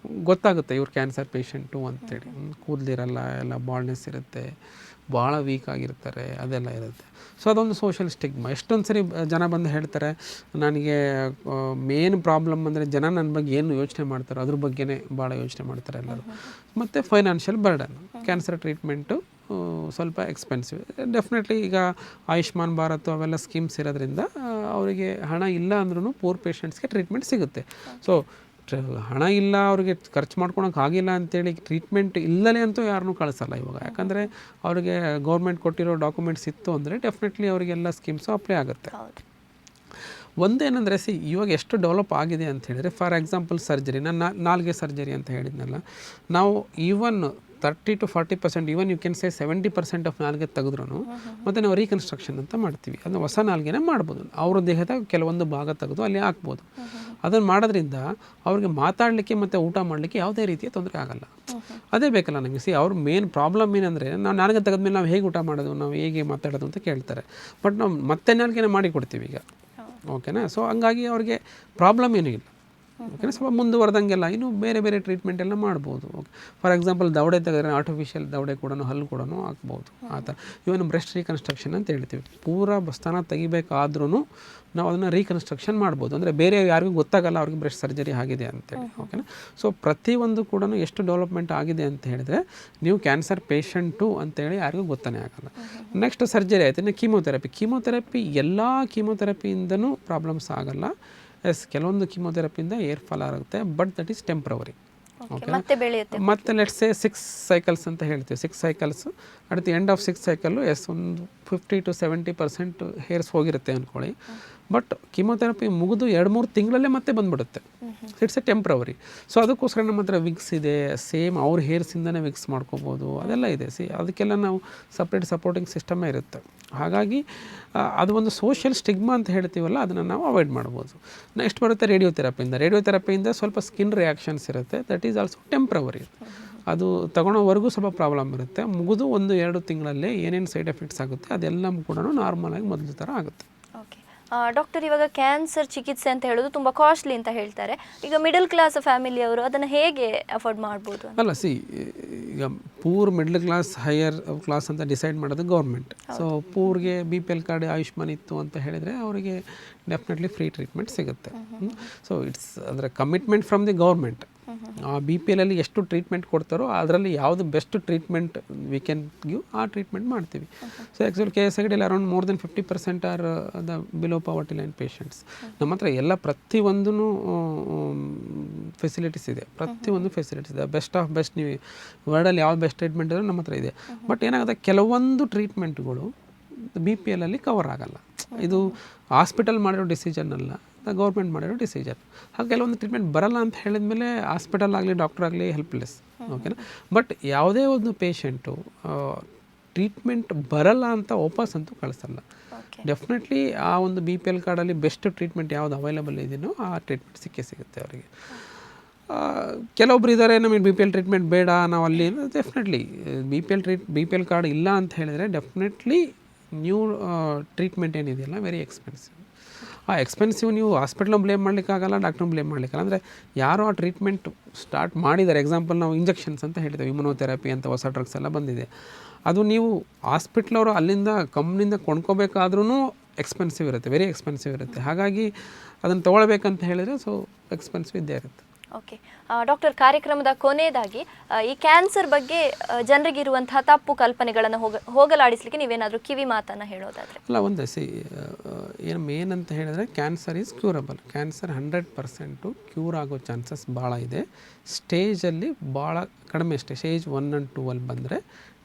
ಗೊತ್ತಾಗುತ್ತೆ ಇವ್ರು ಕ್ಯಾನ್ಸರ್ ಪೇಷಂಟು ಅಂತೇಳಿ. ಕೂದಲಿರಲ್ಲ, ಎಲ್ಲ ಬಾಲ್ನೆಸ್ ಇರುತ್ತೆ, ಭಾಳ ವೀಕ್ ಆಗಿರ್ತಾರೆ, ಅದೆಲ್ಲ ಇರುತ್ತೆ. ಸೊ ಅದೊಂದು ಸೋಷಿಯಲ್ ಸ್ಟಿಗ್ಮಾ. ಎಷ್ಟೊಂದು ಸರಿ ಜನ ಬಂದು ಹೇಳ್ತಾರೆ, ನನಗೆ ಮೇನ್ ಪ್ರಾಬ್ಲಮ್ ಅಂದರೆ ಜನ ನನ್ನ ಬಗ್ಗೆ ಏನು ಯೋಚನೆ ಮಾಡ್ತಾರೋ ಅದ್ರ ಬಗ್ಗೆನೇ ಭಾಳ ಯೋಚನೆ ಮಾಡ್ತಾರೆ ಎಲ್ಲರೂ. ಮತ್ತು ಫೈನಾನ್ಷಿಯಲ್ ಬರ್ಡನ್. ಕ್ಯಾನ್ಸರ್ ಟ್ರೀಟ್ಮೆಂಟು ಸ್ವಲ್ಪ ಎಕ್ಸ್ಪೆನ್ಸಿವ್. ಡೆಫಿನೆಟ್ಲಿ ಈಗ ಆಯುಷ್ಮಾನ್ ಭಾರತ್ ಅವೆಲ್ಲ ಸ್ಕೀಮ್ಸ್ ಇರೋದ್ರಿಂದ ಅವರಿಗೆ ಹಣ ಇಲ್ಲ ಅಂದ್ರೂ ಪೂರ್ ಪೇಷಂಟ್ಸ್ಗೆ ಟ್ರೀಟ್ಮೆಂಟ್ ಸಿಗುತ್ತೆ. ಸೊ ಹಣ ಇಲ್ಲ, ಅವ್ರಿಗೆ ಖರ್ಚು ಮಾಡ್ಕೊಳಕ್ಕೆ ಆಗಿಲ್ಲ ಅಂತೇಳಿ ಟ್ರೀಟ್ಮೆಂಟ್ ಇಲ್ಲಲೇ ಅಂತೂ ಯಾರನ್ನೂ ಕಳಿಸಲ್ಲ ಇವಾಗ. ಯಾಕಂದರೆ ಅವ್ರಿಗೆ ಗೌರ್ಮೆಂಟ್ ಕೊಟ್ಟಿರೋ ಡಾಕ್ಯುಮೆಂಟ್ಸ್ ಇತ್ತು ಅಂದರೆ ಡೆಫಿನೆಟ್ಲಿ ಅವರಿಗೆಲ್ಲ ಸ್ಕೀಮ್ಸು ಅಪ್ಲೈ ಆಗುತ್ತೆ. ಒಂದೇನೆಂದರೆ ಇವಾಗ ಎಷ್ಟು ಡೆವಲಪ್ ಆಗಿದೆ ಅಂತ ಹೇಳಿದರೆ, ಫಾರ್ ಎಕ್ಸಾಂಪಲ್ ಸರ್ಜರಿ, ನಾನು ನಾಲ್ಗೆ ಸರ್ಜರಿ ಅಂತ ಹೇಳಿದ್ನಲ್ಲ, ನಾವು even 30 to 40%, even you can say 70% of ನಾಲ್ಗೆ ತೆಗೆದ್ರೂ ಮತ್ತು ನಾವು ರೀಕನ್ಸ್ಟ್ರಕ್ಷನ್ ಅಂತ ಮಾಡ್ತೀವಿ. ಅದನ್ನು ಹೊಸ ನಾಲ್ಗೆನೇ ಮಾಡ್ಬೋದು. ಅವರ ದೇಹದ ಕೆಲವೊಂದು ಭಾಗ ತೆಗೆದು ಅಲ್ಲಿ ಹಾಕ್ಬೋದು. ಅದನ್ನು ಮಾಡೋದ್ರಿಂದ ಅವ್ರಿಗೆ ಮಾತಾಡಲಿಕ್ಕೆ ಮತ್ತು ಊಟ ಮಾಡಲಿಕ್ಕೆ ಯಾವುದೇ ರೀತಿಯ ತೊಂದರೆ ಆಗಲ್ಲ. ಅದೇ ಬೇಕಲ್ಲ ನಮಗೆ. ಅವ್ರ ಮೇನ್ ಪ್ರಾಬ್ಲಮ್ ಏನಂದರೆ, ನಾವು ನಾಲ್ಗೆ ತೆಗೆದ್ಮೇಲೆ ನಾವು ಹೇಗೆ ಊಟ ಮಾಡೋದು, ನಾವು ಹೇಗೆ ಮಾತಾಡೋದು ಅಂತ ಕೇಳ್ತಾರೆ. ಬಟ್ ನಾವು ಮತ್ತೆ ನಾಲ್ಗೆನೇ ಮಾಡಿ ಕೊಡ್ತೀವಿ ಈಗ, ಓಕೆನಾ. ಸೊ ಹಂಗಾಗಿ ಅವ್ರಿಗೆ ಪ್ರಾಬ್ಲಮ್ ಏನೂ ಇಲ್ಲ, ಓಕೆನಾ. ಸ್ವಲ್ಪ ಮುಂದುವರೆದಂಗೆಲ್ಲ ಇನ್ನೂ ಬೇರೆ ಬೇರೆ ಟ್ರೀಟ್ಮೆಂಟ್ ಎಲ್ಲ ಮಾಡ್ಬೋದು. ಓಕೆ, ಫಾರ್ ಎಕ್ಸಾಂಪಲ್ ದವಡೆ ತೆಗೆದ್ರೆ ಆರ್ಟಿಫಿಷಿಯಲ್ ದವಡೆ ಕೂಡ ಹಲ್ಲು ಕೂಡ ಹಾಕ್ಬೋದು. ಆ ಥರ ಇವನ್ ಬ್ರೆಸ್ಟ್ ರೀಕನ್ಸ್ಟ್ರಕ್ಷನ್ ಅಂತ ಹೇಳ್ತೀವಿ. ಪೂರಾ ಸ್ಥಾನ ತೆಗಿಬೇಕಾದ್ರೂ ನಾವು ಅದನ್ನು ರೀಕನ್ಸ್ಟ್ರಕ್ಷನ್ ಮಾಡ್ಬೋದು. ಅಂದರೆ ಬೇರೆ ಯಾರಿಗೂ ಗೊತ್ತಾಗಲ್ಲ ಅವ್ರಿಗೆ ಬ್ರೆಸ್ಟ್ ಸರ್ಜರಿ ಆಗಿದೆ ಅಂತೇಳಿ, ಓಕೆನಾ. ಸೊ ಪ್ರತಿಯೊಂದು ಕೂಡ ಎಷ್ಟು ಡೆವಲಪ್ಮೆಂಟ್ ಆಗಿದೆ ಅಂತ ಹೇಳಿದ್ರೆ, ನೀವು ಕ್ಯಾನ್ಸರ್ ಪೇಷಂಟು ಅಂತೇಳಿ ಯಾರಿಗೂ ಗೊತ್ತಾನೇ ಆಗಲ್ಲ. ನೆಕ್ಸ್ಟ್ ಸರ್ಜರಿ ಆಯಿತು. ಇನ್ನು ಕೀಮೋಥೆರಪಿ ಎಲ್ಲ ಕೀಮೋಥೆರಪಿಯಿಂದನೂ ಪ್ರಾಬ್ಲಮ್ಸ್ ಆಗಲ್ಲ. ಕೆಲವೊಂದು ಕೀಮೋಥೆರಪಿಯಿಂದ ಏರ್ ಫಾಲ್ ಆಗುತ್ತೆ, but that is temporary. Okay, ಮತ್ತೆ ಲೆಟ್ಸ್ ಸೇ 6 ಸೈಕಲ್ಸ್ ಅಂತ ಹೇಳ್ತೀವಿ. 6 cycles at the end of 6 cycle ಒಂದು 50 to 70% ಹೇರ್ಸ್ ಹೋಗಿರುತ್ತೆ ಅಂದ್ಕೊಳ್ಳಿ. ಬಟ್ ಕೀಮೋಥೆರಪಿ ಮುಗಿದು 2-3 ತಿಂಗಳಲ್ಲೇ ಮತ್ತೆ ಬಂದುಬಿಡುತ್ತೆ. It's A temporary. ಸೊ ಅದಕ್ಕೋಸ್ಕರ ನಮ್ಮ ಹತ್ರ ವಿಗ್ಸ್ ಇದೆ, ಸೇಮ್ ಅವ್ರ ಹೇರ್ಸಿಂದನೇ ವಿಗ್ಸ್ ಮಾಡ್ಕೋಬೋದು, ಅದೆಲ್ಲ ಇದೆ. ಅದಕ್ಕೆಲ್ಲ ನಾವು ಸಪ್ರೇಟ್ ಸಪೋರ್ಟಿಂಗ್ ಸಿಸ್ಟಮೇ ಇರುತ್ತೆ. ಹಾಗಾಗಿ ಅದು ಒಂದು ಸೋಷಿಯಲ್ ಸ್ಟಿಗ್ಮಾ ಅಂತ ಹೇಳ್ತೀವಲ್ಲ, ಅದನ್ನು ನಾವು ಅವಾಯ್ಡ್ ಮಾಡ್ಬೋದು. ನೆಕ್ಸ್ಟ್ ಬರುತ್ತೆ ರೇಡಿಯೋಥೆರಪಿಯಿಂದ ಸ್ವಲ್ಪ ಸ್ಕಿನ್ ರಿಯಾಕ್ಷನ್ಸ್ ಇರುತ್ತೆ. That is also temporary. ಅದು ತಗೊಳ್ಳೋವರೆಗೂ ಸ್ವಲ್ಪ ಪ್ರಾಬ್ಲಮ್ ಇರುತ್ತೆ. ಮುಗಿದು 1-2 ತಿಂಗಳಲ್ಲೇ ಏನೇನು ಸೈಡ್ ಎಫೆಕ್ಟ್ಸ್ ಆಗುತ್ತೆ ಅದೆಲ್ಲ ಕೂಡ ನಾರ್ಮಲಾಗಿ ಮೊದಲು ಥರ ಆಗುತ್ತೆ. ಓಕೆ ಡಾಕ್ಟರ್, ಇವಾಗ ಕ್ಯಾನ್ಸರ್ ಚಿಕಿತ್ಸೆ ಅಂತ ಹೇಳೋದು ತುಂಬ ಕಾಸ್ಟ್ಲಿ ಅಂತ ಹೇಳ್ತಾರೆ. ಈಗ ಮಿಡಲ್ ಕ್ಲಾಸ್ ಫ್ಯಾಮಿಲಿಯವರು ಅದನ್ನು ಹೇಗೆ ಅಫೋರ್ಡ್ ಮಾಡ್ಬೋದು? ಅಲ್ಲ, ಈಗ poor middle class higher class ಅಂತ ಡಿಸೈಡ್ ಮಾಡೋದು ಗೌರ್ಮೆಂಟ್. ಸೊ ಪೂರ್ಗೆ BPL ಕಾರ್ಡ್ ಆಯುಷ್ಮಾನ್ ಇತ್ತು ಅಂತ ಹೇಳಿದರೆ ಅವರಿಗೆ ಡೆಫಿನೆಟ್ಲಿ ಫ್ರೀ ಟ್ರೀಟ್ಮೆಂಟ್ ಸಿಗುತ್ತೆ. ಸೊ ಇಟ್ಸ್ ಅಂದರೆ ಕಮಿಟ್ಮೆಂಟ್ ಫ್ರಮ್ ದಿ ಗೌರ್ಮೆಂಟ್. ಆ BPL ಎಷ್ಟು ಟ್ರೀಟ್ಮೆಂಟ್ ಕೊಡ್ತಾರೋ ಅದರಲ್ಲಿ ಯಾವುದು best treatment we can give, ಆ ಟ್ರೀಟ್ಮೆಂಟ್ ಮಾಡ್ತೀವಿ. So actually KSID around more than 50% are the below poverty line patients. ನಮ್ಮ ಹತ್ರ ಎಲ್ಲ ಪ್ರತಿಯೊಂದೂ ಫೆಸಿಲಿಟೀಸ್ ಇದೆ. Best of best. ನೀವು ವರ್ಲ್ಡಲ್ಲಿ ಯಾವ್ದು ಬೆಸ್ಟ್ ಟ್ರೀಟ್ಮೆಂಟ್ ಇದ್ರೂ ನಮ್ಮ ಹತ್ರ ಇದೆ. ಬಟ್ ಏನಾಗುತ್ತೆ, ಕೆಲವೊಂದು ಟ್ರೀಟ್ಮೆಂಟ್ಗಳು BPL ಕವರ್ ಆಗಲ್ಲ. ಇದು ಹಾಸ್ಪಿಟಲ್ ಮಾಡಿರೋ ಡಿಸಿಷನ್ ಅಲ್ಲ, ಗೌರ್ಮೆಂಟ್ ಮಾಡಿರೋ ಡಿಸಿಷನ್. ಹಾಗೆ ಕೆಲವೊಂದು ಟ್ರೀಟ್ಮೆಂಟ್ ಬರಲ್ಲ ಅಂತ ಹೇಳಿದ್ಮೇಲೆ ಹಾಸ್ಪಿಟಲ್ ಆಗಲಿ ಡಾಕ್ಟರ್ ಆಗಲಿ ಹೆಲ್ಪ್ಲೆಸ್, ಓಕೆನಾ. ಬಟ್ ಯಾವುದೇ ಒಂದು ಪೇಷಂಟು ಟ್ರೀಟ್ಮೆಂಟ್ ಬರಲ್ಲ ಅಂತ ವಾಪಸ್ ಅಂತೂ ಕಳಿಸಲ್ಲ. ಡೆಫಿನೆಟ್ಲಿ ಆ ಒಂದು BPL ಕಾರ್ಡಲ್ಲಿ ಬೆಸ್ಟ್ ಟ್ರೀಟ್ಮೆಂಟ್ ಯಾವುದು ಅವೈಲೇಬಲ್ ಇದೆಯೋ ಆ ಟ್ರೀಟ್ಮೆಂಟ್ ಸಿಗುತ್ತೆ ಅವರಿಗೆ. ಕೆಲವೊಬ್ರು ಇದ್ದಾರೆ, ನಮಗೆ BPL ಟ್ರೀಟ್ಮೆಂಟ್ ಬೇಡ, ನಾವು ಅಲ್ಲಿ ಡೆಫಿನೆಟ್ಲಿ BPL ಕಾರ್ಡ್ ಇಲ್ಲ ಅಂತ ಹೇಳಿದರೆ ಡೆಫಿನೆಟ್ಲಿ ನ್ಯೂ ಟ್ರೀಟ್ಮೆಂಟ್ ಏನಿದೆಯಲ್ಲ ವೆರಿ ಎಕ್ಸ್ಪೆನ್ಸಿವ್. ಆ ಎಕ್ಸ್ಪೆನ್ಸಿವ್ ನೀವು ಹಾಸ್ಪಿಟ್ಲನ್ನು ಬ್ಲೇಮ್ ಮಾಡಲಿಕ್ಕಾಗಲ್ಲ, ಡಾಕ್ಟ್ರನ್ನ ಬ್ಲೇಮ್ ಮಾಡಲಿಕ್ಕಲ್ಲ. ಅಂದರೆ ಯಾರೋ ಆ ಟ್ರೀಟ್ಮೆಂಟ್ ಸ್ಟಾರ್ಟ್ ಮಾಡಿದ್ದಾರೆ. ಎಕ್ಸಾಂಪಲ್ ನಾವು ಇಂಜೆಕ್ಷನ್ಸ್ ಅಂತ ಹೇಳ್ತೇವೆ, ಇಮ್ಯುನೋಥೆರಪಿ ಅಂತ ಹೊಸ ಡ್ರಗ್ಸ್ ಎಲ್ಲ ಬಂದಿದೆ. ಅದು ನೀವು ಹಾಸ್ಪಿಟ್ಲವರು ಅಲ್ಲಿಂದ ಕಂಪ್ನಿಯಿಂದ ಕೊಂಡ್ಕೋಬೇಕಾದ್ರೂ ಎಕ್ಸ್ಪೆನ್ಸಿವ್ ಇರುತ್ತೆ, ವೆರಿ ಎಕ್ಸ್ಪೆನ್ಸಿವ್ ಇರುತ್ತೆ. ಹಾಗಾಗಿ ಅದನ್ನು ತೊಗೊಳ್ಬೇಕಂತ ಹೇಳಿದರೆ ಸೊ ಎಕ್ಸ್ಪೆನ್ಸಿವ್ ಇದ್ದೇ ಇರುತ್ತೆ. ಓಕೆ ಡಾಕ್ಟರ್, ಕಾರ್ಯಕ್ರಮದ ಕೊನೆಯದಾಗಿ ಈ ಕ್ಯಾನ್ಸರ್ ಬಗ್ಗೆ ಜನರಿಗಿರುವಂತಹ ತಪ್ಪು ಕಲ್ಪನೆಗಳನ್ನು ಹೋಗಲಾಡಿಸಲಿಕ್ಕೆ ನೀವೇನಾದರೂ ಕಿವಿ ಮಾತನ್ನು ಹೇಳೋದಾದರೆ? ಅಲ್ಲ, ಒಂದೇ ಏನು ಮೇನ್ ಅಂತ ಹೇಳಿದ್ರೆ, cancer is curable. Cancer 100% cure ಆಗೋ ಚಾನ್ಸಸ್ ಭಾಳ ಇದೆ. ಸ್ಟೇಜಲ್ಲಿ ಭಾಳ ಕಡಿಮೆ ಸ್ಟೇಜ್ 1 and 2 ಅಲ್ಲಿ ಬಂದರೆ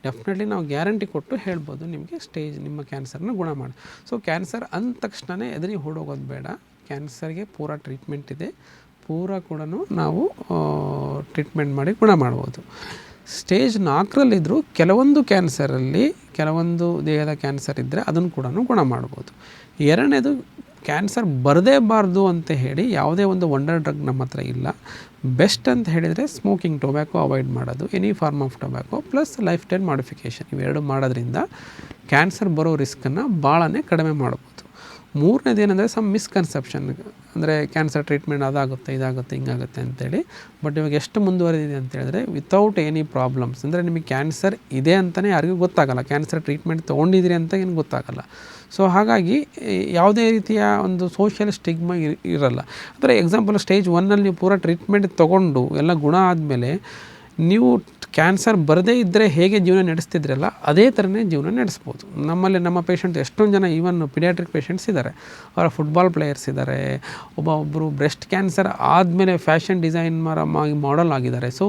ಡೆಫಿನೆಟ್ಲಿ ನಾವು ಗ್ಯಾರಂಟಿ ಕೊಟ್ಟು ಹೇಳ್ಬೋದು ನಿಮಗೆ ನಿಮ್ಮ ಕ್ಯಾನ್ಸರ್ನ ಗುಣ ಮಾಡಿ. ಸೊ ಕ್ಯಾನ್ಸರ್ ಅಂದ ತಕ್ಷಣವೇ ಎದುರಿಗೆ ಓಡೋಗೋದು ಬೇಡ. ಕ್ಯಾನ್ಸರ್ಗೆ ಪೂರಾ ಟ್ರೀಟ್ಮೆಂಟ್ ಇದೆ, ಪೂರ ಕೂಡ ನಾವು ಟ್ರೀಟ್ಮೆಂಟ್ ಮಾಡಿ ಗುಣ ಮಾಡ್ಬೋದು. ಸ್ಟೇಜ್ 4ರಲ್ಲಿದ್ದರೂ ಕೆಲವೊಂದು ಕ್ಯಾನ್ಸರಲ್ಲಿ ಕೆಲವೊಂದು ದೇಹದ ಕ್ಯಾನ್ಸರ್ ಇದ್ದರೆ ಅದನ್ನು ಕೂಡ ಗುಣ ಮಾಡ್ಬೋದು. ಎರಡನೇದು ಕ್ಯಾನ್ಸರ್ ಬರದೇಬಾರ್ದು ಅಂತ ಹೇಳಿ ಯಾವುದೇ ಒಂದು ವಂಡರ್ ಡ್ರಗ್ ನಮ್ಮ ಹತ್ರ ಇಲ್ಲ. ಬೆಸ್ಟ್ ಅಂತ ಹೇಳಿದರೆ ಸ್ಮೋಕಿಂಗ್, ಟೊಬ್ಯಾಕೊ ಅವಾಯ್ಡ್ ಮಾಡೋದು, any form of tobacco plus lifestyle modification, ಇವೆರಡು ಮಾಡೋದ್ರಿಂದ ಕ್ಯಾನ್ಸರ್ ಬರೋ ರಿಸ್ಕನ್ನು ಭಾಳನೇ ಕಡಿಮೆ ಮಾಡ್ಬೋದು. ಮೂರನೇದು ಏನಂದರೆ ಸಮ್ ಮಿಸ್ಕನ್ಸೆಪ್ಷನ್, ಅಂದರೆ ಕ್ಯಾನ್ಸರ್ ಟ್ರೀಟ್ಮೆಂಟ್ ಅದಾಗುತ್ತೆ ಇದಾಗುತ್ತೆ ಹಿಂಗಾಗುತ್ತೆ ಅಂತೇಳಿ. ಬಟ್ ಇವಾಗ ಎಷ್ಟು ಮುಂದುವರೆದಿದೆ ಅಂತ ಹೇಳಿದ್ರೆ ವಿತೌಟ್ ಎನಿ ಪ್ರಾಬ್ಲಮ್ಸ್, ಅಂದರೆ ನಿಮಗೆ ಕ್ಯಾನ್ಸರ್ ಇದೆ ಅಂತಲೇ ಯಾರಿಗೂ ಗೊತ್ತಾಗಲ್ಲ, ಕ್ಯಾನ್ಸರ್ ಟ್ರೀಟ್ಮೆಂಟ್ ತೊಗೊಂಡಿದ್ದೀರಿ ಅಂತ ಏನು ಗೊತ್ತಾಗಲ್ಲ. ಸೊ ಹಾಗಾಗಿ ಯಾವುದೇ ರೀತಿಯ ಒಂದು ಸೋಷಿಯಲ್ ಸ್ಟಿಗ್ಮಾ ಇರಲ್ಲ. ಅಂದರೆ ಎಕ್ಸಾಂಪಲ್ ಸ್ಟೇಜ್ 1ನಲ್ಲಿ ನೀವು ಪೂರ ಟ್ರೀಟ್ಮೆಂಟ್ ತೊಗೊಂಡು ಎಲ್ಲ ಗುಣ ಆದಮೇಲೆ ನೀವು ಕ್ಯಾನ್ಸರ್ ಬರದೇ ಇದ್ದರೆ ಹೇಗೆ ಜೀವನ ನಡೆಸ್ತಿದ್ರಲ್ಲ ಅದೇ ಥರನೇ ಜೀವನ ನಡೆಸ್ಬೋದು. ನಮ್ಮಲ್ಲಿ ನಮ್ಮ ಪೇಷಂಟ್ ಎಷ್ಟೊಂದು ಜನ ಈವನ್ ಪಿಡಿಯಾಟ್ರಿಕ್ ಪೇಷಂಟ್ಸ್ ಇದ್ದಾರೆ, ಅವರ ಫುಟ್ಬಾಲ್ ಪ್ಲೇಯರ್ಸ್ ಇದ್ದಾರೆ, ಒಬ್ಬೊಬ್ಬರು ಬ್ರೆಸ್ಟ್ ಕ್ಯಾನ್ಸರ್ ಆದಮೇಲೆ ಫ್ಯಾಷನ್ ಡಿಸೈನ್ ಮಾಡಲ್ ಆಗಿದ್ದಾರೆ. So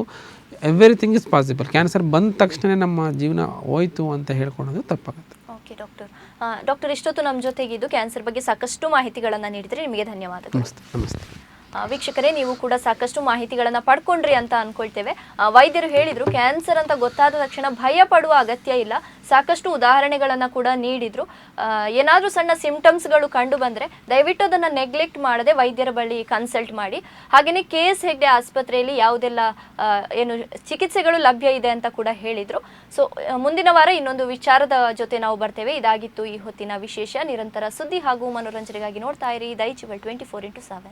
everything is possible. Cancer ಬಂದ ತಕ್ಷಣ ನಮ್ಮ ಜೀವನ ಹೋಯ್ತು ಅಂತ ಹೇಳ್ಕೊಳೋದು ತಪ್ಪಾಗುತ್ತೆ. ಓಕೆ ಡಾಕ್ಟರ್, ಇಷ್ಟೊತ್ತು ನಮ್ಮ ಜೊತೆಗಿದ್ದು ಕ್ಯಾನ್ಸರ್ ಬಗ್ಗೆ ಸಾಕಷ್ಟು ಮಾಹಿತಿಗಳನ್ನು ನೀಡಿದರೆ ನಿಮಗೆ ಧನ್ಯವಾದಗಳು. ನಮಸ್ತೆ. ನಮಸ್ತೆ ವೀಕ್ಷಕರೇ, ನೀವು ಕೂಡ ಸಾಕಷ್ಟು ಮಾಹಿತಿಗಳನ್ನು ಪಡ್ಕೊಂಡ್ರಿ ಅಂತ ಅಂದ್ಕೊಳ್ತೇವೆ. ವೈದ್ಯರು ಹೇಳಿದರು ಕ್ಯಾನ್ಸರ್ ಅಂತ ಗೊತ್ತಾದ ತಕ್ಷಣ ಭಯ ಪಡುವ ಅಗತ್ಯ ಇಲ್ಲ, ಸಾಕಷ್ಟು ಉದಾಹರಣೆಗಳನ್ನು ಕೂಡ ನೀಡಿದರು. ಏನಾದರೂ ಸಣ್ಣ ಸಿಂಪ್ಟಮ್ಸ್ಗಳು ಕಂಡು ಬಂದರೆ ದಯವಿಟ್ಟು ಅದನ್ನು ನೆಗ್ಲೆಕ್ಟ್ ಮಾಡದೆ ವೈದ್ಯರ ಬಳಿ ಕನ್ಸಲ್ಟ್ ಮಾಡಿ. ಹಾಗೆಯೇ KS ಹೆಗ್ಡೆ ಆಸ್ಪತ್ರೆಯಲ್ಲಿ ಯಾವುದೆಲ್ಲ ಏನು ಚಿಕಿತ್ಸೆಗಳು ಲಭ್ಯ ಇದೆ ಅಂತ ಕೂಡ ಹೇಳಿದರು. ಸೊ ಮುಂದಿನ ವಾರ ಇನ್ನೊಂದು ವಿಚಾರದ ಜೊತೆ ನಾವು ಬರ್ತೇವೆ. ಇದಾಗಿತ್ತು ಈ ಹೊತ್ತಿನ ವಿಶೇಷ. ನಿರಂತರ ಸುದ್ದಿ ಹಾಗೂ ಮನೋರಂಜನೆಗಾಗಿ ನೋಡ್ತಾ ಇರಿ ದೈಜಿವಲ್ 24x7.